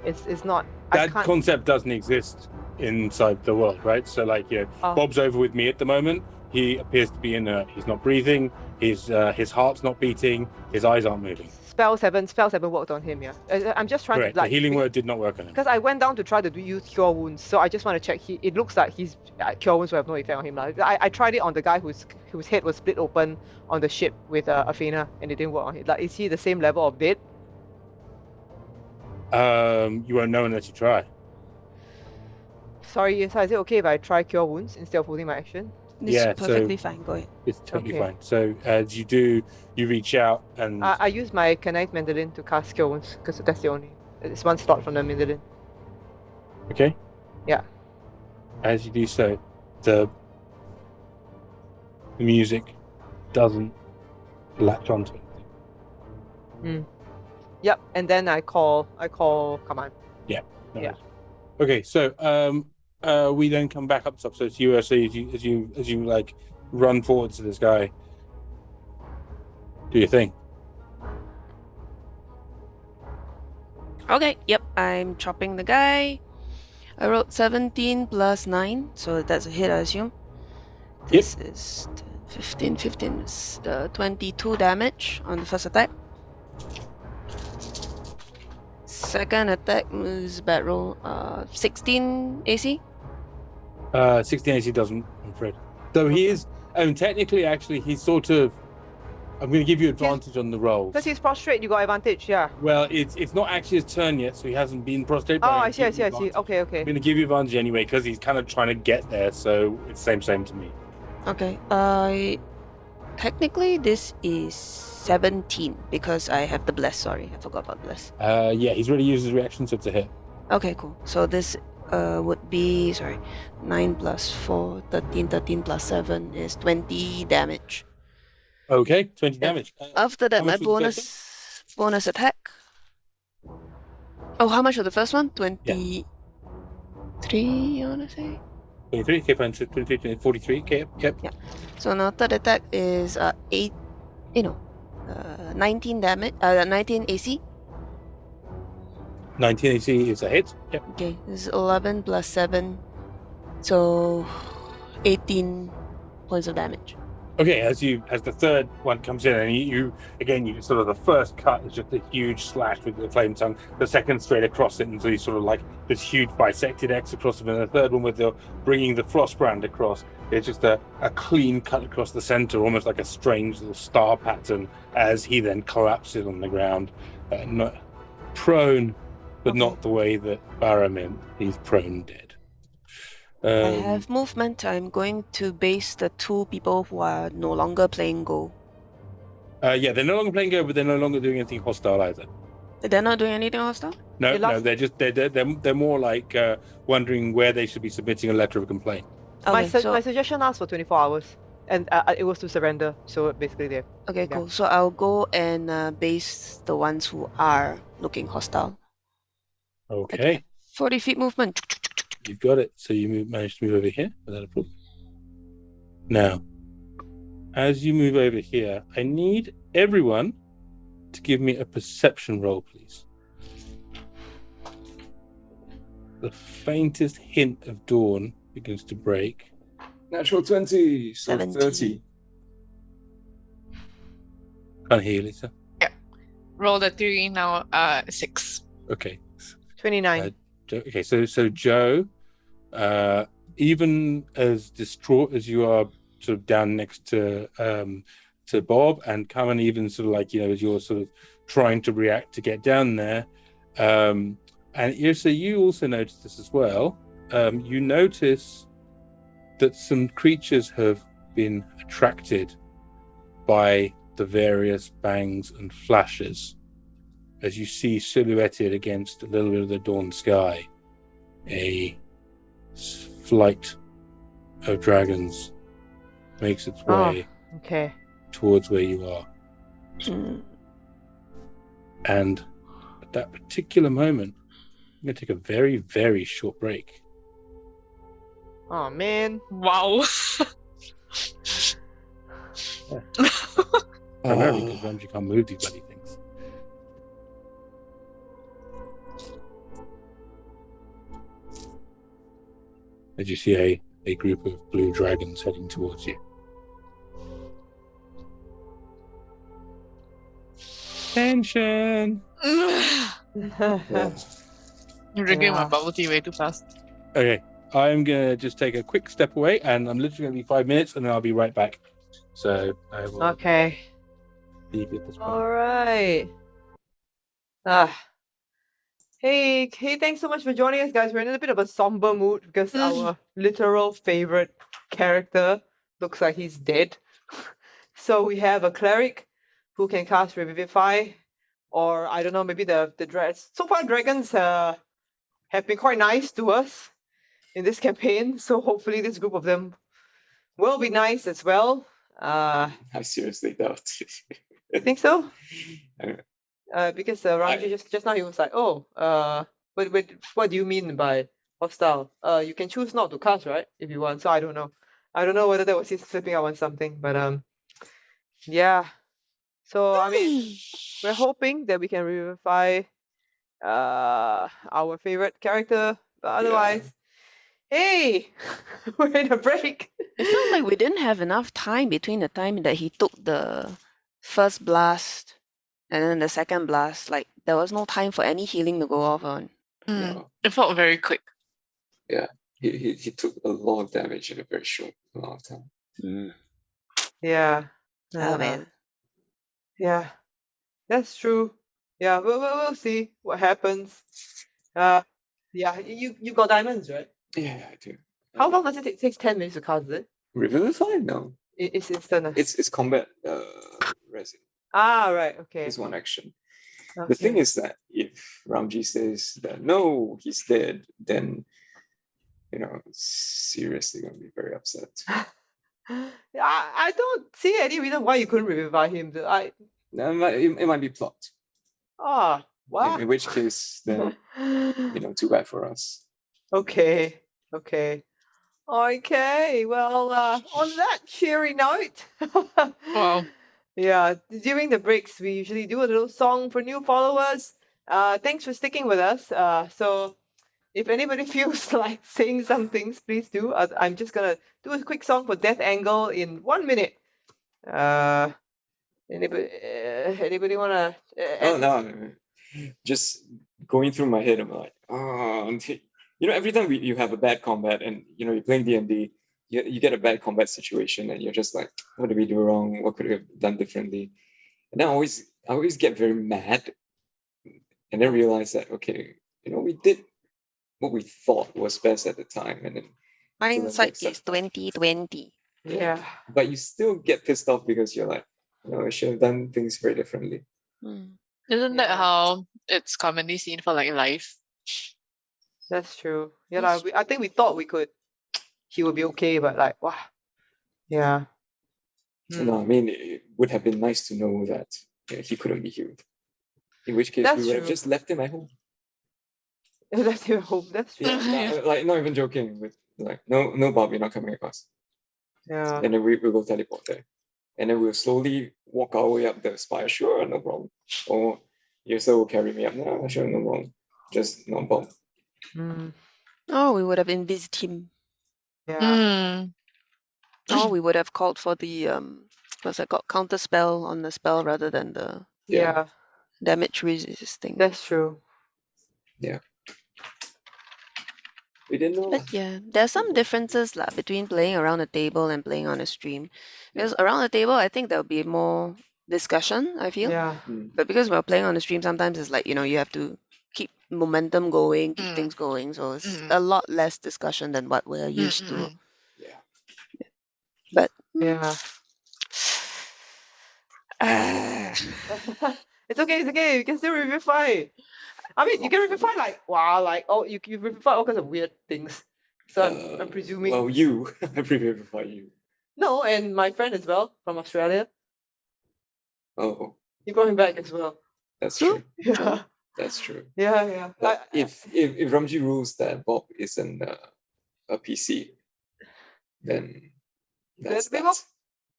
It's not. I That can't. concept doesn't exist inside the world, right? So like, Oh. Bob's over with me at the moment. He appears to be inert. He's not breathing. His heart's not beating. His eyes aren't moving. Spell 7 worked on him. Yeah. I'm just trying Correct. to The healing word did not work on him. because I went down to try to use cure wounds, so I just want to check. It looks like his cure wounds will have no effect on him. I tried it on the guy whose head was split open on the ship with Athena, and it didn't work on him. Like, is he the same level of dead? You won't know unless you try. Sorry, is it okay if I try cure wounds instead of holding my action? This Yeah, is perfectly fine. Go ahead. It's totally Okay. fine. So as you do, you reach out and I use my Canite Mandolin to cast cure wounds because that's the only. It's one slot from the Mandolin. okay. Yeah. As you do so, the music doesn't latch onto anything. Yep, and then I call Kaman. No Yeah. worries. Okay, so we then come back up top. So it's you, as you like run forward to this guy. Do your thing. Okay, yep, I'm chopping the guy. I rolled 17 plus 9, so that's a hit, I assume. This is 10, 15 is 22 damage on the first attack. Second attack is bad roll, 16 AC. 16 AC doesn't, I'm afraid. Though he is, technically, actually, he's sort of. I'm going to give you advantage on the rolls. Because he's prostrate, you got advantage. Yeah. Well, it's not actually his turn yet, so he hasn't been prostrate. Oh, but I'm I gonna see. give you advantage. Okay. I'm going to give you advantage anyway because he's kind of trying to get there, so it's same to me. Okay, technically this is 17 because I have the bless. Sorry, I forgot about bless. Yeah, he's already used his reaction, so it's a hit. Okay, cool. So this would be 9 plus 4, 13 plus 7 is 20 damage. Okay, 20 damage. After that, how my much was the first bonus attack. Oh, how much was the first one? 23, I wanna say. 23, okay, fine. So 23, 43, okay, yep. So now third attack is 19 damage, 19 AC. 19 AC is a hit. Yep. Okay, this is 11 plus 7, so 18 points of damage. Okay, as the third one comes in, and you sort of the first cut is just a huge slash with the flame tongue. The second straight across it, and so you sort of like this huge bisected X across it, and the third one with the bringing the frost brand across. It's just a clean cut across the center, almost like a strange little star pattern. As he then collapses on the ground, not prone, but not the way that Barra meant. He's prone dead. I have movement. I'm going to base the two people who are no longer playing Go. Yeah, they're no longer playing Go, but they're no longer doing anything hostile either. They're not doing anything hostile? No, they're more like wondering where they should be submitting a letter of complaint. My Okay, my suggestion lasts for 24 hours, and it was to surrender. So basically, there. okay, cool. So I'll go and base the ones who are looking hostile. Okay. 40 feet movement. You've got it. So you managed to move over here without a problem. Now, as you move over here, I need everyone to give me a perception roll, please. The faintest hint of dawn begins to break. Natural 20, so 17. 30. Can't hear you, Lisa. Roll the 3 now. 6. Okay. 29. Okay, so Joe, even as distraught as you are, sort of down next to Bob, and Kaman, even sort of like, as you're sort of trying to react to get down there, and Yrsa, you also notice this as well. You notice that some creatures have been attracted by the various bangs and flashes, as you see silhouetted against a little bit of the dawn sky, a flight of dragons makes its way Okay. towards where you are. Mm. And at that particular moment, I'm going to take a very, very short break. Oh, man. Wow. Primarily because Ramsey can't move these bloody things. As you see a group of blue dragons heading towards you. Tension! I'm drinking my Yeah. bubble tea way too fast. Okay, I'm going to just take a quick step away, and I'm literally going to be 5 minutes, and then I'll be right back. So I will Okay. leave you at this point. All right. Hey, thanks so much for joining us, guys. We're in a bit of a somber mood because our literal favorite character looks like he's dead. So we have a cleric who can cast Revivify, or I don't know, maybe the dragons. So far, dragons have been quite nice to us in this campaign. So hopefully, this group of them will be nice as well. I seriously doubt. You think so? I- Because Ramji just now he was like, what do you mean by hostile? You can choose not to cast, right? If you want. So I don't know. I don't know whether that was his flipping out on something, but yeah. So I mean, we're hoping that we can revivify our favorite character, but otherwise, hey, we're in a break. It felt like we didn't have enough time between the time that he took the first blast and then the second blast. Like, there was no time for any healing to go off on. No. It felt very quick. He took a lot of damage in a very short amount of time. Yeah. Oh, man. Yeah, that's true. Yeah, we'll see what happens. Yeah, you got diamonds, right? Yeah, I do. How long does it take? It takes 10 minutes to cast it. Revivify? No. It's instant. It's combat resin. Ah, right. Okay. It's one action. Okay. The thing is that if Ramji says that no, he's dead, then seriously gonna be very upset. I don't see any reason why you couldn't revive him. It might be plot. Wow. In which case, then too bad for us. Okay. Well, on that cheery note. Wow. Yeah, during the breaks, we usually do a little song for new followers. Thanks for sticking with us. So if anybody feels like saying some things, please do. I'm just gonna do a quick song for Death Angle in 1 minute. Anybody wanna? No. Just going through my head, I'm like, every time you have a bad combat, and you're playing D&D, you get a bad combat situation, and you're just like, what did we do wrong? What could we have done differently? And then I always get very mad, and then realize that we did what we thought was best at the time, and then Hindsight is 2020. Yeah. but you still get pissed off because you're like, I should have done things very differently. Isn't that Yeah. how it's commonly seen for like life? That's true. Yeah, I think we thought he would be okay, but like, wow. Yeah. No, I mean, it would have been nice to know that he couldn't be healed. In which case, That's we would have true. just left him at home. That's your home. That's true. Yeah, like not even joking. With like no Barbie not coming across. Yeah. And then we'll go teleport there. And then we'll slowly walk our way up the spire. Sure, no problem. Or Yrsa will carry me up. No, sure, no problem. Just no problem. Mm, Oh, we would have envisaged him. yeah. Oh, we would have called for the what's that called? Counter spell on the spell rather than the Yeah. damage resisting. That's true. We didn't know. But yeah, there's some differences between playing around the table and playing on a stream. Because around the table, I think there'll be more discussion, I feel. Yeah. But because we're playing on the stream, sometimes it's like, you have to keep momentum going, keep things going. So it's a lot less discussion than what we're used to. Yeah. But Yeah. It's okay. You can still revivify. I mean, you can revivify you revivify all kinds of weird things. So I'm presuming. Well, you. I revivify you. No, and my friend as well from Australia. Oh, You brought him back as well. that's true. Yeah. That's true. Yeah. But if Ramji rules that Bob isn't a PC, then that's we that. will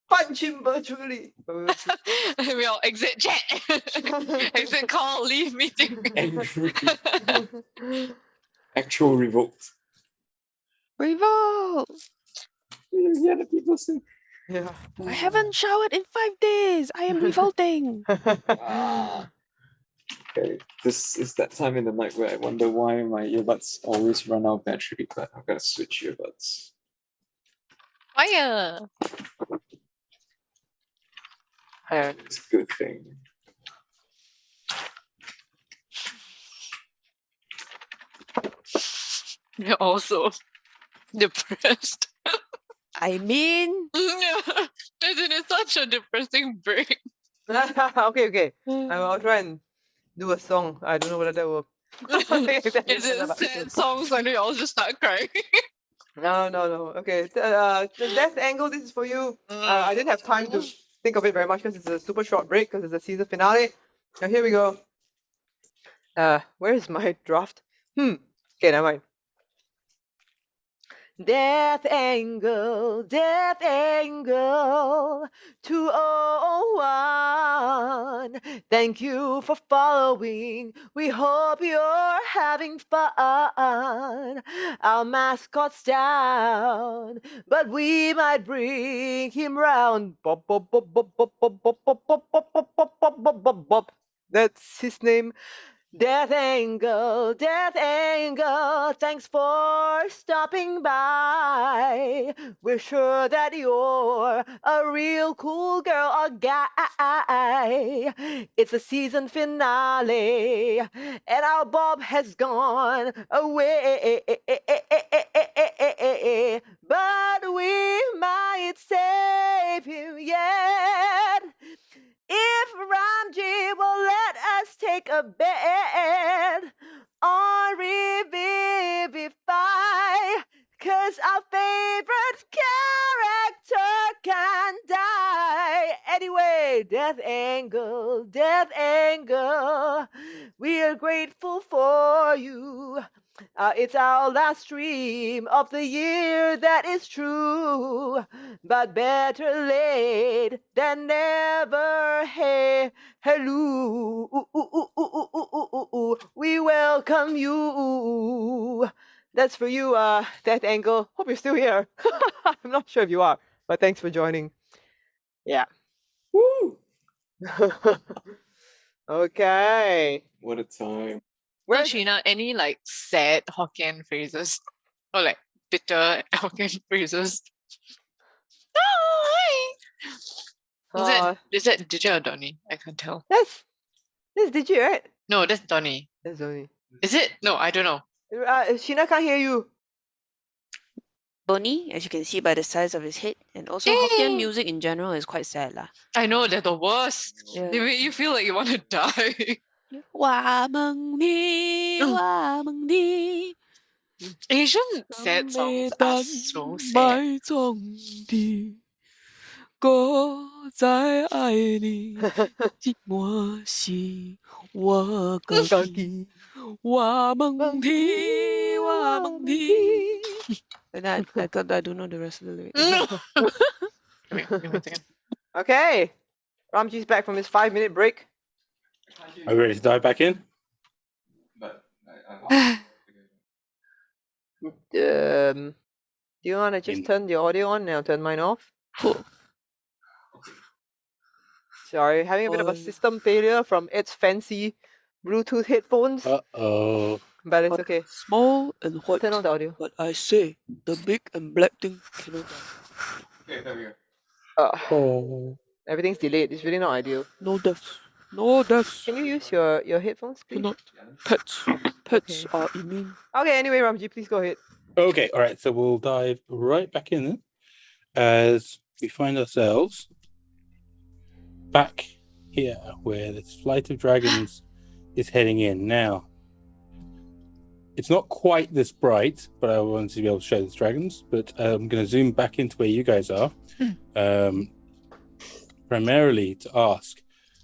punch him virtually. But we will see. We all exit chat. Exit call, leave meeting. Angry. Actual revolt. Revolve! Yeah, the people say. Yeah. I haven't showered in 5 days. I am revolting. Okay, this is that time in the night where I wonder why my earbuds always run out of battery, but I'm gonna switch earbuds. Fire. It's a good thing. You're also depressed. I mean, It's such a depressing break. Okay. I'll try and do a song. I don't know whether that will. Is it sad songs and we all just start crying? No. Okay. The death angle. This is for you. I didn't have time to think of it very much because it's a super short break because it's a season finale. Now here we go. Where is my draft? Okay, never mind. Death angle, 201. Thank you for following. We hope you're having fun. Our mascot's down, but we might bring him round. Bop, bop, bop, bop, bop, bop, bop, bop, bop, bop, bop, bop, bop, bop, bop. That's his name. Death Angle, thanks for stopping by. We're sure that you're a real cool girl or guy. It's a season finale, and our Bob has gone away. But we might save him yet. If Ramji will let us take a bet on Revivify, 'cause our favorite character can die. Anyway, Death Angle, we are grateful for you. It's our last stream of the year, that is true. But better late than never. Hey, hello. We welcome you. That's for you, Death Angle. Hope you're still here. I'm not sure if you are, but thanks for joining. Yeah. Woo! Okay. What a time. Where's Sheena, any like sad Hokkien phrases or like bitter Hokkien phrases? Oh, hi. Is that Digit or Donnie? I can't tell. That's Digi, right? No, that's Donnie. That's Donnie. Is it? No, I don't know. Sheena can't hear you. Bonnie, as you can see by the size of his head, and also Hokkien music in general is quite sad lah. I know, they're the worst. Yeah. They make you feel like you want to die. 我问你，我问你， Asian sad songs are so sad. 埋葬的歌在爱你，寂寞是我自己，我梦听，我梦听。And I don't know the rest of the lyrics. Wait, give me a second. Okay. Ramji's back from his 5-minute break. Are we ready to dive back in? But Do you want to just In- turn the audio on and I'll turn mine off? Sorry, having a bit of a Oh. system failure from Ed's fancy Bluetooth headphones, Uh-oh. but it's okay. Small and white. Turn on the audio. But I say, the big and black thing cannot die. okay, there we go. Oh. Everything's delayed. It's really not ideal. No deaths. No deaths. Can you use your headphones, please? Cannot. Pets. Pets Okay. are immune. Okay, anyway, Ramji, please go ahead. Okay, all right. So we'll dive right back in then as we find ourselves back here where this flight of dragons is heading in. Now, it's not quite this bright, but I wanted to be able to show these dragons. But I'm going to zoom back into where you guys are, primarily to ask.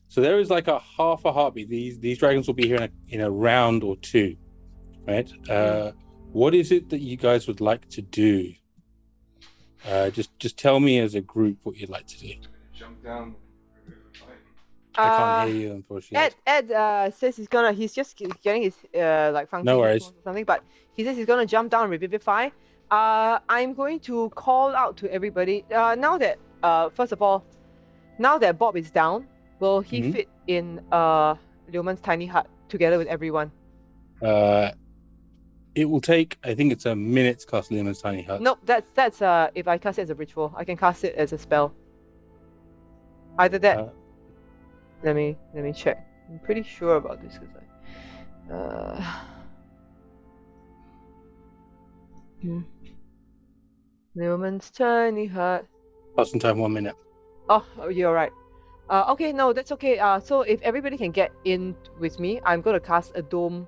So there is like a half a heartbeat. These dragons will be here in a round or two, right? What is it that you guys would like to do? Just tell me as a group what you'd like to do. Jump down. I can't hear you, unfortunately. Ed says he's just getting his like function No worries. or something, but he says he's gonna jump down and revivify. I'm going to call out to everybody. Now that first of all, now that Bob is down, will he fit in Leoman's tiny hut together with everyone? It will take, I think it's a minute to cast Leoman's tiny hut. Nope, that's if I cast it as a ritual. I can cast it as a spell. Either that. Let me check. I'm pretty sure about this because Leoman's tiny hut. Passing time 1 minute. Oh, you're right. Okay, no, that's okay. So if everybody can get in with me, I'm gonna cast a dome,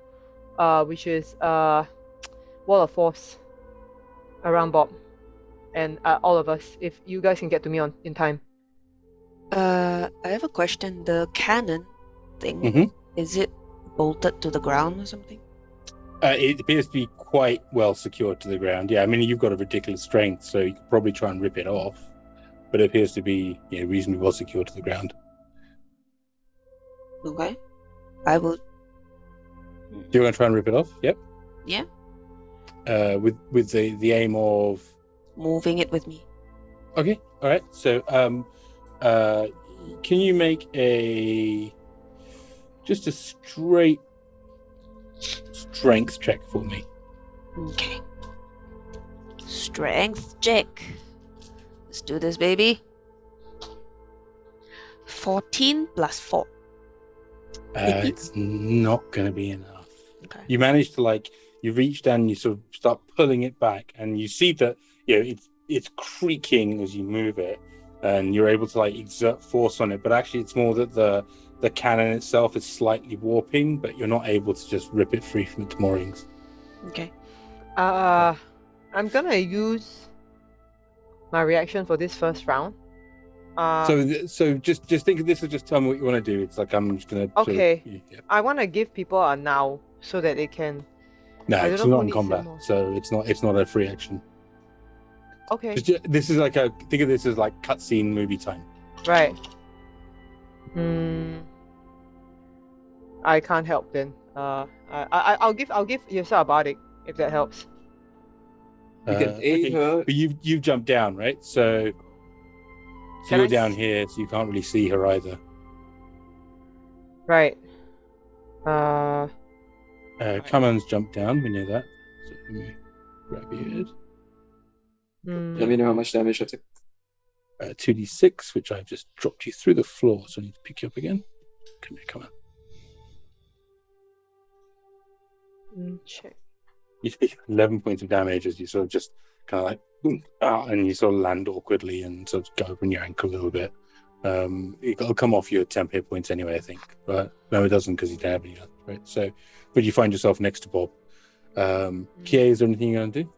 which is wall of force around Bob and all of us. If you guys can get to me in time. I have a question. The cannon thing, is it bolted to the ground or something? It appears to be quite well secured to the ground. Yeah, I mean, you've got a ridiculous strength, so you could probably try and rip it off. But it appears to be reasonably well secured to the ground. Okay. I will. Do you want to try and rip it off? Yep. Yeah. With the aim of Moving it with me. Okay. All right. So can you make just a straight strength check for me? Okay. Strength check. Let's do this, baby. 14 plus 4. It's not going to be enough. Okay. You manage to you reach down and you sort of start pulling it back, and you see that it's creaking as you move it, and you're able to exert force on it. But actually, it's more that the cannon itself is slightly warping, but you're not able to just rip it free from its moorings. Okay. I'm gonna use my reaction for this first round. So just think of this as just tell me what you want to do. It's like I'm just gonna. Okay. Yeah. I want to give people a now so that they can. No, I it's don't know not who in needs combat, it more. so it's not a free action. Okay. This is think of this as like cutscene movie time. Right. I can't help then. I'll give Yrsa a bardic if that helps. You can aid her. But you've jumped down, right? So Can you're I down here, so you can't really see her either. Right. Kaman's jumped down. We know that. So let me grab your head. Let me know how much damage I took. 2d6, which I've just dropped you through the floor, so I need to pick you up again. Come here, Kaman. Check. You take 11 points of damage as you sort of just kind of boom, and you sort of land awkwardly and sort of go over your ankle a little bit. It'll come off your temp hit points anyway, I think. But no, it doesn't because you don't have any left, right? So, but you find yourself next to Bob. Kie, is there anything you're going to do?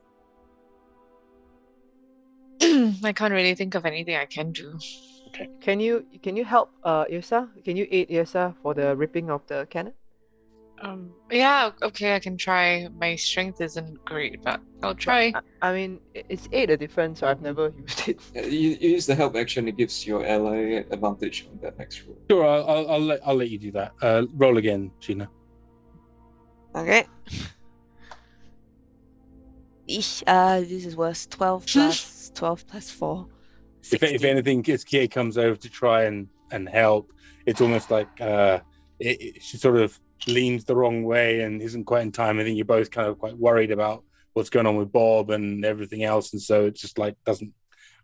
I can't really think of anything I can do. Can you help Yrsa? Can you aid Yrsa for the ripping of the cannon? Yeah, okay, I can try. My strength isn't great, but I'll try. I mean, it's 8 a difference, so I've never used it. You use the help action, it gives your ally advantage on that next roll. Sure, I'll let you do that. Roll again, Sheena. Okay. This is worse. 12 plus 4. If 16. anything, as Kie comes over to try and help, it's almost like she sort of leans the wrong way and isn't quite in time. I think you're both kind of quite worried about what's going on with Bob and everything else, and so it's just like doesn't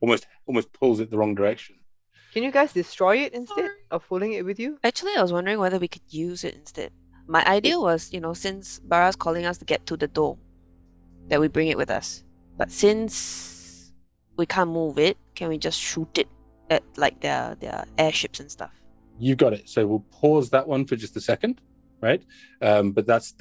almost pulls it the wrong direction. Can you guys destroy it instead of pulling it with you? Actually, I was wondering whether we could use it instead. My idea was, since Barra's calling us to get to the door, that we bring it with us. But since we can't move it, can we just shoot it at like their airships and stuff? You've got it. So we'll pause that one for just a second, right? But that's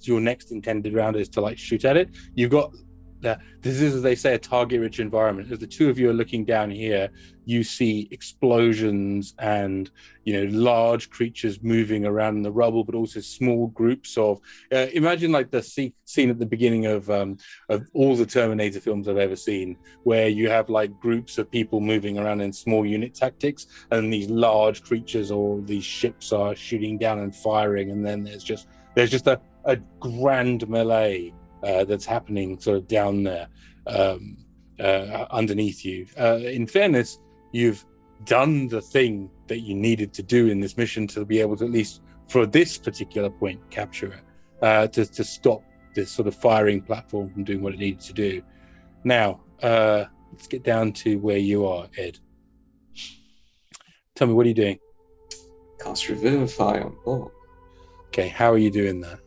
your next intended round is to like shoot at it. You've got this is, as they say, a target-rich environment. As the two of you are looking down here, you see explosions and large creatures moving around in the rubble, but also small groups of. Imagine like the scene at the beginning of all the Terminator films I've ever seen, where you have like groups of people moving around in small unit tactics, and these large creatures or these ships are shooting down and firing, and then there's just a grand melee. That's happening sort of down there underneath you. In fairness, you've done the thing that you needed to do in this mission to be able to, at least for this particular point, capture it, to stop this sort of firing platform from doing what it needed to do. Now, let's get down to where you are, Ed. Tell me, what are you doing? Cast Revivify on Bob. Okay, how are you doing that?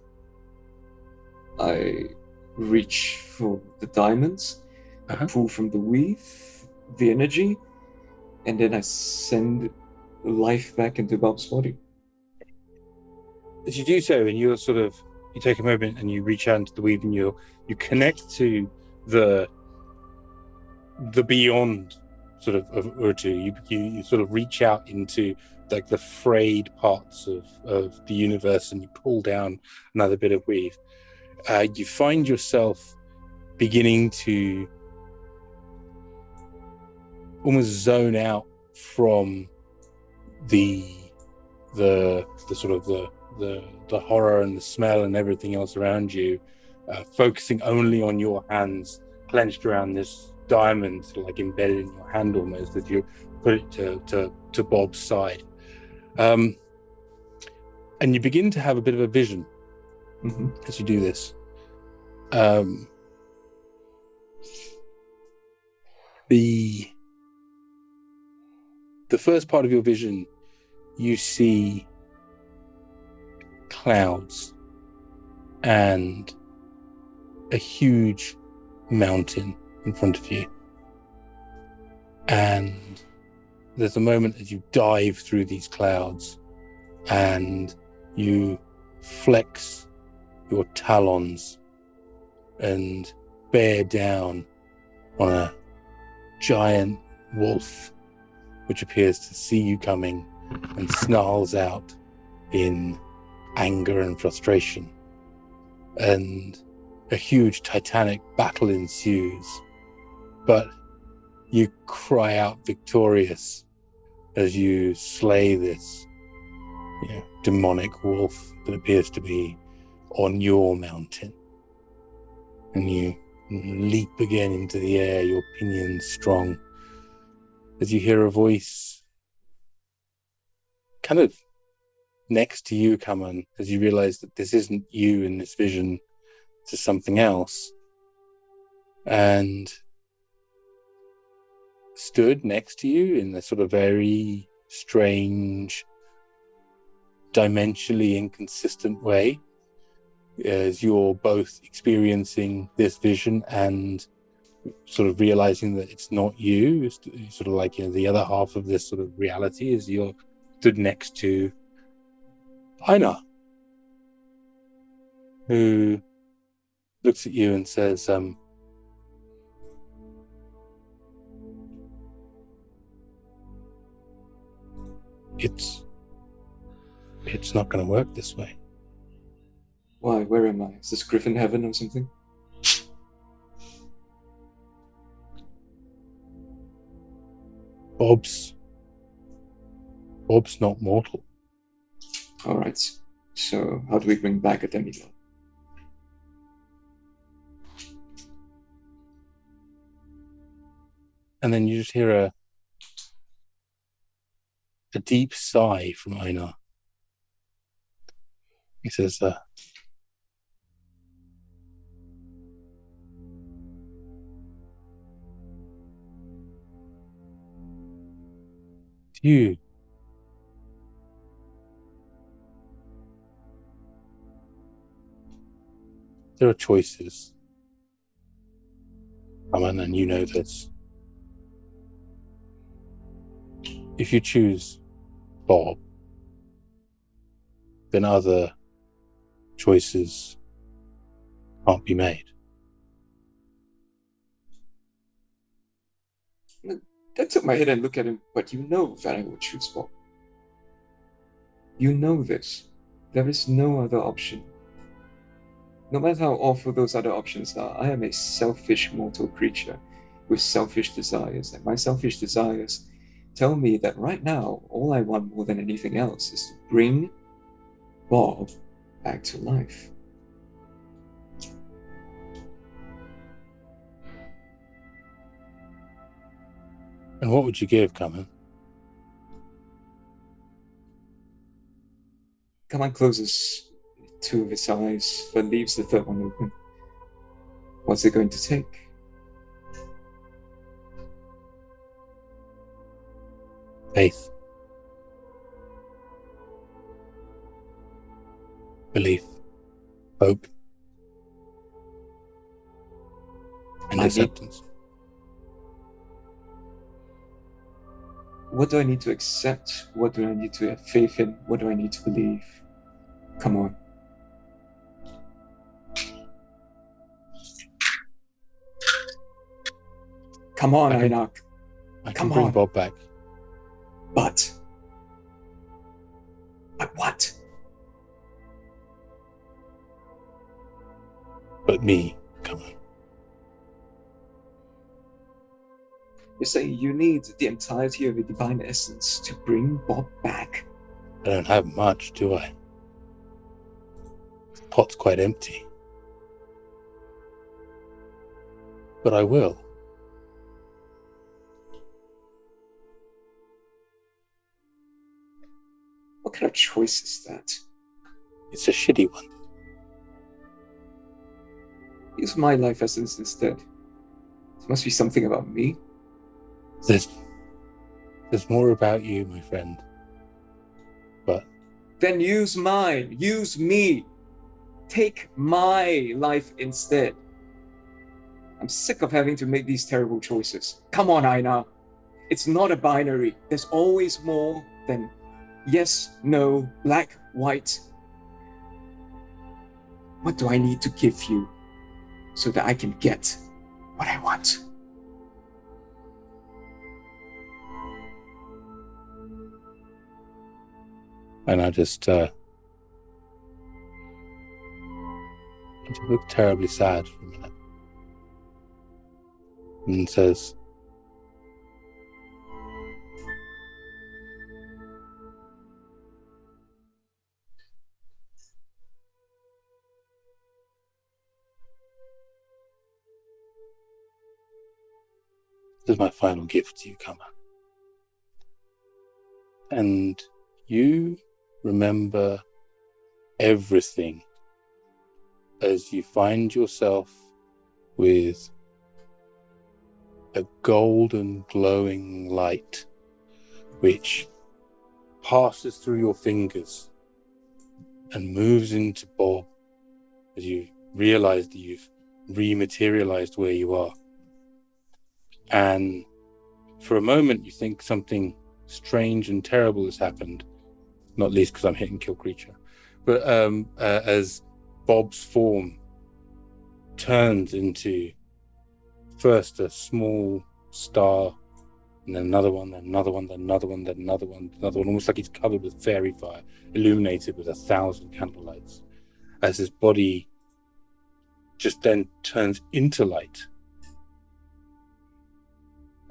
I reach for the diamonds, I pull from the weave, the energy, and then I send life back into Bob's body. As you do so, and you take a moment and you reach out into the weave and you connect to the beyond sort of Urtu. You sort of reach out into like the frayed parts of the universe and you pull down another bit of weave. You find yourself beginning to almost zone out from the sort of the horror and the smell and everything else around you, focusing only on your hands clenched around this diamond, sort of like embedded in your hand almost, as you put it to Bob's side. And you begin to have a bit of a vision. As you do this, the first part of your vision, you see clouds and a huge mountain in front of you, and there's a moment as you dive through these clouds and you flex your talons and bear down on a giant wolf which appears to see you coming and snarls out in anger and frustration, and a huge titanic battle ensues, but you cry out victorious as you slay this demonic wolf that appears to be on your mountain, and you leap again into the air, your pinions strong, as you hear a voice kind of next to you, Kaman, as you realize that this isn't you in this vision, this is something else, and stood next to you in a sort of very strange, dimensionally inconsistent way, as you're both experiencing this vision and sort of realizing that it's not you. It's sort of like the other half of this sort of reality, as you're stood next to Eijnar, who looks at you and says, It's not going to work this way. Why? Where am I? Is this Griffin Heaven or something? Bob's not mortal. Alright. So, how do we bring back a demigod? And then you just hear a deep sigh from Eijnar. He says, you. There are choices. Kaman, and you know this. If you choose Bob, then other choices can't be made. I took my head and look at him, but you know that I will choose Bob. You know this. There is no other option. No matter how awful those other options are, I am a selfish mortal creature with selfish desires, and my selfish desires tell me that right now, all I want more than anything else is to bring Bob back to life. And what would you give, Kaman? Kaman closes two of his eyes, but leaves the third one open. What's it going to take? Faith. Belief. Hope. And acceptance. What do I need to accept? What do I need to have faith in? What do I need to believe? Come on. Come on, Yrsa. I can bring Bob back. But what? But me, come on. You say you need the entirety of a divine essence to bring Bob back. I don't have much, do I? The pot's quite empty. But I will. What kind of choice is that? It's a shitty one. Use my life essence instead. There must be something about me. There's more about you, my friend. But then use mine. Use me. Take my life instead. I'm sick of having to make these terrible choices. Come on, Eijnar. It's not a binary. There's always more than yes, no, black, white. What do I need to give you so that I can get what I want? And I just look terribly sad for a minute. And says, this is my final gift to you, Kaman. And you remember everything as you find yourself with a golden glowing light which passes through your fingers and moves into Bob as you realize that you've rematerialized where you are. And for a moment you think something strange and terrible has happened, not least because I'm hitting kill creature, but as Bob's form turns into first a small star And then another one, then another one, then another one, then another one, another one, almost like it's covered with fairy fire, illuminated with 1,000 candlelights, as his body just then turns into light.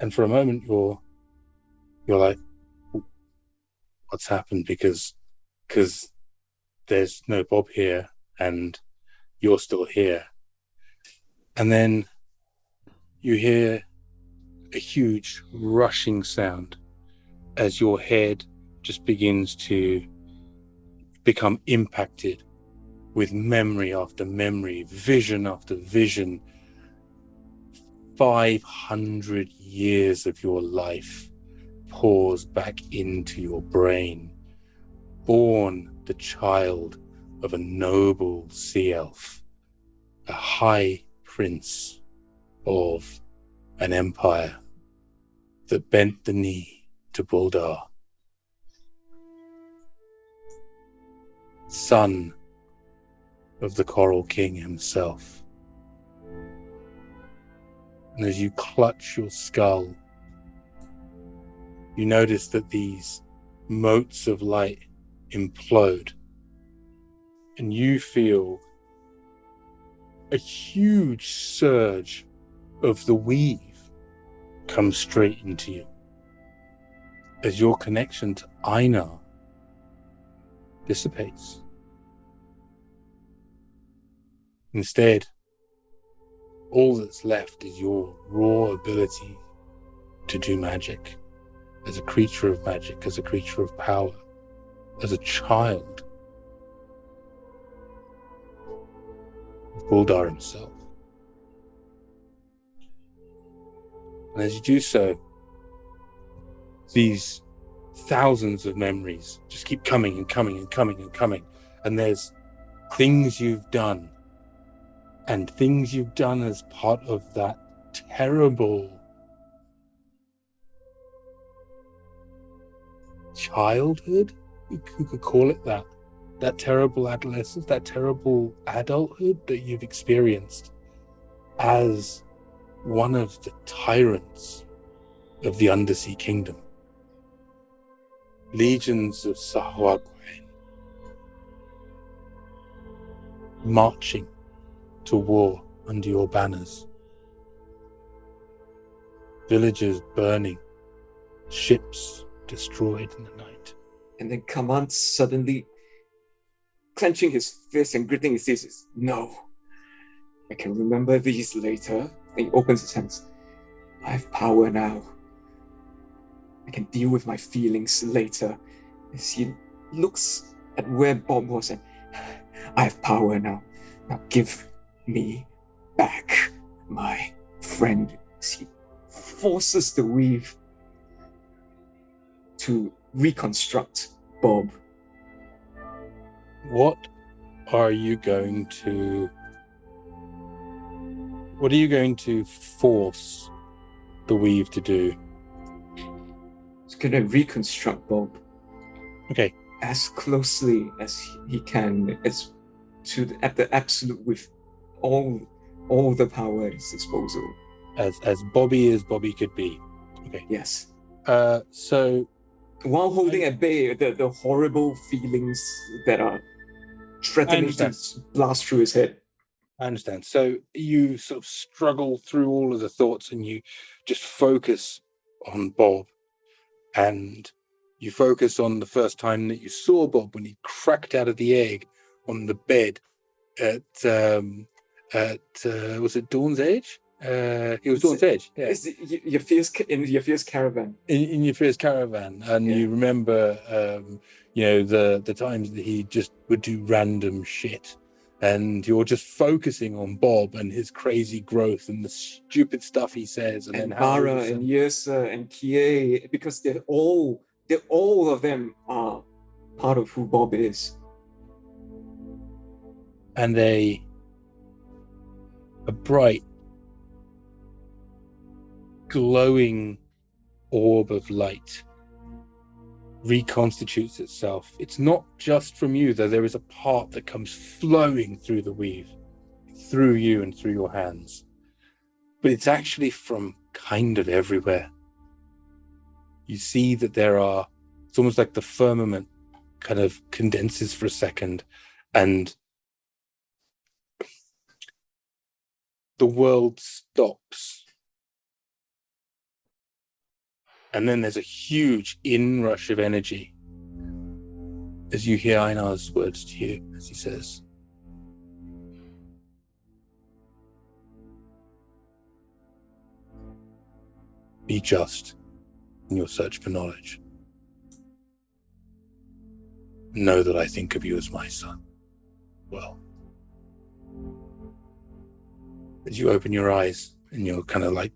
And for a moment, you're like, what's happened? Because there's no Bob here, and you're still here. And then you hear a huge rushing sound as your head just begins to become impacted with memory after memory, vision after vision. 500 years of your life pours back into your brain. Born the child of a noble sea elf, a high prince of an empire that bent the knee to Buldar. Son of the Coral King himself. And as you clutch your skull, you notice that these motes of light implode, and you feel a huge surge of the weave come straight into you as your connection to Eijnar dissipates. Instead, all that's left is your raw ability to do magic, as a creature of magic, as a creature of power, as a child of Buldar himself. And as you do so, these thousands of memories just keep coming and coming and coming and coming. And there's things you've done, and things you've done as part of that terrible childhood, you could call it that. That terrible adolescence, that terrible adulthood that you've experienced as one of the tyrants of the Undersea Kingdom. Legions of Sahuagin marching to war under your banners. Villages burning, ships destroyed in the night. And then Kaman suddenly clenching his fist and gritting his teeth says, "No, I can remember these later." And he opens his hands. "I have power now. I can deal with my feelings later." As he looks at where Bob was and, "I have power now. Now give me back my friend." As he forces the weave to reconstruct Bob. What are you going to force the weave to do? He's gonna reconstruct Bob Okay. as closely as he can, as at the absolute, with all the power at his disposal. As Bobby as Bobby could be. Okay. Yes. So While holding at bay the horrible feelings that are threatening to blast through his head. I understand. So you sort of struggle through all of the thoughts and you just focus on Bob. And you focus on the first time that you saw Bob when he cracked out of the egg on the bed at was it Dawn's Edge? It was Dawn's Edge. Yeah. It's Yrsa's caravan. In Yrsa's caravan, and Yeah. you remember, the times that he just would do random shit, and you're just focusing on Bob and his crazy growth and the stupid stuff he says, and then how Barra and Yrsa and Kie, because they're all of them are part of who Bob is. and a bright, glowing orb of light reconstitutes itself. It's not just from you, though. There is a part that comes flowing through the weave, through you and through your hands. But it's actually from kind of everywhere. you see that it's almost like the firmament kind of condenses for a second, and the world stops. And then there's a huge inrush of energy as you hear Eijnar's words to you, as he says, "Be just in your search for knowledge. Know that I think of you as my son. Well, as you open your eyes and you're kind of like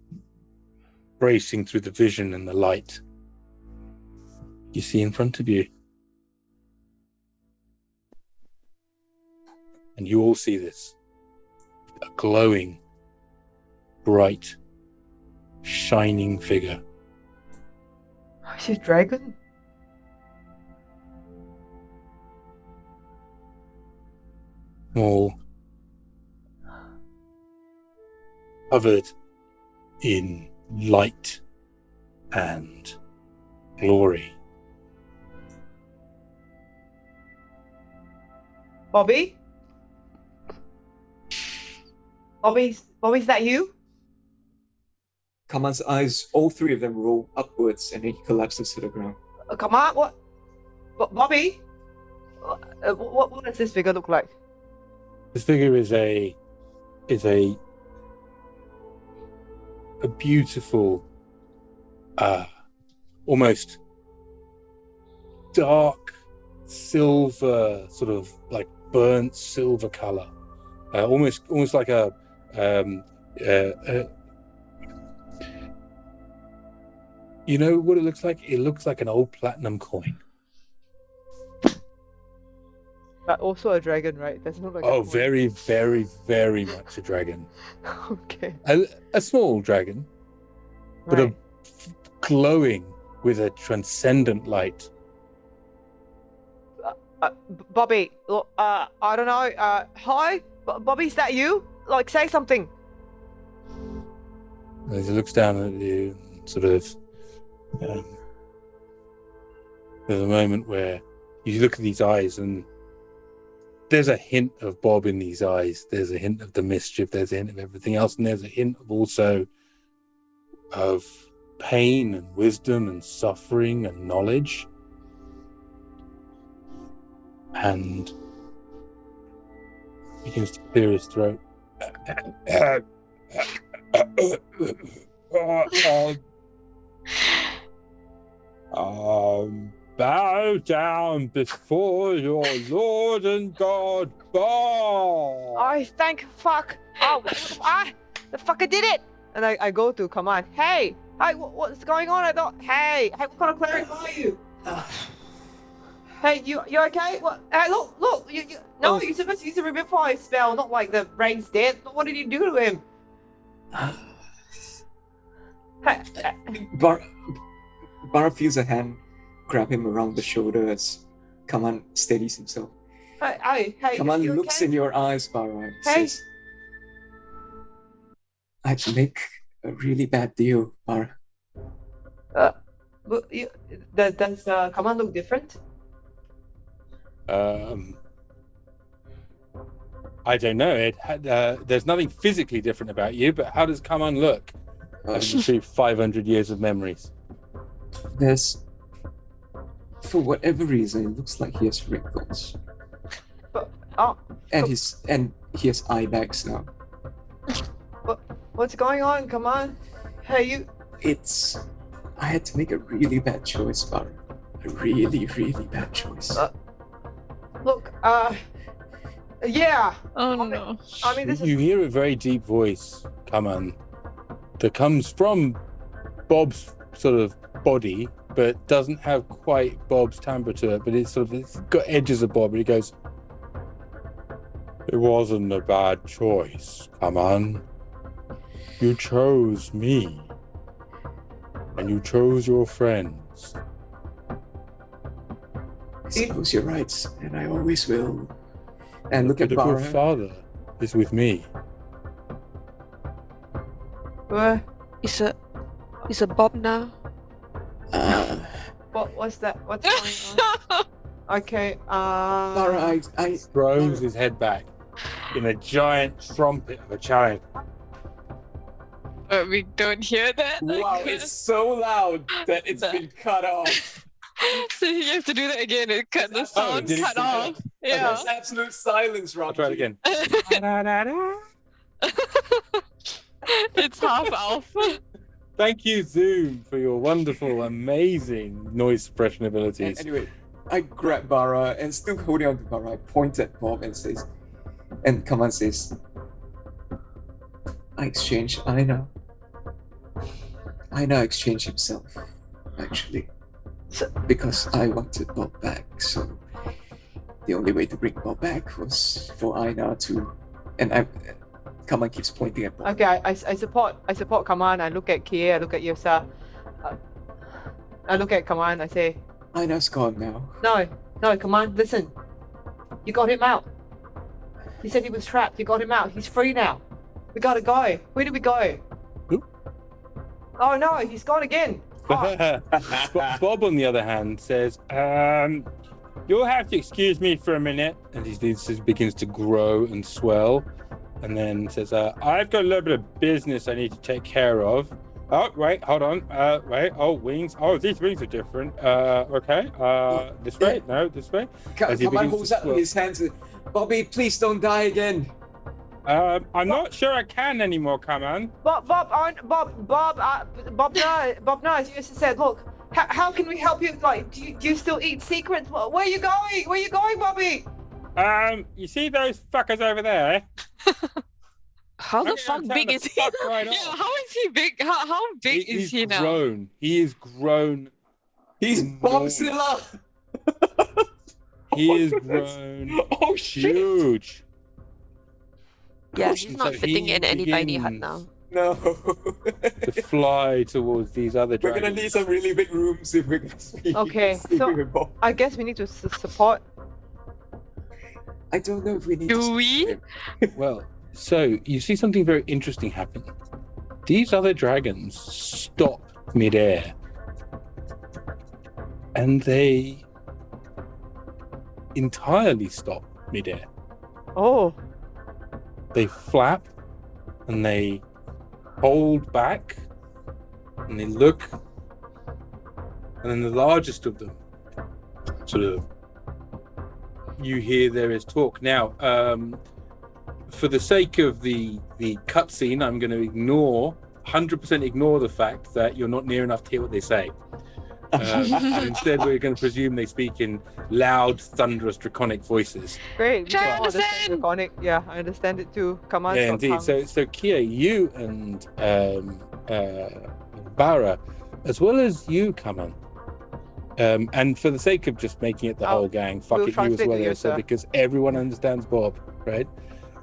bracing through the vision and the light, you see in front of you, and you all see this, a glowing, bright, shining figure. Is it dragon? All covered in light and glory. Bobby? Bobby's that you? Kaman's eyes, all three of them roll upwards, and then he collapses to the ground. Come on, what? Bobby? What does this figure look like? This figure is a beautiful, almost dark silver, sort of like burnt silver color, almost like a you know what it looks like? It looks like an old platinum coin. But also a dragon, right? Doesn't look like Oh, a coin. very, very, very much a dragon. Okay. A small dragon, but Right. glowing with a transcendent light. Bobby, look, I don't know. Hi, Bobby, is that you? Like, say something. As he looks down at you, sort of, there's a moment where you look at these eyes, and there's a hint of Bob in these eyes. There's a hint of the mischief. There's a hint of everything else, and there's a hint of also of pain and wisdom and suffering and knowledge. And begins to clear his throat. Bow down before your Lord and God, Barra. I thank fuck. Oh, the fucker did it. And I go to Kaman. Hey, what's going on? I thought, hey, what kind of cleric are you? Hey, you okay? What? Hey, look, no, you're supposed to use a revivify spell, not like the brain's dead. What did you do to him? Barra feels a hand grab him around the shoulder as Kaman steadies himself. Hey, Kaman you looks okay? in your eyes, Barra, and Hey. says, "I'd make a really bad deal, Barra." But does Kaman look different? I don't know. There's nothing physically different about you, but how does Kaman look? Having retrieved 500 years of memories. There's, for whatever reason, it looks like he has wrinkles, and he has eye bags now. What's going on? Kaman? Hey, you. I had to make a really bad choice, Barra. A really, really bad choice. Look, yeah. Oh no. I mean, this You is. hear a very deep voice, Kaman, that comes from Bob's sort of body, but doesn't have quite Bob's timbre to it, but it's got edges of Bob, and he goes, "It wasn't a bad choice, Kaman. You chose me, and you chose your friends." I suppose you're right, and I always will. And look But at if your Barra. father is with me, Is a Bob now? What's that? What's going on? Okay. Barra, I Throws his head back in a giant trumpet of a challenge. We don't hear that. wow, it's so loud that it's been cut off. So you have to do that again. It cut the sound did it cut cut off. Yeah. There's absolute silence, Rob. I'll try it again. It's half elf. Thank you, Zoom, for your wonderful, amazing noise suppression And abilities. anyway, I grab Barra and still holding on to Barra, I point at Bob and says, and Kaman says, I exchange Yrsa. Yrsa exchanged himself, actually. Because I wanted Bob back, so the only way to bring Bob back was for Yrsa to, and Kaman keeps pointing at Bob. Okay, I support Kaman. I look at Kie, I look at Yrsa. I look at Kaman, I say, Yrsa's gone now. No, Kaman, listen. You got him out. He said he was trapped. You got him out. He's free now. We gotta go. Where do we go? Who? Oh no, he's gone again. Oh. Bob, on the other hand, says, you'll have to excuse me for a minute. And he begins to grow and swell. And then says, I've got a little bit of business I need to take care of. Oh, wait, hold on. Wait, oh, wings. Oh, these wings are different. Okay. This way? No, this way? As he Kaman begins holds to up swirl. his hands. Bobby, please don't die again. I'm not sure I can anymore, Kaman. Bob, no, as Yrsa said, look, how can we help you? Like, do you still eat secrets? Where are you going? Where are you going, Bobby? You see those fuckers over there? How the I'm fuck gonna big turn is the he? fuck right Yeah, off. how is he big? How big is he now? Grown. He is grown. He's enormous. Bombzilla. He is grown Oh shit! huge. Yeah, he's not So fitting he in any tiny hut begins now. No. to fly towards these other We're gonna dragons. need some really big rooms if we're gonna be Okay, sleeping so- with Bob. I guess we need to support. I don't know if we need Do to we? Well, so you see something very interesting happen. These other dragons stop midair, and they entirely stop midair. Oh, They flap, and they hold back, and they look, and then the largest of them sort of, you hear there is talk. Now, for the sake of the cutscene, I'm going to 100% ignore the fact that you're not near enough to hear what they say. And instead, we're going to presume they speak in loud, thunderous, draconic voices. great. We Try can to understand understand. Draconic. Yeah, I understand it too. Come on. Yeah, indeed. So Kie, you and Barra, as well as you, Kaman. And for the sake of just making it the whole gang, fuck we'll it, you as translate well, to Yrsa, Yrsa. because everyone understands Bob, right?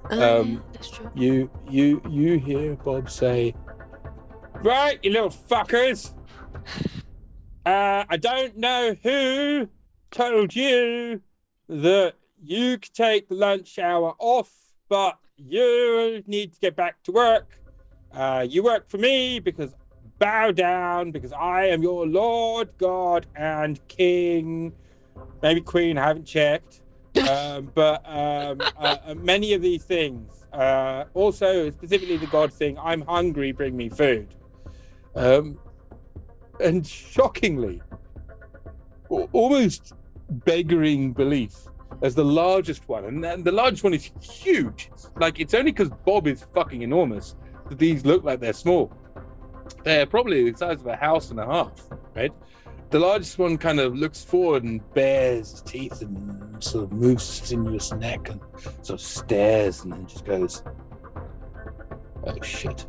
Yeah, that's true. You hear Bob say, "Right, you little fuckers. I don't know who told you that you could take the lunch hour off, but you need to get back to work. You work for me because bow down, because I am your Lord, God, and King. Maybe Queen, I haven't checked. But many of these things. Also, specifically the God thing, I'm hungry, bring me food." And shockingly, almost beggaring belief, as the largest one, and the largest one is huge. Like, it's only because Bob is fucking enormous that these look like they're small. They're probably the size of a house and a half, right? The largest one kind of looks forward and bares his teeth and sort of moves his sinuous neck and sort of stares and then just goes, "Oh shit."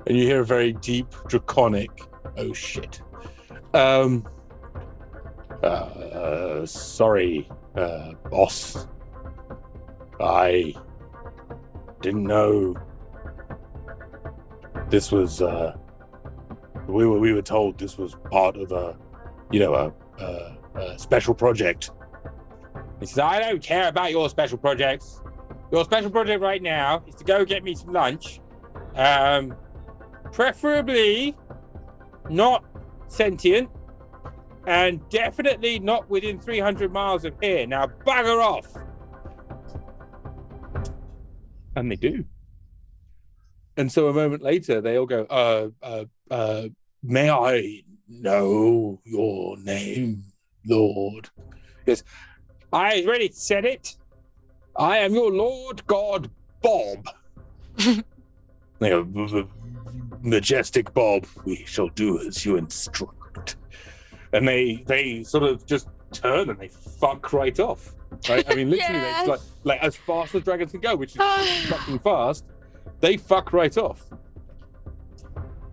And you hear a very deep, draconic, "Oh shit." Sorry, boss. I didn't know this was, we were told this was part of a special project. He says, "I don't care about your special projects. Your special project right now is to go get me some lunch. Preferably not sentient, and definitely not within 300 miles of here. Now bugger off. And they do. And so a moment later, they all go, may I know your name, Lord? Yes, I already said it. I am your Lord God, Bob. They go, majestic Bob, we shall do as you instruct. And they sort of just turn and they fuck right off. Right? I mean, literally, Yes. it's like as fast as dragons can go, which is fucking fast. They fuck right off.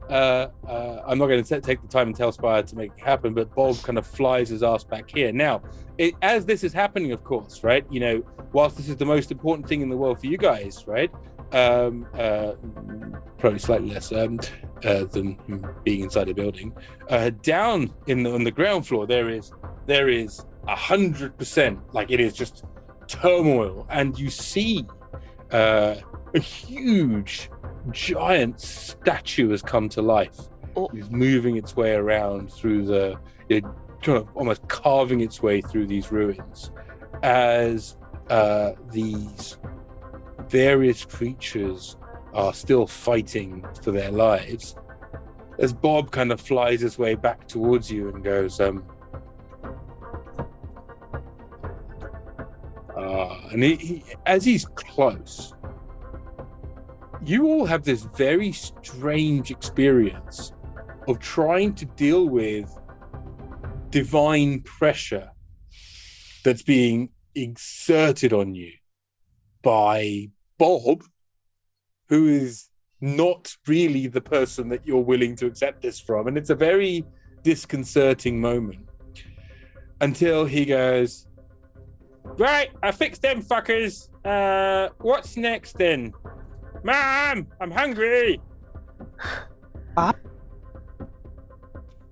I'm not going to take the time and tell Spire to make it happen, but Bob kind of flies his ass back here. Now, as this is happening, of course, right? You know, whilst this is the most important thing in the world for you guys, right? Probably slightly less than being inside a building. Down on the ground floor, there is 100%, like it is just turmoil, and you see a huge giant statue has come to life. It's moving its way around through kind of almost carving its way through these ruins as these various creatures are still fighting for their lives. As Bob kind of flies his way back towards you and goes, and he as he's close, you all have this very strange experience of trying to deal with divine pressure that's being exerted on you by Bob, who is not really the person that you're willing to accept this from. And it's a very disconcerting moment until he goes, right, I fixed them fuckers. What's next then? Mom, I'm hungry. Bob?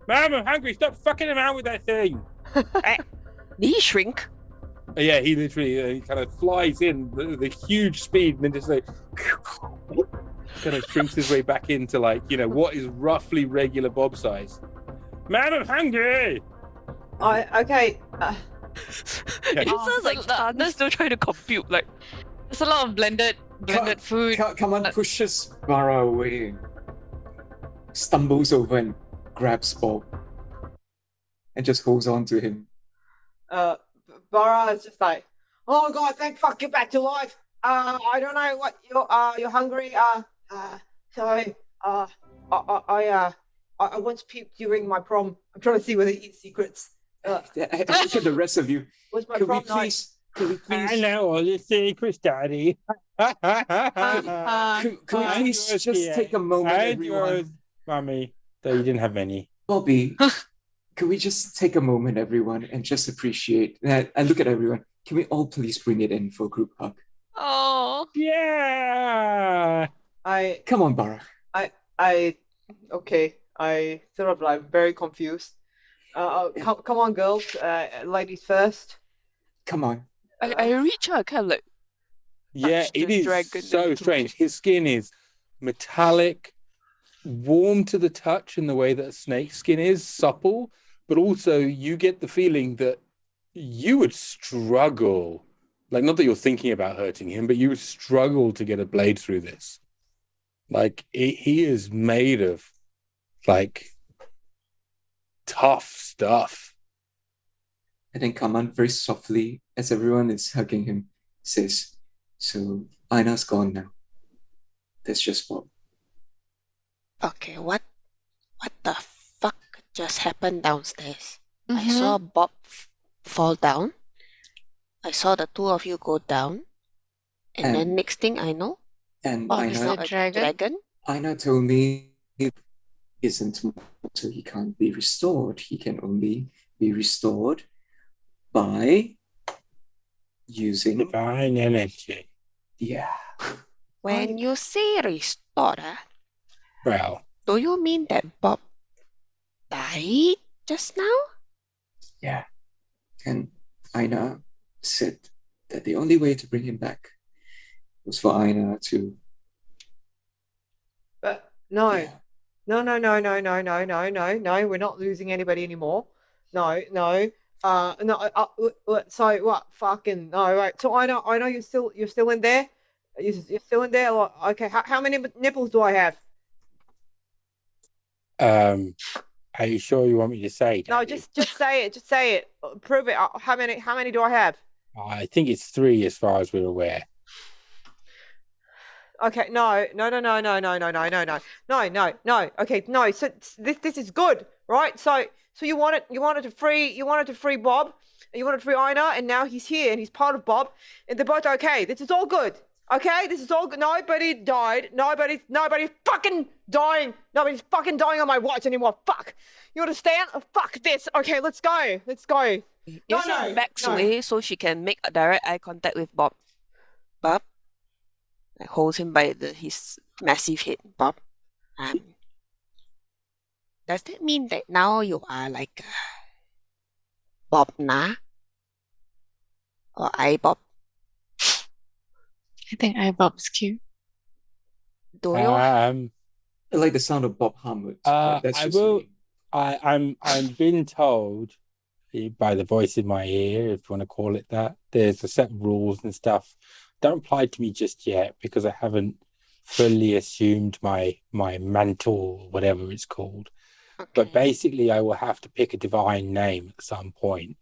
Mom, I'm hungry. Stop fucking around with that thing. Did he shrink? Yeah, he literally he kind of flies in with a huge speed and then just like kind of shrinks his way back into like, you know, what is roughly regular Bob size. Mom, I'm hungry. Okay. It sounds like Tan's still trying to compute. Like, There's a lot of blended food. Kaman pushes Barra away, stumbles over and grabs Bob, and just holds on to him. Barra is just like, oh god, thank fuck, you're back to life. I don't know what you're hungry. I once puked during my prom. I'm trying to see whether he eats secrets. Look at the rest of you. What's my Can we prom night? please? Can we I please? know all the secrets, Daddy. Can we please just take a moment, everyone? Mommy, though you didn't have many. Bobby, can we just take a moment, everyone, and just appreciate that? And look at everyone. Can we all please bring it in for a group hug? Oh, Yeah. Come on, Barra. Okay. I sort of like very confused. Come on, girls. Ladies first. Come on. I reach out, kind of like, Yeah, touch it the is dragon so and- strange. His skin is metallic, warm to the touch in the way that a snake's skin is, supple, but also you get the feeling that you would struggle, like not that you're thinking about hurting him, but you would struggle to get a blade through this. Like he is made of like tough stuff. And then Kaman very softly, as everyone is hugging him, says, "So Yrsa's gone now. There's just Bob." Okay, what the fuck just happened downstairs? I Mhm. saw Bob fall down. I saw the two of you go down. And then next thing I know, And Bob is the now Yrsa, a dragon? dragon. Yrsa told me he isn't mortal. He can't be restored. He can only be restored by using Divine energy. yeah. When you say restorer, Well, do you mean that Bob died just now? Yeah. And Yrsa said that the only way to bring him back was for Yrsa to But no. Yeah. No, we're not losing anybody anymore. No. No. So what? Fucking no. Right. So I know you're still in there. You're still in there. Okay. How many nipples do I have? Are you sure you want me to say, No, Daddy? just say it. Just say it. Prove it. How many do I have? I think it's 3 as far as we're aware. Okay, no. Okay, no. So this is good, right? So you wanted to free Bob, and you wanted to free Yrsa, and now he's here and he's part of Bob, and they're both okay. This is all good. Okay, this is all good. Nobody died. Nobody's fucking dying. Nobody's fucking dying on my watch anymore. Fuck. You understand? Oh, fuck this. Okay, let's go. Yrsa backs away so she can make a direct eye contact with Bob. Bob, like, holds him by his massive head. Bob, does that mean that now you are like Bob Na? Or I Bob? I think iBob's cute. Do you? I like the sound of Bob Harmwood. That's I just will. me. I'm been told by the voice in my ear, if you want to call it that. There's a set of rules and stuff. Don't apply to me just yet because I haven't fully assumed my mantle, whatever it's called. But basically, I will have to pick a divine name at some point.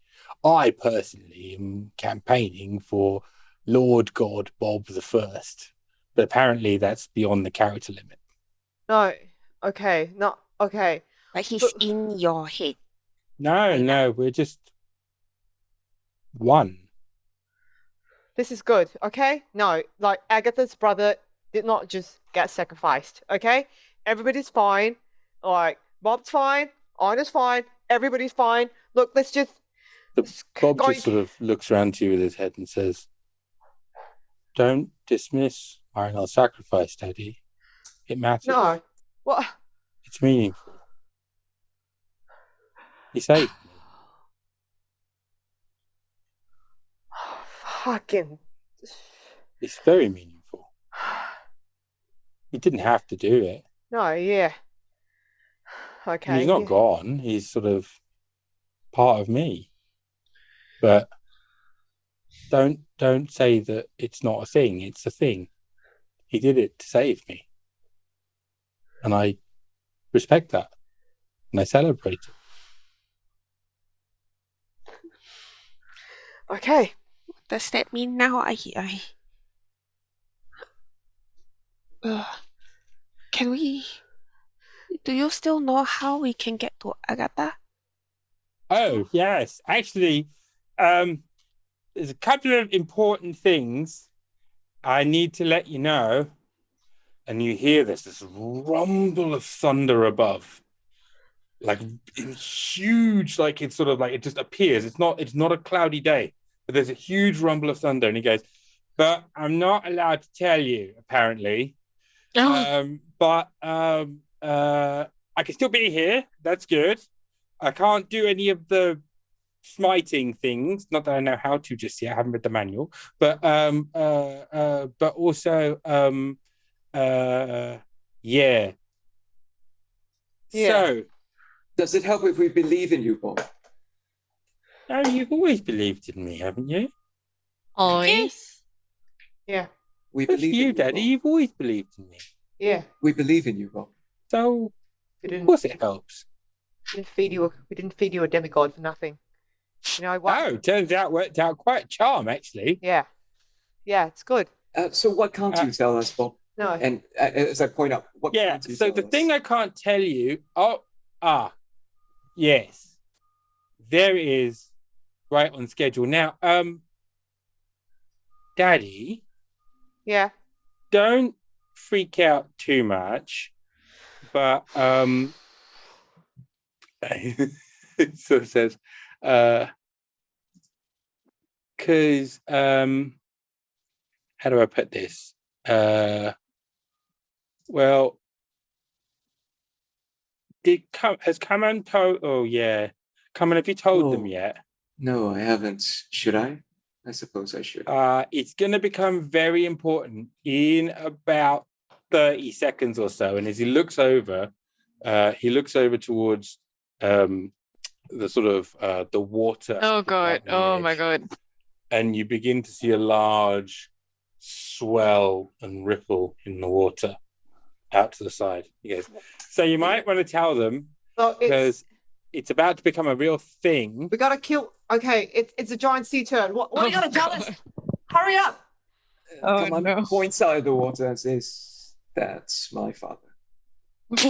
I personally am campaigning for Lord God Bob the First, but apparently that's beyond the character limit. No. Okay. No. Okay. Like he's in your head. No, we're just one. This is good, okay? No, like Agatha's brother did not just get sacrificed, okay? Everybody's fine. Like, Bob's fine, Yrsa's fine, everybody's fine. Look, let's just... Bob just sort of looks around to you with his head and says, "Don't dismiss Yrsa's sacrifice, Daddy. It matters. No. What? It's meaningful. He saved me." Fucking... It's very meaningful. He didn't have to do it. No, yeah. Okay. And he's not gone. He's sort of part of me. But don't say that it's not a thing. It's a thing. He did it to save me. And I respect that. And I celebrate it. Okay. Does that mean now can we... Do you still know how we can get to Agatha? Oh, yes. Actually, there's a couple of important things I need to let you know. And you hear this rumble of thunder above. Like huge, like it's sort of like it just appears. It's not a cloudy day, but there's a huge rumble of thunder. And he goes, "But I'm not allowed to tell you, apparently. But I can still be here. That's good. I can't do any of the smiting things. Not that I know how to just yet. I haven't read the manual. But also, yeah. So, does it help if we believe in you, Bob? No, you've always believed in me, haven't you? Oh, Yes. Yeah. We Good for believe you, in Daddy. you, You've always believed in me. Yeah. Bob. We believe in you, Bob. So, We of course it helps. didn't feed you a demigod for nothing. You know what? Oh, turns out worked out quite a charm, actually. Yeah. Yeah, it's good. So what can't you tell us, Bob? No. And as I point out, what Yeah, can't you so tell the us? thing I can't tell you... yes. There is right on schedule. Now, Daddy, Yeah. don't freak out too much, but it sort of says, because how do I put this? Well, has Kaman told? Oh yeah, Kaman, have you told them No. yet? No, I haven't. Should I? I suppose I should. It's going to become very important in about 30 seconds or so. And as he looks over towards the sort of the water. Oh god. out on the Oh my edge, god. and you begin to see a large swell and ripple in the water out to the side. He goes, so you might want to tell them So because it's about to become a real thing. we gotta kill. Okay, it's a giant sea turd. What are you gonna tell us? God. Hurry up! Oh, Kaman no. points out of the water and says, "That's my father." What?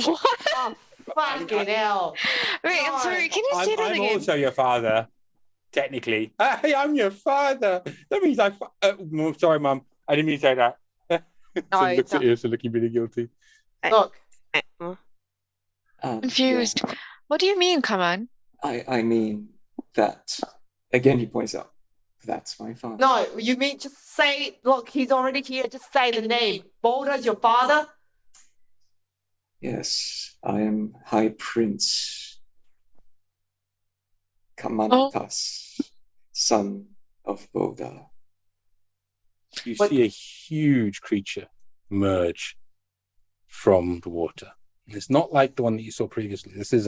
Oh, fucking hell! Wait, I'm sorry. Can you say that I'm again? also your father, technically. Hey, I'm your father. That means sorry, Mum. I didn't mean to say that. No, So looks at it's- Yrsa looking really guilty. Look, Confused. What do you mean, Kaman? I mean that. Again, he points out, "That's my father." no, you mean just say. Look, he's already here. Just say the name. Boulder's your father. Yes, I am High Prince Kaman Oh. son of Boda. You But- see a huge creature emerge from the water. It's not like the one that you saw previously. This is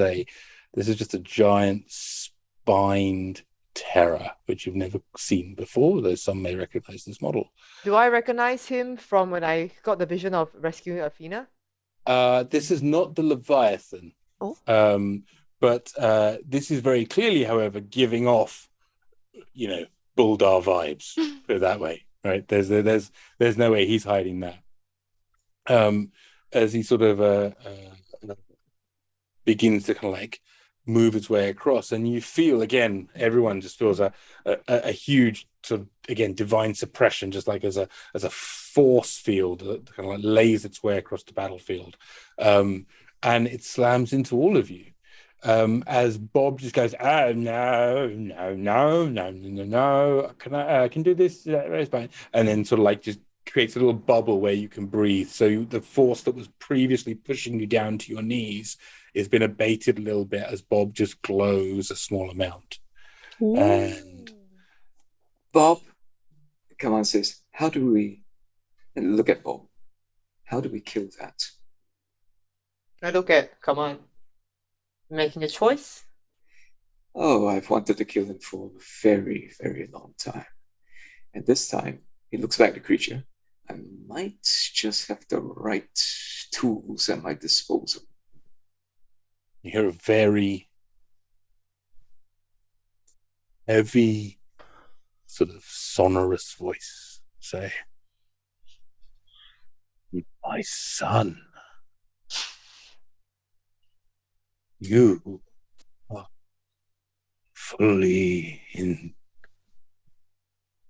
just a giant spined terror, which you've never seen before, though some may recognize this model. Do I recognize him from when I got the vision of rescuing Athena? This is not the Leviathan. Oh. But this is very clearly, however, giving off, Buldar vibes, put it that way, right? There's no way he's hiding that. As he sort of begins to kind of like move its way across, and you feel again, everyone just feels a huge sort of again divine suppression, just like as a force field that kind of like lays its way across the battlefield, and it slams into all of you. As Bob just goes, oh no, I can do this, that's fine, and then sort of like just creates a little bubble where you can breathe. So the force that was previously pushing you down to your knees has been abated a little bit as Bob just glows a small amount. And Bob, Kaman says, "How do we?" And look at Bob. How do we kill that? I look at. Come on. Making a choice. Oh, I've wanted to kill him for a very, very long time. And this time, he looks back at the creature. I might just have the right tools at my disposal. you hear a very heavy, sort of sonorous voice say, my son, you are fully in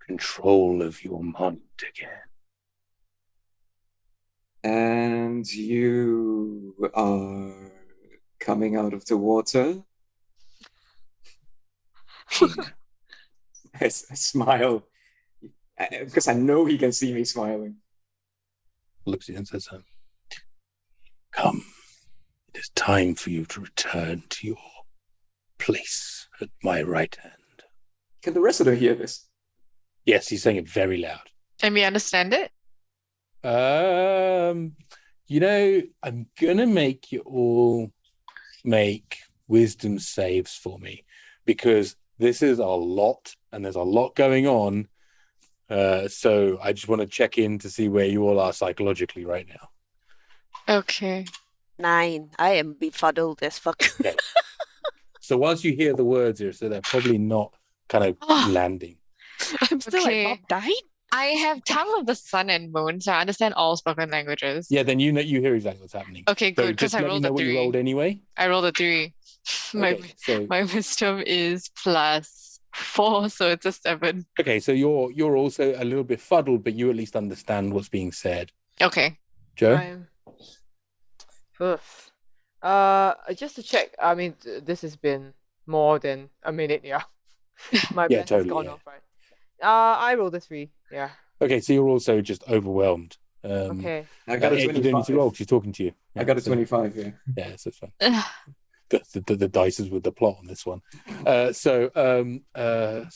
control of your mind again. And you are coming out of the water? I smile because I know he can see me smiling. Looks at you and says, come, it is time for you to return to your place at my right hand. Can the rest of them hear this? Yes, he's saying it very loud. And we understand it? I'm gonna make you all make wisdom saves for me because this is a lot and there's a lot going on. So I just want to check in to see where you all are psychologically right now. Okay. 9. I am befuddled as fuck. Okay. So whilst you hear the words here, so they're probably not kind of landing. I'm still Okay. like, Bob died? I have tongue of the sun and moon, so I understand all spoken languages. Yeah, then you hear exactly what's happening. Okay, So good, because just I let me rolled know a what you 3. rolled anyway. I rolled a 3. Okay, so My wisdom is +4, so it's a 7. okay, so you're also a little bit fuddled, but you at least understand what's being said. Okay. Joe? I'm... Oof. Just to check. I mean, this has been more than a minute. Yeah. My Yeah, best totally, has gone yeah. off, right? I rolled a 3. Yeah. Okay, so you're also just overwhelmed. Okay. I got a You don't need to roll 25. because she's talking to you. I got a so- 25, yeah. Yeah, so it's fine. Ugh. the dice is with the plot on this one. So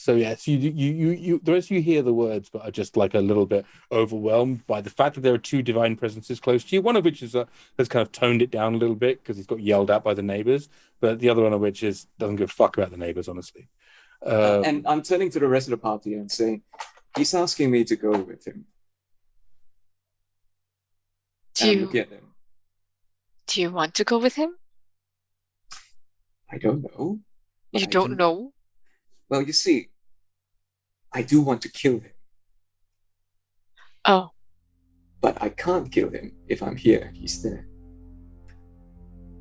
yes, you the rest of you hear the words, but are just like a little bit overwhelmed by the fact that there are two divine presences close to you. One of which has kind of toned it down a little bit because he's got yelled at by the neighbors, but the other one of which doesn't give a fuck about the neighbors, honestly. And I'm turning to the rest of the party and saying, he's asking me to go with him. Do And look at him. you want to go with him? I don't know. You don't know? Well, you see, I do want to kill him, Oh, but I can't kill him if I'm here. He's there.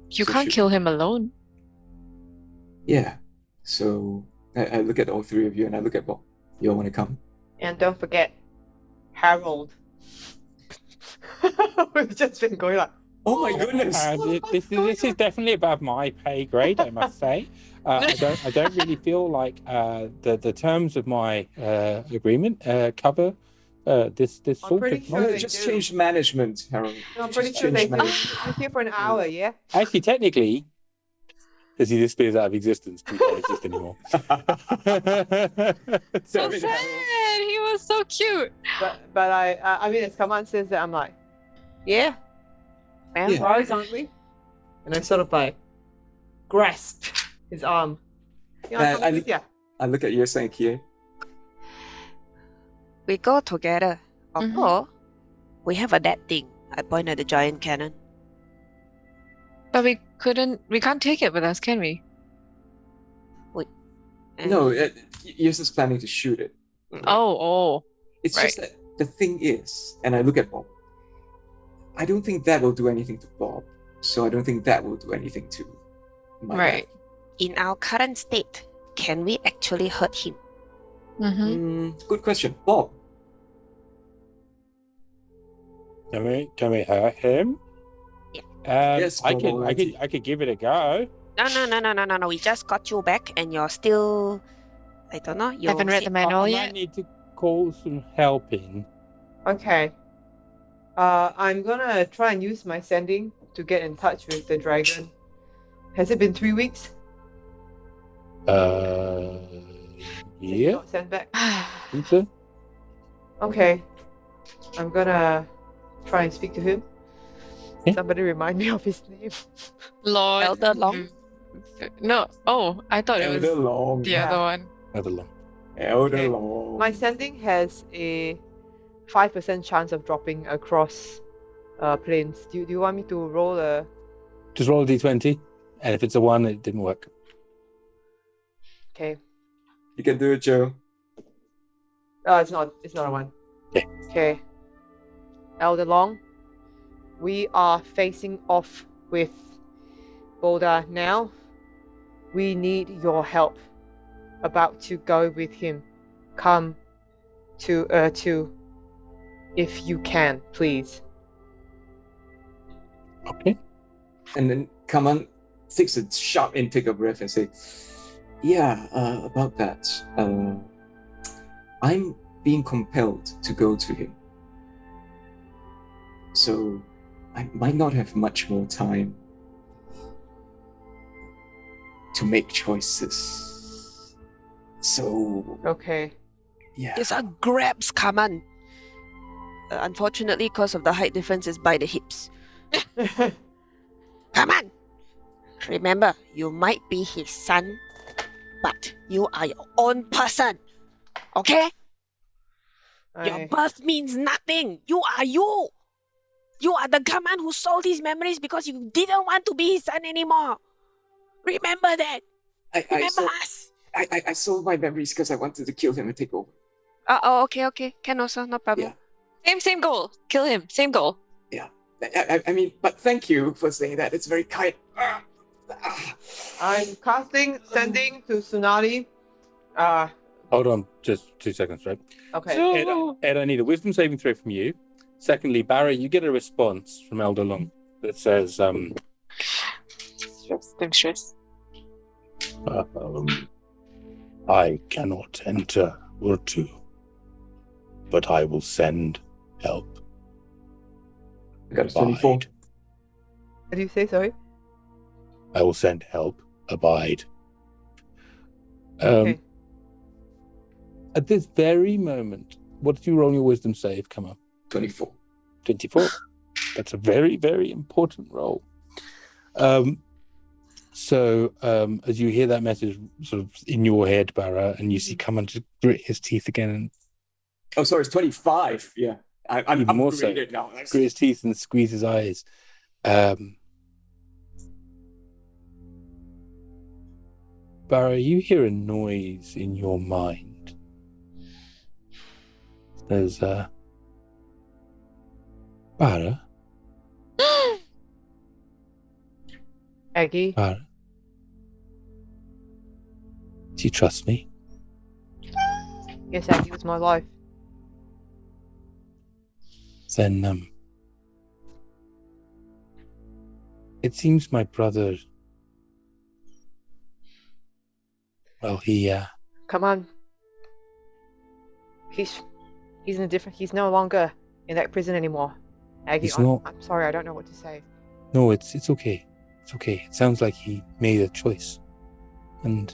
you So can't should- kill him alone. Yeah. So I look at all three of you and I look at Bob. You all want to come? And don't forget, Harold. We've just been going like, Oh my goodness! This is definitely above my pay grade, I must say. I don't really feel like the terms of my agreement cover this I'm sort pretty of sure No, they just do. change management, Harold. No, I'm Just pretty sure change they said management. you're here for an hour, yeah? Actually, technically, as he disappears out of existence, we don't exist anymore. So Damn it, sad. He was so cute. But I mean, as Kaman says that, I'm like, yeah, Well, Yeah. horizontally. And I sort of like grasp his arm. Yeah. I look at Yrsa and Kie. we go together. Mhm. Although, we have a dead thing. I point at the giant cannon. But we can't take it with us, can we? And No, Yrsa's planning to shoot it. Oh. It's Right. just that the thing is, and I look at Bob. I don't think that will do anything to Bob, so I don't think that will do anything to my Right. dad. in our current state, can we actually hurt him? Mm-hmm. Good question, Bob. Can we hurt him? Yeah. Yes, I Bob, could give it a go. No. We just got you back and you're still, I don't know. You're Haven't read the manual I yet? might need to call some help in. Okay. I'm gonna try and use my sending to get in touch with the dragon. Has it been 3 weeks? Did you Yeah, not send back? think so. Okay. I'm gonna try and speak to him. Yeah. Somebody remind me of his name. Lord. Elder Long? No. Oh, I thought it was Elder Long. the other one. Another long. Elder Okay. Long. My sending has a 5% chance of dropping across planes. Do you want me to roll a... Just roll a d20, and if it's a 1, it didn't work. Okay. You can do it, Joe. Oh, it's not a 1. Okay. Okay. Elder Long, we are facing off with Boulder now. We need your help. About to go with him. Come to Urtu if you can, please. Okay. And then Kaman takes a sharp intake of breath and say, yeah, about that. I'm being compelled to go to him. So I might not have much more time to make choices. So, Okay. yeah. It's a grabs, Kaman. Unfortunately, because of the height difference, is by the hips. Come on! Remember, you might be his son, but you are your own person. Okay? Your birth means nothing. You are you. You are the Kaman who sold his memories because you didn't want to be his son anymore. Remember that. I Remember sold, us. I sold my memories because I wanted to kill him and take over. Okay. Can also, no problem. Same goal. Kill him. Same goal. I mean, but thank you for saying that. It's very kind. I'm sending to Tsunade. Hold on, just 2 seconds, right? Okay. Ed, I need a wisdom saving throw from you. Secondly, Barra, you get a response from Elder Long that says, I'm stressed. I cannot enter Urtu, but I will send help. I got a 24. What do you say, sorry? I will send help. Abide. Okay. At this very moment, what did you roll your wisdom save? Come on. 24. 24. That's a very, very important roll. So as you hear that message sort of in your head, Barra, and you see Kaman just grit his teeth again and Oh, sorry, it's 25. Yeah. I'm even more so, gritted now. grit his teeth and squeeze his eyes. Barra, you hear a noise in your mind. There's Barra? Aggie. Barra? Do you trust me? Yes, Aggie was my life. Then, it seems my brother, well, he, Come on. He's in a different. He's no longer in that prison anymore. Aggie, He's not. I'm sorry. I don't know what to say. No, it's okay. It's okay. It sounds like he made a choice. And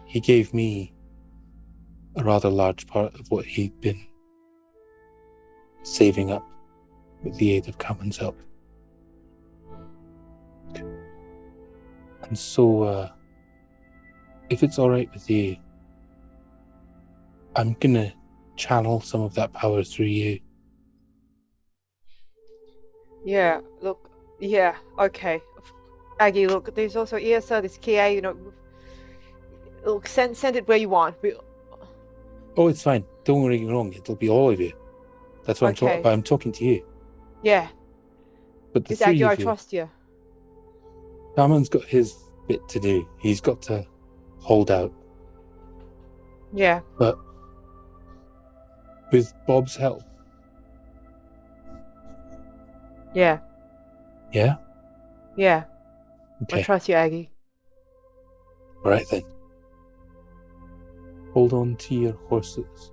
he gave me a rather large part of what he'd been saving up with the aid of Kaman's help. And so, if it's all right with you, I'm gonna channel some of that power through you. Yeah. Look. Yeah. Okay. Aggie, look. There's also Yrsa. This Kie. You know. Look. Send it where you want. Oh, it's fine. Don't worry, you're wrong. It'll be all of you. That's what I'm talking about. I'm talking to you. Yeah. But the It's three Aggie. I of you, trust you. Kaman's got his bit to do. He's got to hold out. Yeah. But with Bob's help. Yeah. Yeah? Yeah. Okay. I trust you, Aggie. All right then. Hold on to your horses.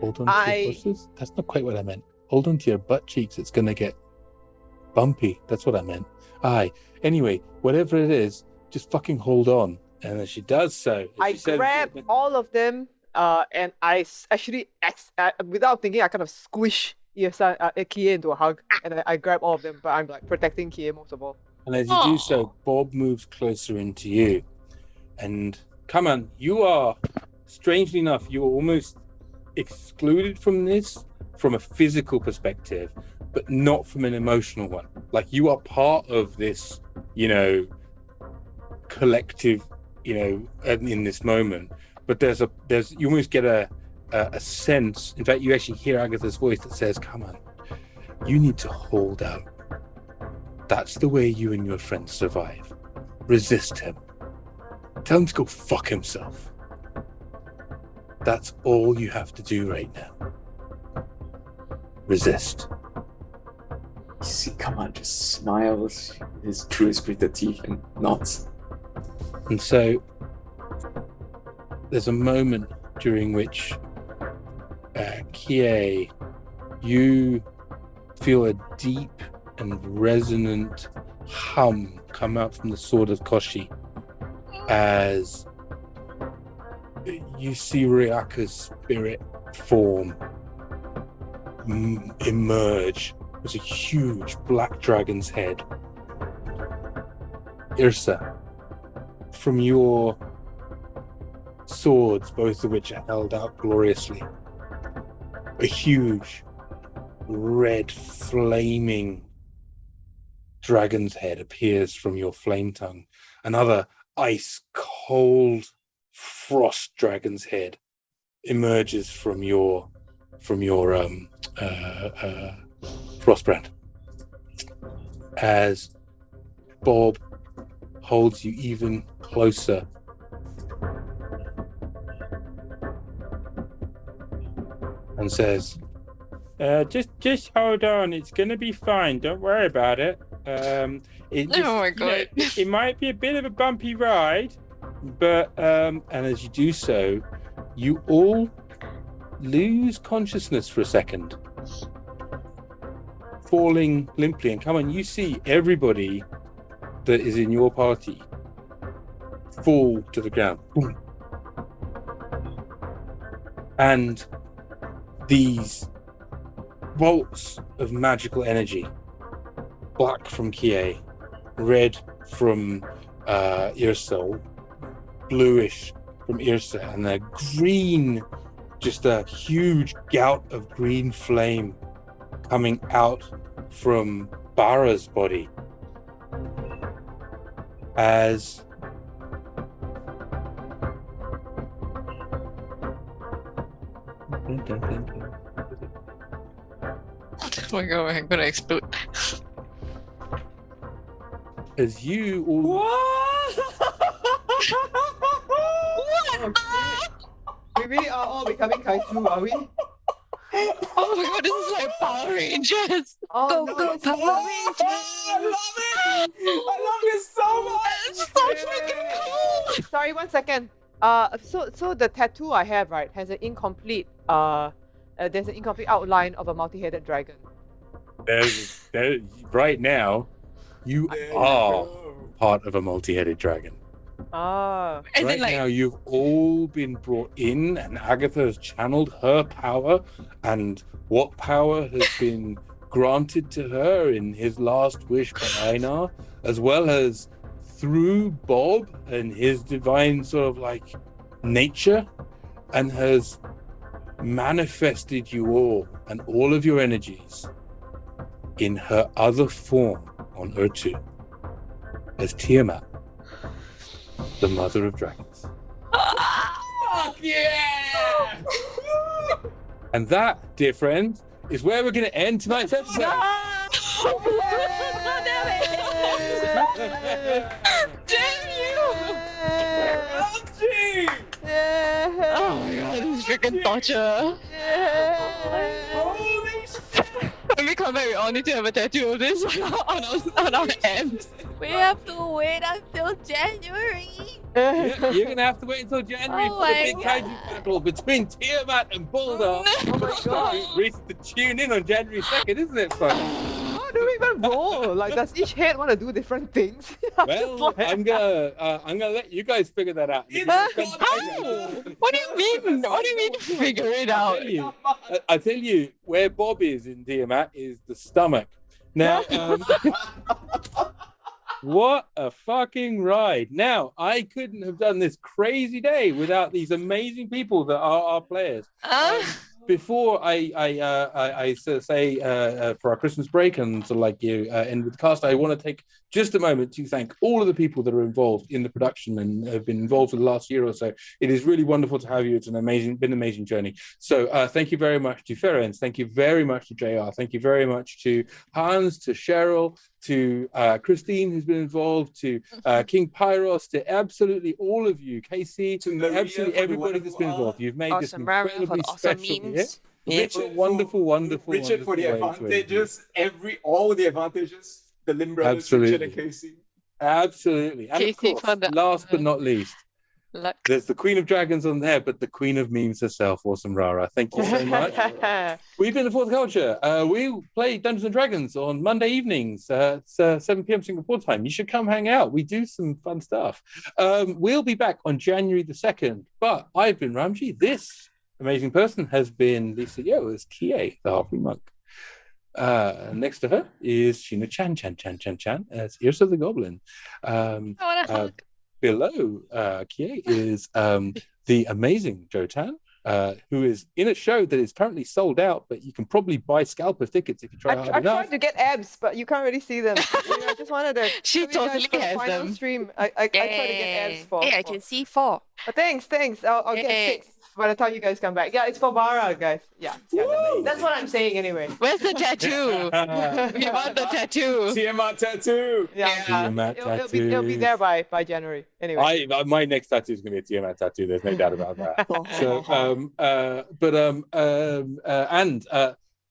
Hold on to your horses? That's not quite what I meant. Hold on to your butt cheeks. It's going to get bumpy. That's what I meant. Aye. Anyway, whatever it is, just fucking hold on. And as she does so, I grab all of them, and I actually, without thinking, I kind of squish Kie into a hug, and I grab all of them, but I'm like protecting Kie most of all. And as you do so, Bob moves closer into you. And come on, you are, strangely enough, you are almost excluded from this from a physical perspective, but not from an emotional one. Like, you are part of this, collective, in this moment. But there's you almost get a sense. In fact, you actually hear Agatha's voice that says, "Come on, you need to hold out. That's the way you and your friends survive. Resist him. Tell him to go fuck himself. That's all you have to do right now. Resist." You see, Kaman just smiles, his truest gritted teeth, and nods. And so there's a moment during which, Kie, you feel a deep and resonant hum come out from the sword of Koshi as you see Ryaka's spirit form emerge as a huge black dragon's head. Yrsa, from your swords, both of which are held out gloriously, a huge red flaming dragon's head appears from your flame tongue. Another ice cold frost dragon's head emerges from your frostbrand as Bob holds you even closer and says, just hold on, it's gonna be fine, don't worry about it. Oh my god. It might be a bit of a bumpy ride, but and as you do so, you all lose consciousness for a second, falling limply. And come on, you see everybody that is in your party fall to the ground. Boom. And these bolts of magical energy, black from Kie, red from Yrsa, bluish from Yrsa, and a green, just a huge gout of green flame coming out from Barra's body as Oh my god, I'm gonna explode. as you all We really are all becoming kaiju, are we? Oh my god, this is like Power Rangers. Oh, Go, no, go, it's Power not. Rangers! I love it so much. It's so freaking cool. Sorry, 1 second. So the tattoo I have, right, has an incomplete there's an incomplete outline of a multi-headed dragon. there, right now, you are part of a multi-headed dragon. Ah. As Right in, like, now, you've all been brought in, and Agatha has channeled her power, and what power has been granted to her in his last wish by Eijnar, as well as through Bob and his divine sort of like nature, and has manifested you all and all of your energies in her other form on Urtu as Tiamat, the mother of dragons. Fuck yeah! And that, dear friends, is where we're going to end tonight's episode. damn you! Oh my god, this is freaking torture. Holy shit! When we come back, we all need to have a tattoo of this on our hands. We have to wait until January. You're going to have to wait until January Oh for the my big God. kaiju battle between Tiamat and Bulldog. Oh my god. Reason to tune in on January 2nd, isn't it, fun? How do we even roll? Like, does each head want to do different things? Well, I'm gonna let you guys figure that out. What do you mean? What do you mean figure it out? I tell you, where Bob is in Tiamat is the stomach. Now, what a fucking ride! Now, I couldn't have done this crazy day without these amazing people that are our players. Before I sort of say for our Christmas break and sort of like you end with the cast, I want to take just a moment to thank all of the people that are involved in the production and have been involved for the last year or so. It is really wonderful to have you. It's been an amazing journey. So thank you very much to Ferenc. Thank you very much to JR. Thank you very much to Hans, to Cheryl, to Christine, who's been involved, to King Pyros, to absolutely all of you, Casey, To Maria absolutely for the everybody that's been wonderful involved. You've made this Awesome, Barra, for incredibly the awesome special. memes. Yeah? Richard, Wonderful, wonderful, Richard for the wonderful way to end it. advantages, all the advantages. The Lim brothers, Absolutely. Richard and Casey. Absolutely. And Casey of for course, the last but not least, Luck. there's the Queen of Dragons on there, but the Queen of Memes herself, Awesome Rara. Thank you so much. We've been the Fourth Culture. We play Dungeons and Dragons on Monday evenings at 7 p.m. Singapore time. You should come hang out. We do some fun stuff. We'll be back on January the 2nd, but I've been Ramji. This amazing person has been the CEO as Kie, the Halfling Monk. Next to her is Sheena Chan as Yrsa the Goblin. I wanna hug. Below Kie is the amazing Joe Tan, who is in a show that is currently sold out, but you can probably buy scalper tickets if you try hard I've enough. tried to get abs, but you can't really see them. I just wanted to. She show you guys totally for the has final them. stream. I tried to get abs for. Hey, I can see 4. Thanks. I'll get Hey. 6 by the time you guys come back. Yeah, it's for Barra, guys. Yeah. That's what I'm saying anyway. Where's the tattoo? We want the tattoo. Tiamat tattoo. Yeah. Tiamat It'll be there by January. Anyway. My next tattoo is going to be a Tiamat tattoo. There's no doubt about that. So, and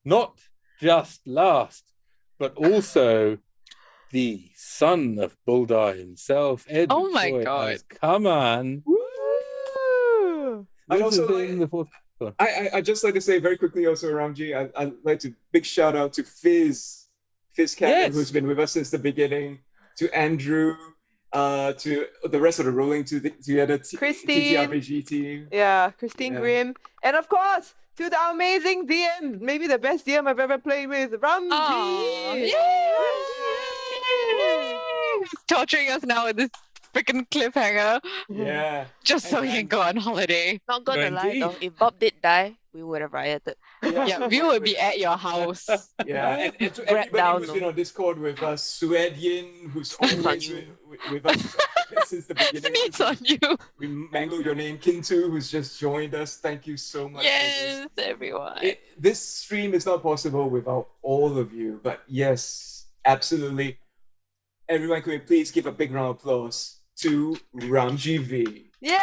not just last, but also the son of Buldar himself, Ed. Oh my Choy God. as Kaman. Woo! I'd This also is in the fourth. I just like to say very quickly also, Ramji, I'd like to big shout out to Fizz Captain, Yes. who's been with us since the beginning. to Andrew, to the rest of the Rolling Together Christine. TTRPG team. Yeah, Christine Yeah. Grimm. And of course, to the amazing DM, maybe the best DM I've ever played with, Ramji. Aw, yay! He's torturing us now with this freaking cliffhanger. Yeah. Just so And- he can and- go on holiday. Not gonna No, lie though, indeed. if Bob did die, we would have rioted. Yeah, we will be at your house. Yeah, and to Grab everybody down, who's no? been on Discord with us, Suedian, who's on always you. with us since the beginning. Sneeze on you. We mangled your name, Kintu, who's just joined us. Thank you so much. for Yes, everyone. this stream is not possible without all of you, but yes, absolutely. Everyone, can we please give a big round of applause to Ramji V? Yay!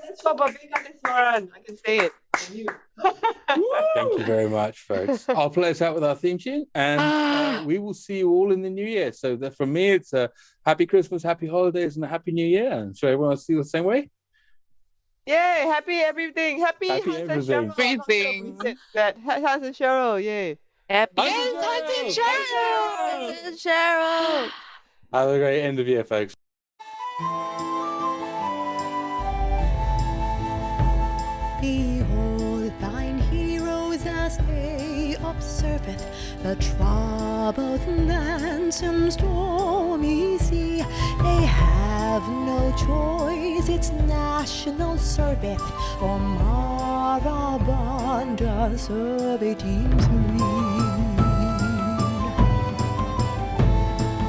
That's for Babika. I can say it. And you. Thank you very much, folks. I'll play us out with our theme tune, and we will see you all in the new year. So from me, it's a happy Christmas, happy holidays, and a happy new year. And so everyone else feel the same way. Yay! Happy everything. Happy Happy Hans and everything. Cheryl. I'm not sure if Everything. we said that. Hans and Cheryl. Yay! Happy Yes, Hans and Cheryl! Have a great end of year, folks. Behold thine heroes as they observeth the troubled lands and stormy sea. They have no choice, it's national service, or Marabanda survey teams mean.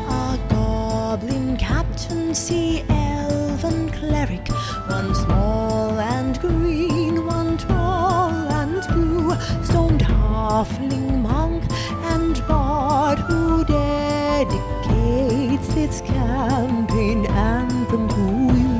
A goblin captain, sea elven cleric, one small and green, one tall and blue, stoned halfling monk and bard who dedicates this campaign anthem to you.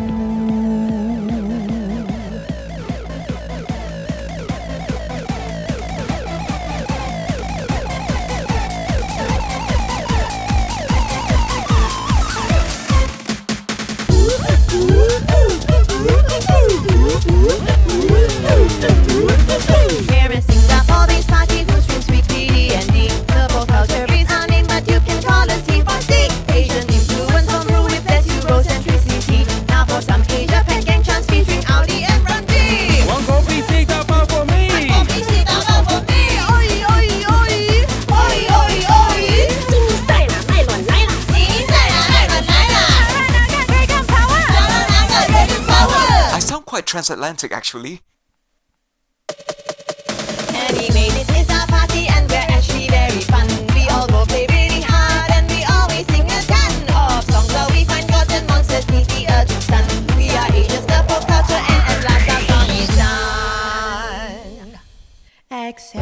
Garrisons up all these party whose streams speak D&D. The both culture is our name, but you can call us T4C. Asian influence home rule with Eurocentricity. Now for some Asia Pac gang chants featuring Audi and Randy. One coffee, take up for me. Coffee sit down for me. Oi, oi, oi. Oi, oi, oi. 新赛啦，麦伦来啦。新赛啦，麦伦来啦。Dragon power. Dragon power. I sound quite transatlantic, actually. Anyway, this is our party and we're actually very fun. We all go play really hard and we always sing a ton of songs where we find gods and monsters beneath the Urtu sun. We are Asia's the pop culture and at last our song is done. Except